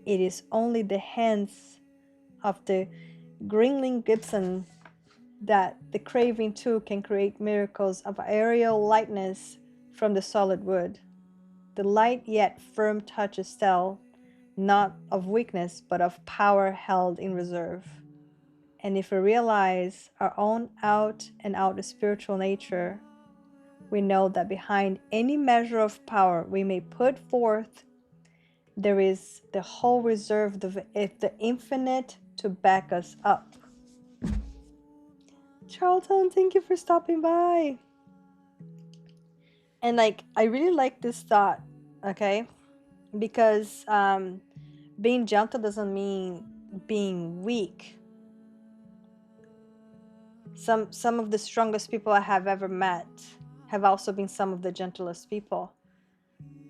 It is only the hands of the Gringling Gibson that the craving tool can create miracles of aerial lightness from the solid wood. The light yet firm touch is still not of weakness but of power held in reserve. And if we realize our own out and out spiritual nature, we know that behind any measure of power we may put forth, there is the whole reserve of the infinite to back us up. Charlton, thank you for stopping by. And like, I really like this thought, okay? Because being gentle doesn't mean being weak. Some of the strongest people I have ever met have also been some of the gentlest people.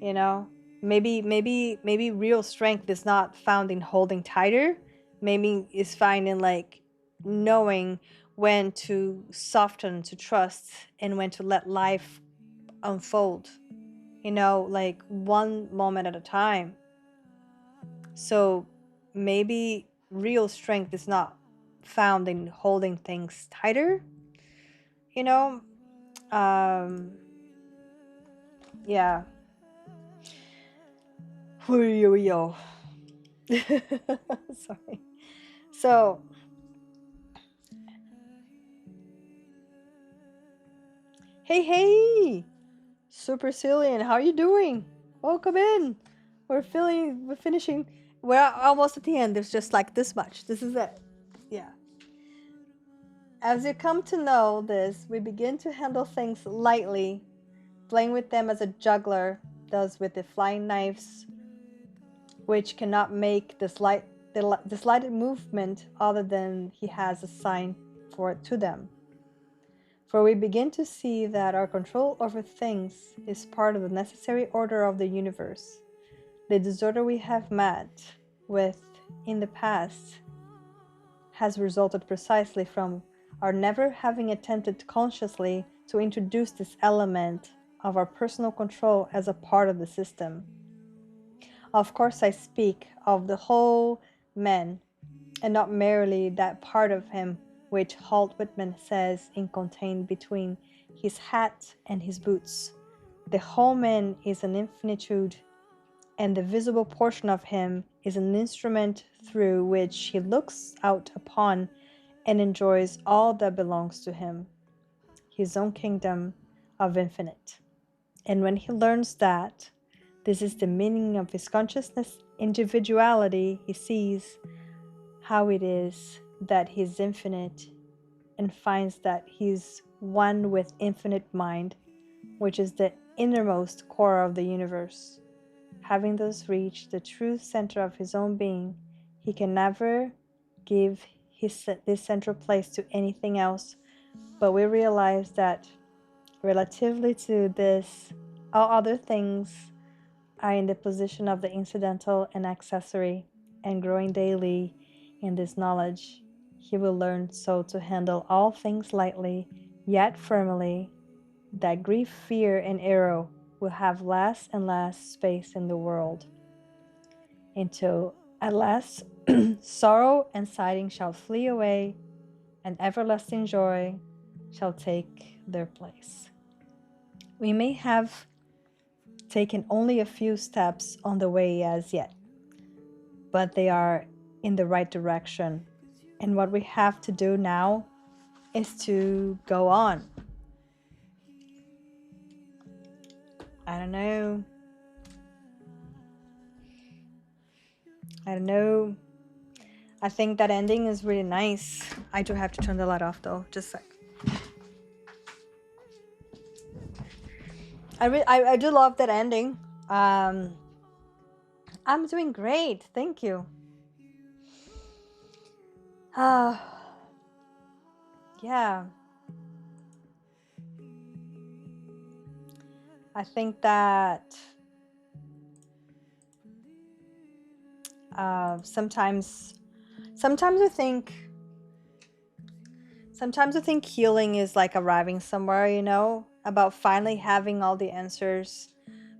You know, maybe real strength is not found in holding tighter. Maybe it's found in like knowing when to soften, to trust, and when to let life unfold. You know, like one moment at a time. So maybe real strength is not found in holding things tighter. You know, yeah. Yo. Sorry. So, hey, Supercilian, how are you doing? Welcome in. We're finishing. We're almost at the end. There's just like this much. This is it. Yeah. As you come to know this, we begin to handle things lightly, playing with them as a juggler does with the flying knives, which cannot make the slightest movement other than he has assigned for it to them. For we begin to see that our control over things is part of the necessary order of the universe. The disorder we have met with in the past has resulted precisely from our never having attempted consciously to introduce this element of our personal control as a part of the system. Of course, I speak of the whole man, and not merely that part of him which Walt Whitman says is contained between his hat and his boots. The whole man is an infinitude, and the visible portion of him is an instrument through which he looks out upon and enjoys all that belongs to him, his own kingdom of infinite. And when he learns that this is the meaning of his consciousness individuality, he sees how it is that he is infinite and finds that he's one with infinite mind, which is the innermost core of the universe. Having thus reached the true center of his own being, he can never give this central place to anything else, but we realize that relatively to this, all other things are in the position of the incidental and accessory, and growing daily in this knowledge, he will learn so to handle all things lightly, yet firmly, that grief, fear, and error will have less and less space in the world, until at last sorrow and sighing shall flee away, and everlasting joy shall take their place. We may have taken only a few steps on the way as yet, but they are in the right direction. And what we have to do now is to go on. I don't know. I think that ending is really nice. I do have to turn the light off though, just a sec. I do love that ending. I'm doing great, thank you. Yeah. I think that sometimes I think healing is like arriving somewhere, about finally having all the answers.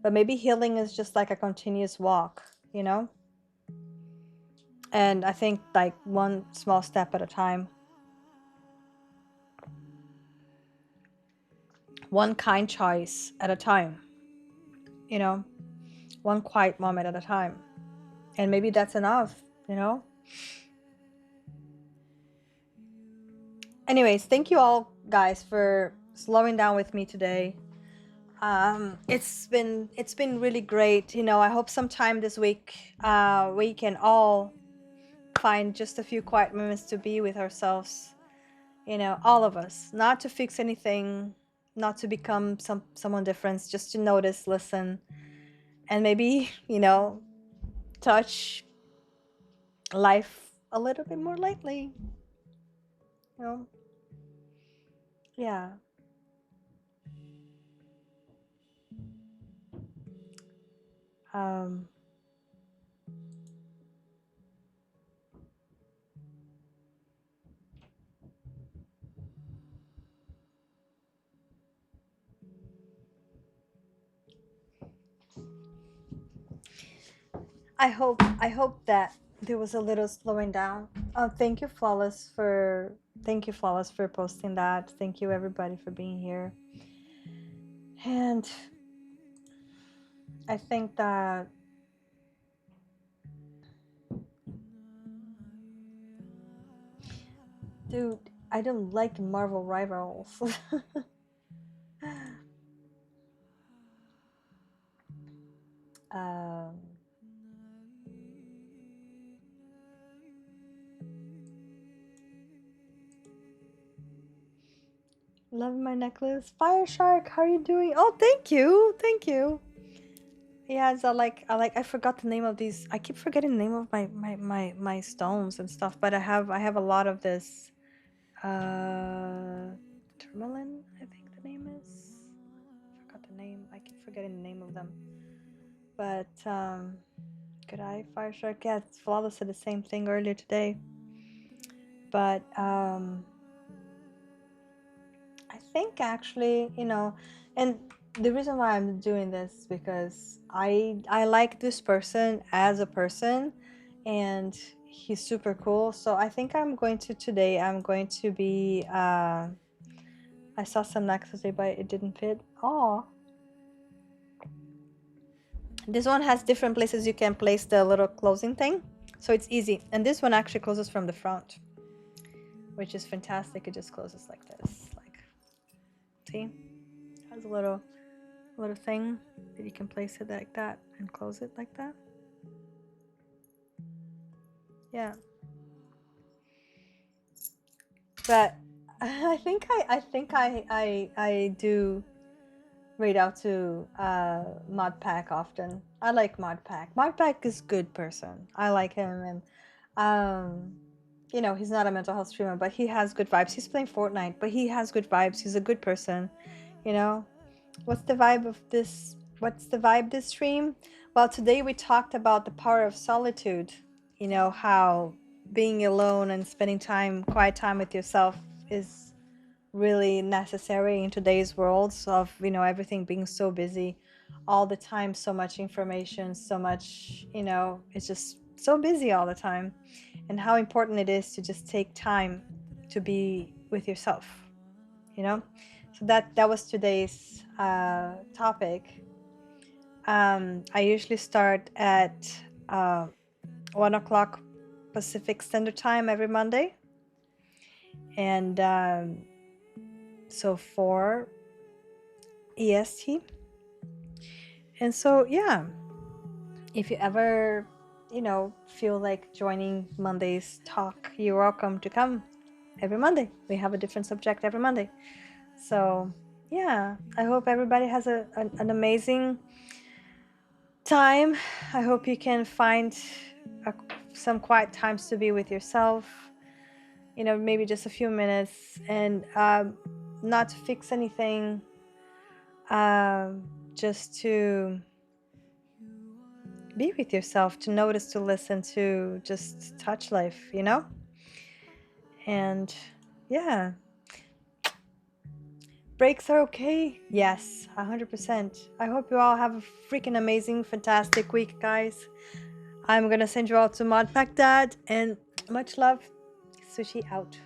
But maybe healing is just like a continuous walk, And I think like one small step at a time. One kind choice at a time, One quiet moment at a time. And maybe that's enough, Anyways, thank you all guys for slowing down with me today. It's been really great. I hope sometime this week we can all find just a few quiet moments to be with ourselves. All of us, not to fix anything, not to become someone different, just to notice, listen, and maybe touch life a little bit more lightly. Yeah. Um, I hope that there was a little slowing down. Thank you, Flawless, for posting that. Thank you, everybody, for being here. And I think that dude, I don't like Marvel rivals. um, love my necklace. Fire Shark, how are you doing? Oh, thank you. Yeah, so I forgot the name of these. I keep forgetting the name of my stones and stuff, but I have a lot of this tourmaline, I think the name is. I forgot the name. I keep forgetting the name of them. But good eye, Fire Shark. Yeah, Flawless said the same thing earlier today. But I think actually, and the reason why I'm doing this because I like this person as a person, and he's super cool. So I think I'm going to today. I'm going to be. I saw some necklaces, but it didn't fit. Oh, this one has different places you can place the little closing thing, so it's easy. And this one actually closes from the front, which is fantastic. It just closes like this, like see, it has a little thing that you can place it like that and close it like that. Yeah, but I do read out to Modpack often. I like Modpack. Modpack is good person. I like him, and you know, he's not a mental health streamer, but he has good vibes. He's playing Fortnite, but he has good vibes. He's a good person, you know. What's the vibe of this? What's the vibe this stream? Well, today we talked about the power of solitude. You know, how being alone and spending time, quiet time with yourself is really necessary in today's world of, you know, everything being so busy all the time, so much information, so much, you know, it's just so busy all the time, and how important it is to just take time to be with yourself, you know. So that was today's topic. I usually start at 1 o'clock Pacific Standard Time every Monday, and so 4 EST. And so, yeah, if you ever, you know, feel like joining Monday's talk, you're welcome to come every Monday. We have a different subject every Monday. So, yeah, I hope everybody has an amazing time. I hope you can find a, some quiet times to be with yourself, you know, maybe just a few minutes, and not to fix anything, just to be with yourself, to notice, to listen, to just touch life, you know. And yeah, breaks are okay. Yes, 100%. I hope you all have a freaking amazing, fantastic week, guys. I'm gonna send you all to Modpack Dad, and much love. Sushi out.